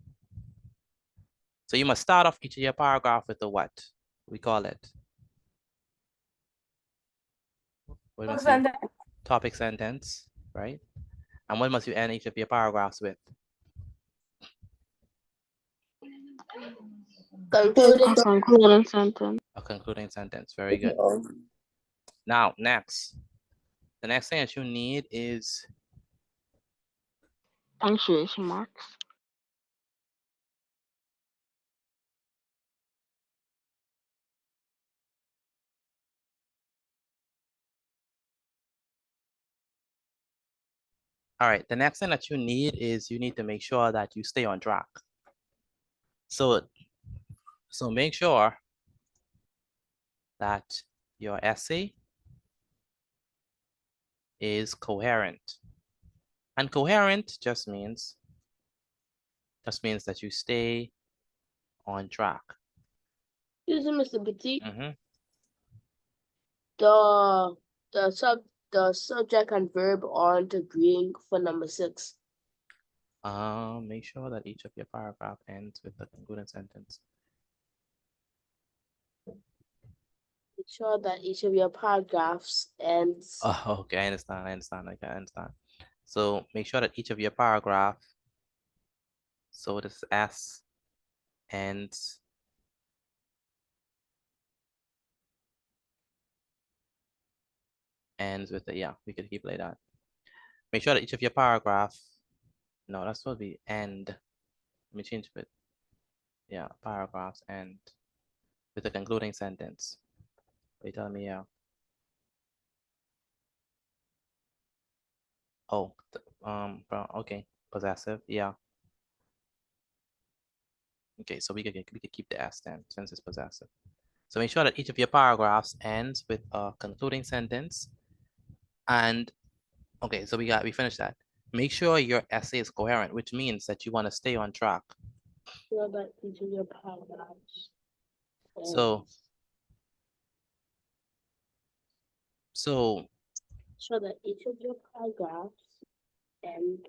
So you must start off each of your paragraph with a what? We call it. What must you, topic sentence, right? And what must you end each of your paragraphs with? Concluding sentence. A concluding sentence. Very good. Now, next. The next thing that you need is Punctuation marks. all right, the next thing that you need is you need to make sure that you stay on track. So make sure that your essay is coherent. And coherent just means that you stay on track. Excuse me, Mr. Petit. Mm-hmm. The subject and verb aren't agreeing for number 6. Make sure that each of your paragraph ends with a concluding sentence. Make sure that each of your paragraphs ends. Oh, okay, I understand. Okay, I understand. So make sure that each of your paragraph, so this S ends with the, yeah, we could keep like that. Make sure that each of your paragraph, no, that's supposed to be end. Let me change it. Yeah, paragraphs end with a concluding sentence. Are you telling me, yeah? Oh, okay, possessive, yeah. Okay, so we could keep the S then, since it's possessive. So make sure that each of your paragraphs ends with a concluding sentence. And okay, so we finished that. Make sure your essay is coherent, which means that you want to stay on track. Sure that each of your paragraphs. So Sure that each of your paragraphs end.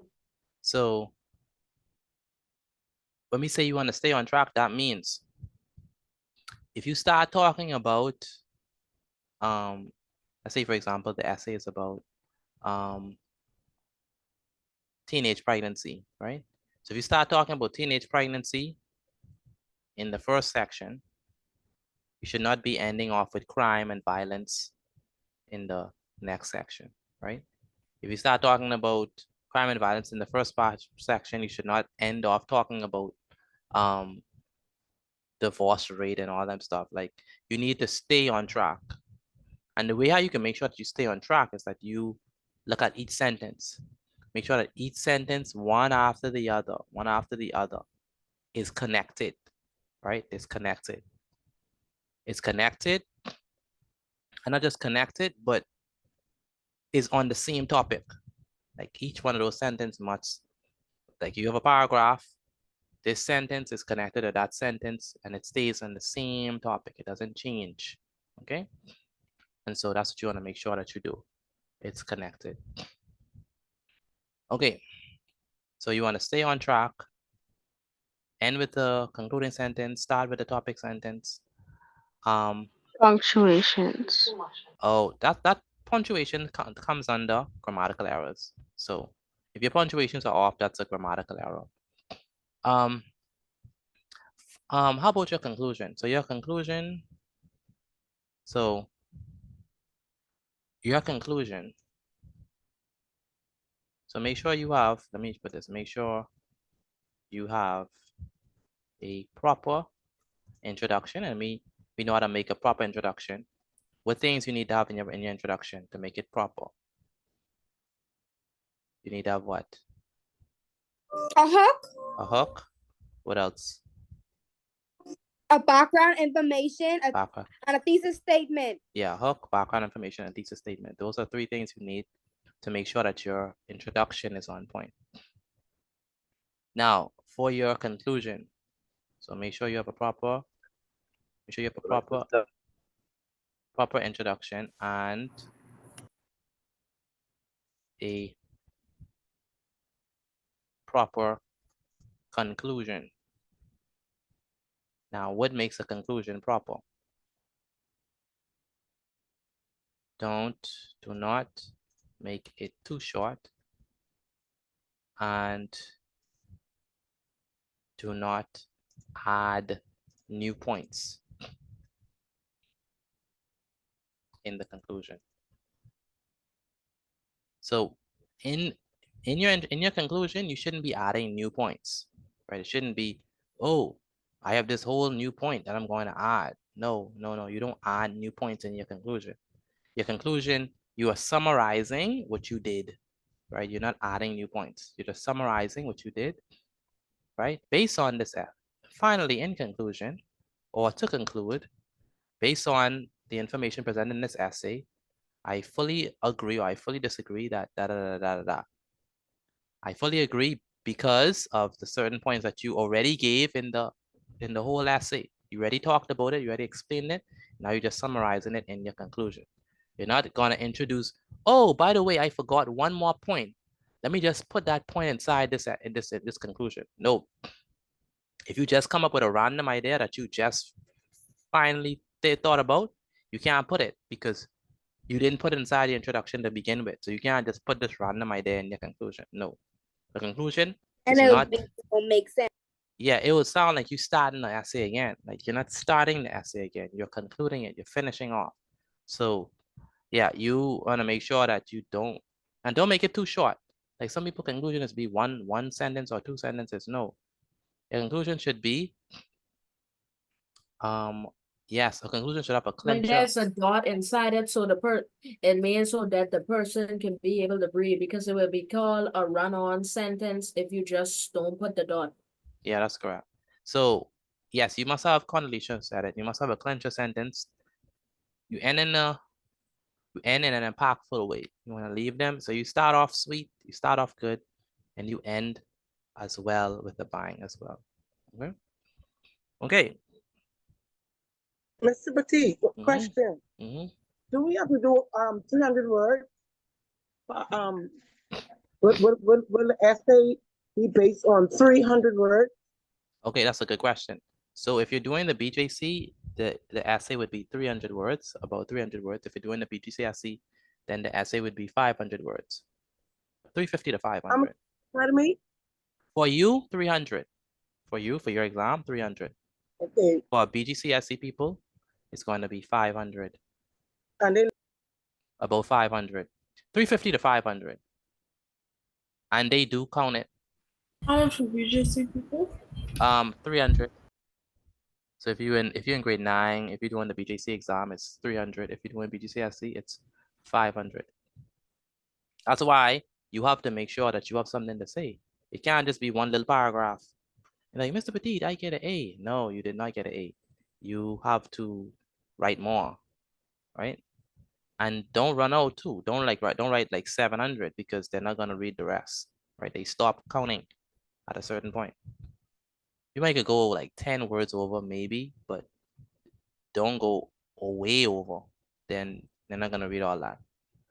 So when we say you want to stay on track, that means if you start talking about, let's say for example, the essay is about teenage pregnancy, right? So if you start talking about teenage pregnancy in the first section, you should not be ending off with crime and violence in the next section, right? If you start talking about crime and violence in the first section, you should not end off talking about divorce rate and all that stuff. Like, you need to stay on track. And the way how you can make sure that you stay on track is that you look at each sentence. Make sure that each sentence, one after the other, is connected, right? It's connected. It's connected, and not just connected, but is on the same topic. Like each one of those sentences must, like you have a paragraph, this sentence is connected to that sentence and it stays on the same topic. It doesn't change, okay? And so that's what you want to make sure that you do. It's connected. Okay, so you want to stay on track, end with the concluding sentence, start with the topic sentence. Punctuations. Oh, that punctuation comes under grammatical errors. So if your punctuations are off, that's a grammatical error. How about your conclusion? So your conclusion. So make sure you have, let me put this, make sure you have a proper introduction, and we know how to make a proper introduction. What things you need to have in your introduction to make it proper? You need to have what? A hook, A hook. What else? a background information, Background. and a thesis statement. Yeah, hook, background information, and thesis statement. Those are 3 things you need to make sure that your introduction is on point. Now, for your conclusion, so make sure you have a proper introduction and a proper conclusion. Now, what makes a conclusion proper? Do not make it too short, and do not add new points in the conclusion. So in your conclusion, you shouldn't be adding new points, right? It shouldn't be, oh, I have this whole new point that I'm going to add. No, you don't add new points in your conclusion. Your conclusion, you are summarizing what you did, right? You're not adding new points. You're just summarizing what you did, right? Based on this F. Finally, in conclusion, or to conclude, based on the information presented in this essay, I fully agree or I fully disagree that I fully agree because of the certain points that you already gave in the whole essay. You already talked about it, you already explained it. Now you're just summarizing it in your conclusion. You're not gonna introduce, oh, by the way, I forgot one more point. Let me just put that point inside this conclusion. No. If you just come up with a random idea that you just finally thought about, you can't put it because you didn't put it inside the introduction to begin with. So you can't just put this random idea in your conclusion. No. The conclusion is not... it won't make sense. Yeah, it would sound like you starting the essay again. Like you're not starting the essay again. You're concluding it. You're finishing off. So yeah, you want to make sure that you don't make it too short. Like some people conclusion is be one sentence or two sentences. No. Your conclusion should be, yes, a conclusion should have a When clincher. there's a dot inside it, so it means so that the person can be able to breathe, because it will be called a run-on sentence if you just don't put the dot. Yeah, that's correct. So yes, you must have Condoleezza said it. You must have a clincher sentence. You end in an impactful way. You want to leave them. So you start off sweet, you start off good, and you end as well with the bang as well. Okay. Okay. Mr. Petit, question. Do we have to do 300 words? Will the essay be based on 300 words? Okay, that's a good question. So if you're doing the BJC, the essay would be 300 words, about 300 words. If you're doing the BGCSE, then the essay would be 500 words. 350 to 500. Pardon me? For you, 300. For you, for your exam, 300. Okay. For BGCSE people, it's going to be 500. And then about 500. 350 to 500. And they do count it. How much would BJC people? 300. So if you're in grade 9, if you're doing the BJC exam, it's 300. If you're doing BGCSE, it's 500. That's why you have to make sure that you have something to say. It can't just be one little paragraph. You're like, Mr. Petit, I get an A. No, you did not get an A. You have to write more, right? And don't run out too. Don't write like 700 because they're not gonna read the rest, right? They stop counting at a certain point. You might could go like 10 words over maybe, but don't go way over. Then they're not gonna read all that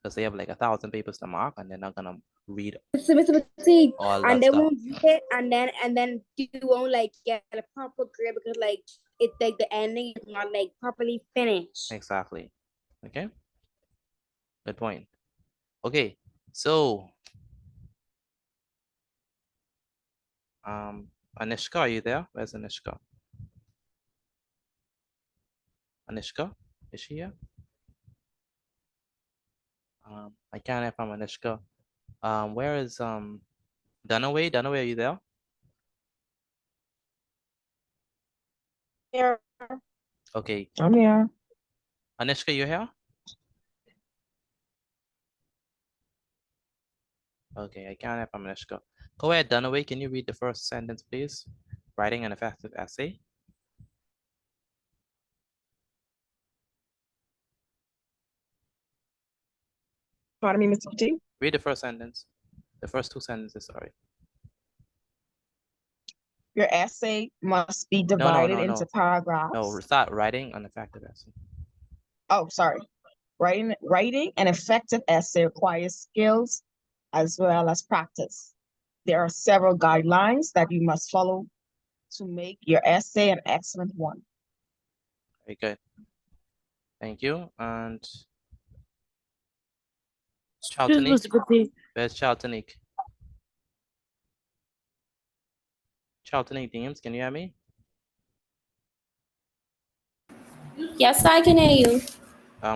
because they have like 1,000 papers to mark, and they're not gonna read Mr. Petit, all and that they stuff. won't read it, and then you won't like get a proper grade because like it's like the ending is not like properly finished. Exactly. Okay. Good point. Okay, so Anishka, are you there? Where's Anishka? Anishka, is she here? I can't hear from Anishka. Where is Dunaway? Dunaway, are you there? Here. Okay. I'm here. Anishka, you here? Okay, I can't hear from Anishka. Go ahead, Dunaway. Can you read the first sentence, please? Writing an effective essay. Pardon me, Mr. Petit? Read the first sentence. The first two sentences, sorry. Your essay must be divided into paragraphs. No, start writing an effective essay. Oh, sorry. Writing an effective essay requires skills as well as practice. There are several guidelines that you must follow to make your essay an excellent one. Very good. Thank you. And Chaltonique. Mr. Petit. Where's Chaltonique? Chaltonique Deems, can you hear me? Yes, I can hear you.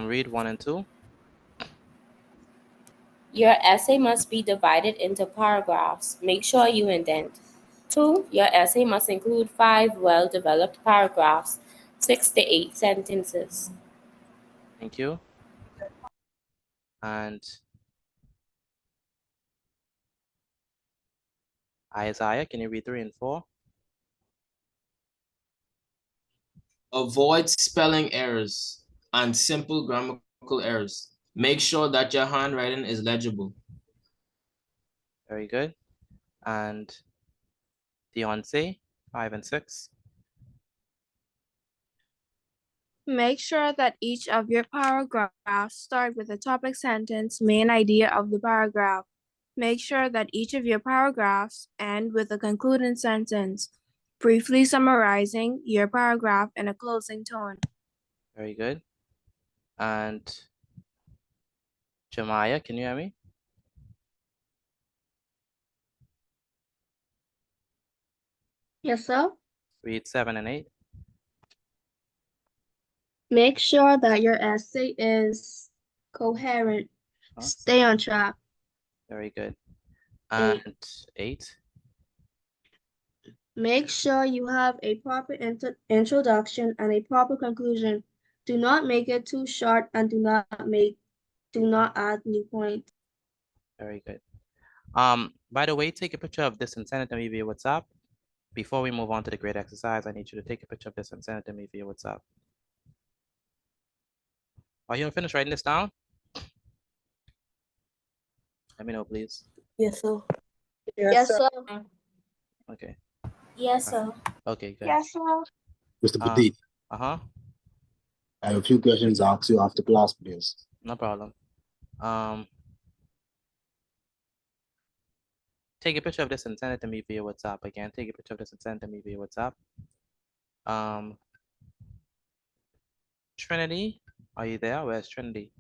Read 1 and 2. Your essay must be divided into paragraphs. Make sure you indent. 2. Your essay must include 5 well-developed paragraphs, 6 to 8 sentences. Thank you. And Isaiah, can you read 3 and 4? Avoid spelling errors and simple grammatical errors. Make sure that your handwriting is legible. Very good. And Deontay, 5 and 6. Make sure that each of your paragraphs start with a topic sentence, main idea of the paragraph. Make sure that each of your paragraphs end with a concluding sentence, briefly summarizing your paragraph in a closing tone. Very good. And Jemiah, can you hear me? Yes, sir. Read 7 and 8. Make sure that your essay is coherent. Stay on track. Very good. And 8. Make sure you have a proper introduction and a proper conclusion. Do not make it too short and do not add new points. Very good. By the way, take a picture of this and send it to me via WhatsApp. Before we move on to the grade exercise, I need you to take a picture of this and send it to me via WhatsApp. Are you finished writing this down? Let me know, please. Yes, sir. Yes, sir. Okay. Yes, sir. Okay, good. Yes, sir. Mr. Petit, Uh-huh. I have a few questions to ask you after class, please. No problem. Take a picture of this and send it to me via WhatsApp. Again, take a picture of this and send it to me via WhatsApp. Trinity, are you there? Where's Trinity?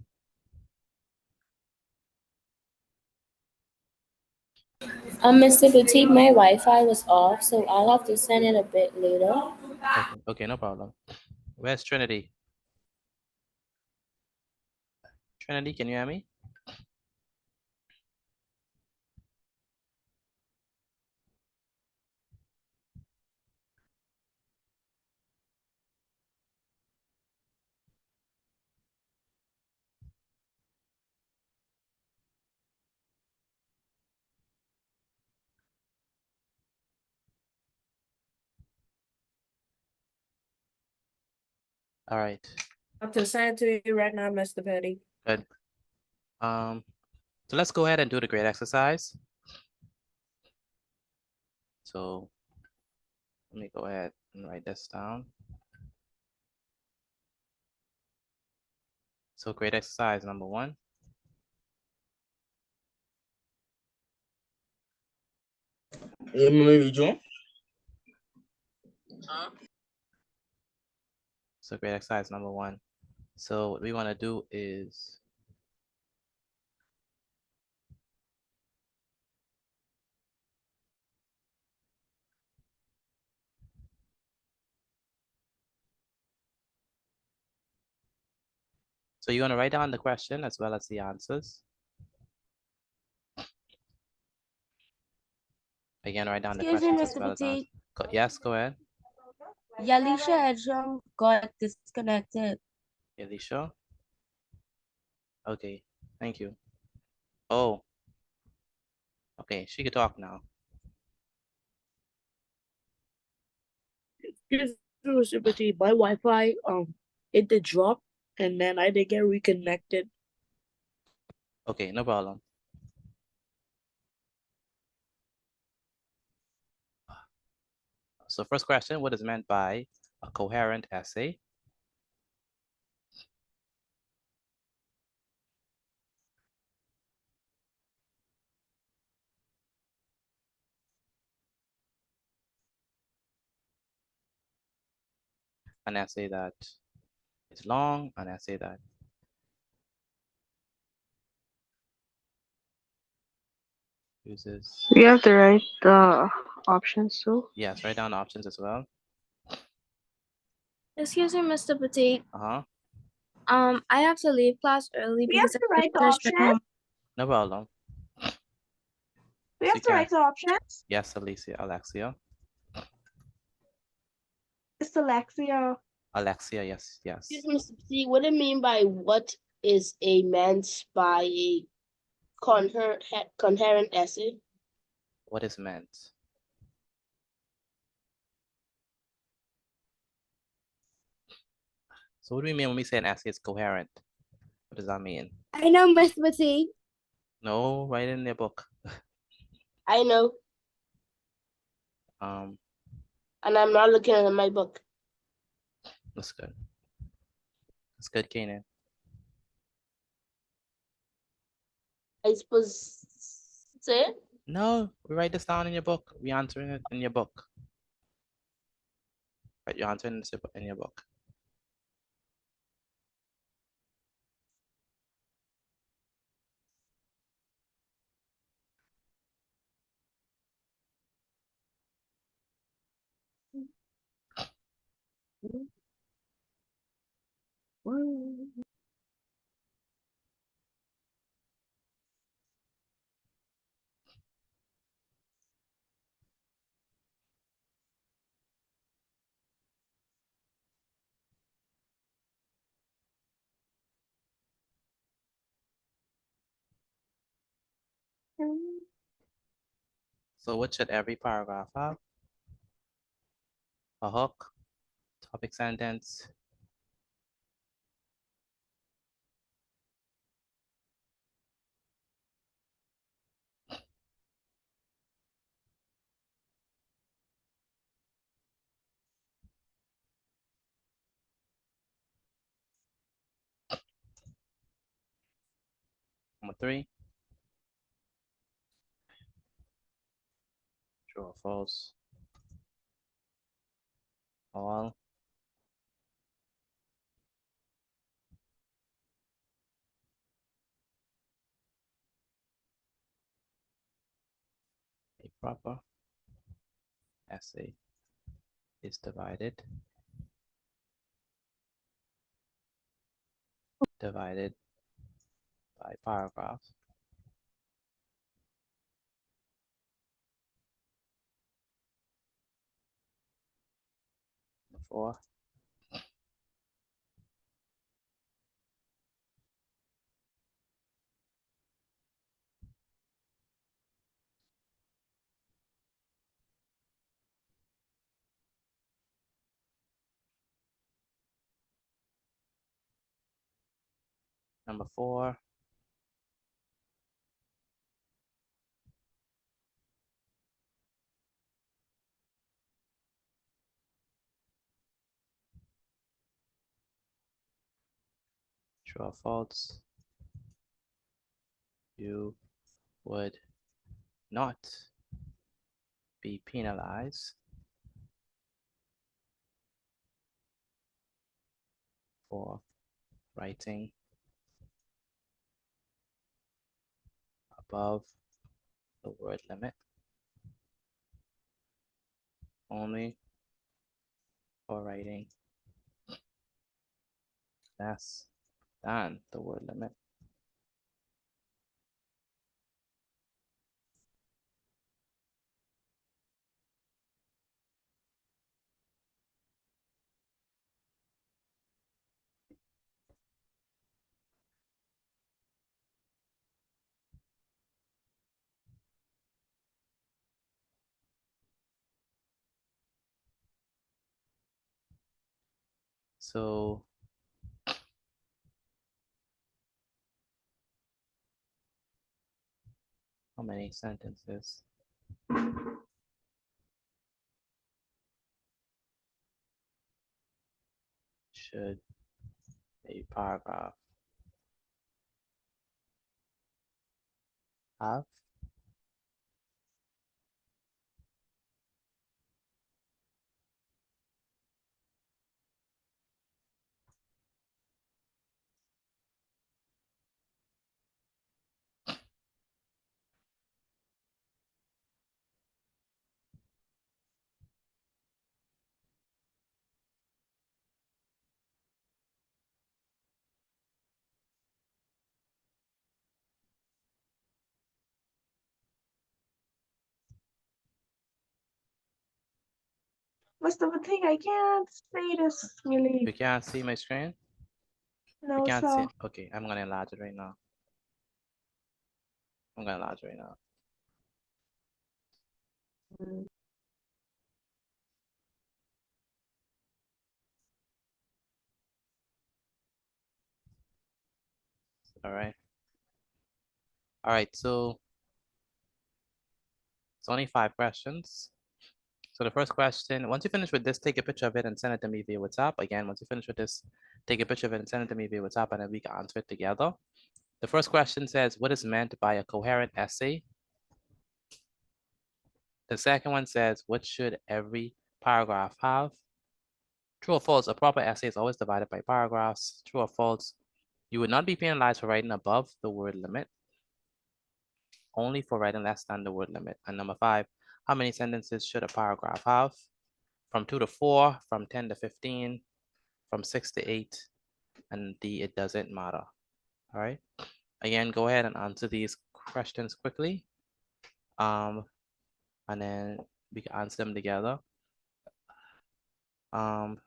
Mr. Petit, my Wi-Fi was off, so I'll have to send it a bit later. Okay, no problem. Where's Trinity? Trinity, can you hear me? All right. I have to send it to you right now, Mr. Petty. Good. So let's go ahead and do the grade exercise. So let me go ahead and write this down. So grade exercise number 1. So grade exercise number 1. So what we want to do is so you're going to write down the question as well as the answers. Again, write down the Excuse me, questions as Mr. well as Petit. answers. Yes, go ahead. Yalisha Edgem got disconnected. Elisha? Okay, thank you. Oh, okay, she could talk now. Excuse me, Mr. Petit, my Wi-Fi, it did drop, and then I did get reconnected. Okay, no problem. So first question, what is meant by a coherent essay? an essay that is long, an essay that uses. We have to write the options too. Yes, write down options as well. Excuse me, Mr. Petit. Uh-huh. I have to leave class early We have because to I write the finished my options. homework. No problem. We So have you to write can. the options. Yes, Alexia. It's Alexia. Alexia, yes, yes. Excuse me, Mr. Petit, what do you mean by what is a meant by a coherent essay? What is meant? So what do we mean when we say an essay is coherent? What does that mean? I know, Miss Petit. No, write it in your book. I know, Um, and I'm not looking at my book. that's good. That's good, Kanan. I suppose say it. No, we write this down in your book. We answering it in your book. Right, you're answering this in your book. So what should every paragraph have? A hook, topic sentence. Number 3. True or false? All. A proper essay is divided by paragraphs. Number 4. Number 4. True or false? You would not be penalized for writing above the word limit, only for writing less than the word limit. So how many sentences should a paragraph have? Mr. Fatigue, I can't see this really. You can't see my screen? You No, can't see sir. it? Okay, I'm gonna enlarge it right now. I'm gonna enlarge it right now. All right. All right, so it's only 5 questions. So the first question, once you finish with this, take a picture of it and send it to me via WhatsApp. Again, once you finish with this, take a picture of it and send it to me via WhatsApp, and then we can answer it together. The first question says, what is meant by a coherent essay? The second one says, what should every paragraph have? True or false, a proper essay is always divided by paragraphs. True or false, you would not be penalized for writing above the word limit, only for writing less than the word limit. And number 5, how many sentences should a paragraph have? From 2 to 4, from 10 to 15, from 6 to 8, and D, it doesn't matter. All right. Again, go ahead and answer these questions quickly. And then we can answer them together. Aiden,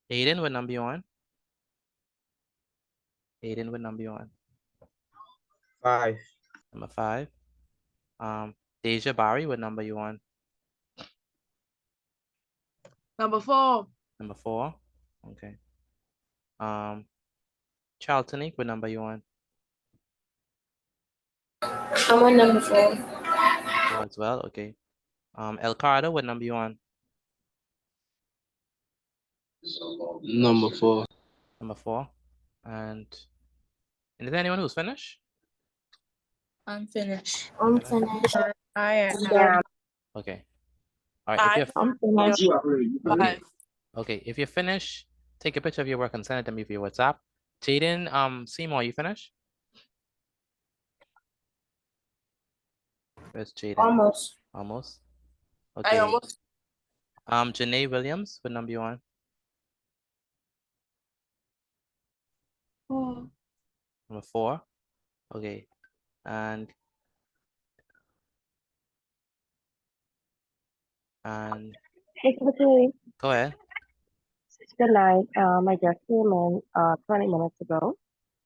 what number you on? Aiden, what number you on? 5. Number 5. Deja Barry, what number you on? Number 4. Number 4. Okay. Charlton, what number you on? I'm on number 4. 4 as well. Okay. El Cardo, what number you on? Number 4. Number 4. And is there anyone who's finished? I'm finished. I'm finished. I am. Okay. All right. If you're I'm finished. okay, if you're finished, take a picture of your work and send it to me via WhatsApp. Jaden, Seymour, you finished? Where's Jaden? Almost. Almost. I Okay. almost. Janae Williams, what number you on? 4. Number 4. Okay. And Mr. Fatigue, go ahead. good night. I just came in 20 minutes ago.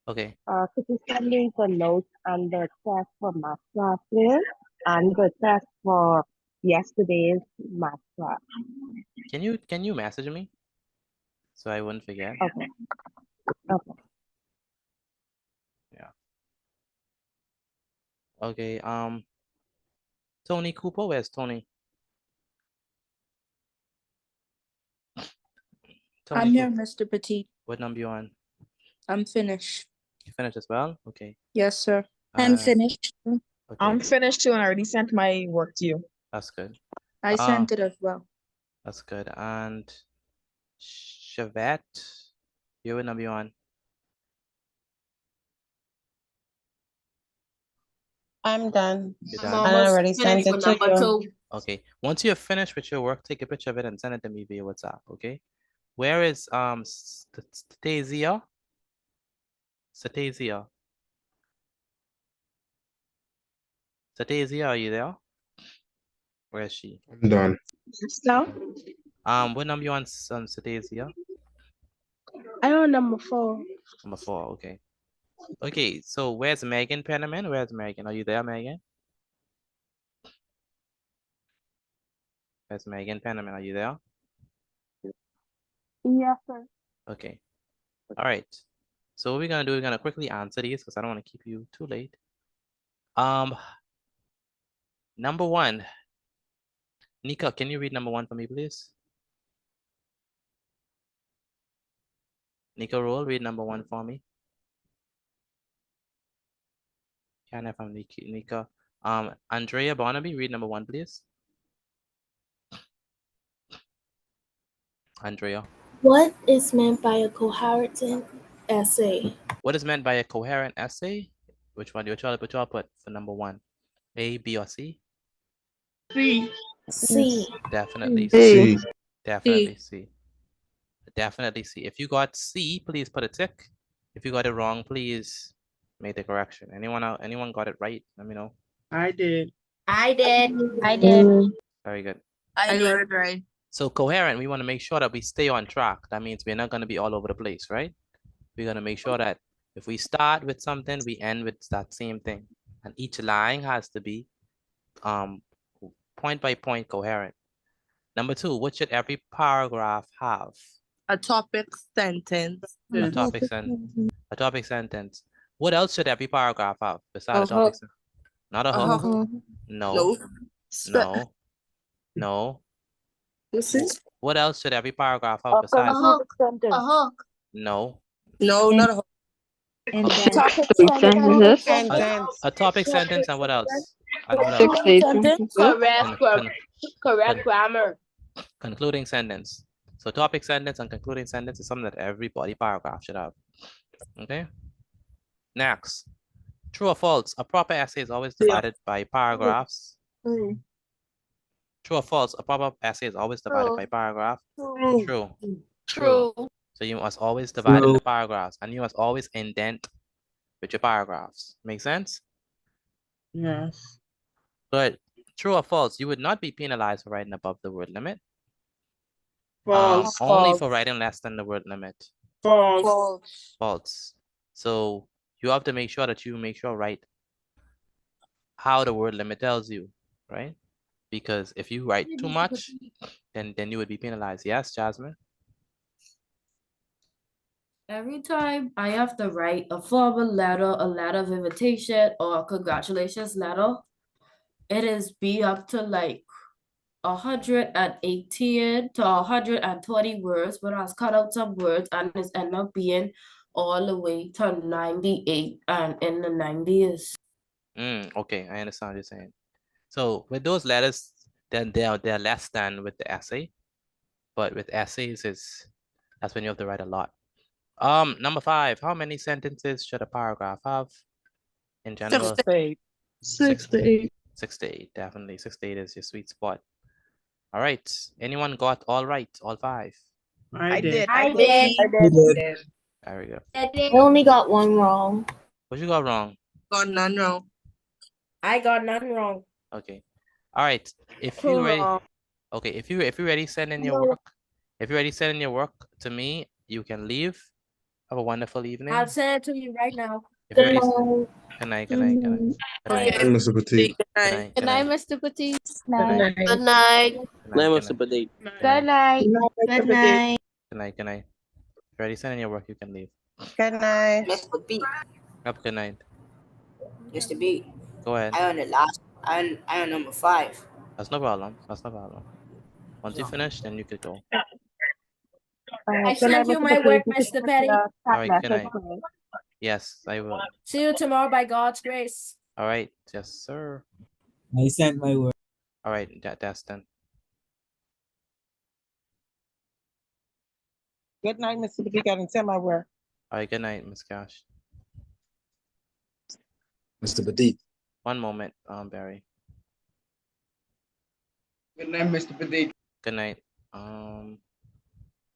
Okay. Could you send me the notes and the test for math class, please? And the test for yesterday's math class. Can you message me so I wouldn't forget? Okay. Okay. Yeah. Okay. Tony Cooper, where's Tony? Tony I'm here, Cooper. Mr. Petit. What number you on? I'm finished. You finished as well? Okay. Yes, sir. I'm finished. Okay. I'm finished too, and I already sent my work to you. That's good. I sent it as well. That's good. And Shavette, you what number you on? I'm done. You're I done? already sent it to you. Okay. Once you're finished with your work, take a picture of it and send it to me via WhatsApp. Okay. Where is Stasia? Stasia. Stasia, are you there? Where is she? I'm done. No. What number you on, Stasia? I'm on number 4. Number 4. Okay. Okay. So where's Megan Penniman? Where's Megan? Are you there, Megan? Where's Megan Penniman? Are you there? Yes, sir. Okay. All right. So what we're gonna do, we're gonna quickly answer these because I don't want to keep you too late. Number 1. Nika, can you read number 1 for me, please? Nika Roll, read number 1 for me. Can I from Nika? Andrea Barnaby, read number 1, please. Andrea. What is meant by a coherent essay? What is meant by a coherent essay? Which one? Which one put for number 1? A, B, or C? C. C. Definitely C. C. Definitely C. Definitely C. If you got C, please put a tick. If you got it wrong, please make the correction. Anyone got it right? Let me know. I did. I did. I did. Very good. I got it right. So coherent, we want to make sure that we stay on track. That means we're not going to be all over the place, right? We're going to make sure that if we start with something, we end with that same thing. And each line has to be point by point coherent. Number 2, what should every paragraph have? A topic sentence. A topic sentence. A topic sentence. What else should every paragraph have besides a topic sentence? Not a hook. No. No. No. What else should every paragraph have besides A hook. A hook. No. No, not a hook. And Okay. then A topic sentence and what else? And what Correct else? Correct grammar. Concluding sentence. So topic sentence and concluding sentence is something that every body paragraph should have. Okay. Next, true or false? A proper essay is always divided by paragraphs. True or false? A proper essay is always divided by paragraph. True. True. So you must always divide into paragraphs, and you must always indent with your paragraphs. Make sense? Yes. Good. True or false? You would not be penalized for writing above the word limit. False. Only for writing less than the word limit. False. False. So you have to make sure that you write how the word limit tells you, right? Because if you write too much, then you would be penalized. Yes, Jasmine? Every time I have to write a formal letter, a letter of invitation, or a congratulations letter, it is be up to like 118 to 120 words, but I was cut out some words and it's end up being all the way to 98 and in the 90s. Okay, I understand what you're saying. So with those letters, then they're less than with the essay, but with essays that's when you have to write a lot. Number 5, how many sentences should a paragraph have in general? 6 to 8. 6 to 8. 6 to 8, definitely. 6 to 8 is your sweet spot. All right. Anyone got all right? All 5? I did. There we go. I only got one wrong. What you got wrong? Got none wrong. I got none wrong. Okay. All right. If you ready, okay. If you ready, send in your work. If you're ready, send in your work to me. You can leave. Have a wonderful evening. I'll send it to you right now. If you're ready, good night. Good night. Good night. Good night. Good night, Mr. Petit. Good night. Good night, Mr. Petit. Good night. Good night, Mr. Petit. Good night. Good night. Good night. Good night. If you're ready, send in your work. You can leave. Good night. Mr. B. Have a good night. Mr. B. Go ahead. I on number 5. That's no problem. That's no problem. Once you finish, then you could go. I sent you my work, Mr. Petty. All right, good night. Yes, I will. See you tomorrow by God's grace. All right, yes, sir. I sent my work. All right, that's done. Good night, Mr. Petit. I didn't send my work. All right, good night, Miss Cash. Mr. Petit. One moment, Barry. Good night, Mr. Petit. Good night.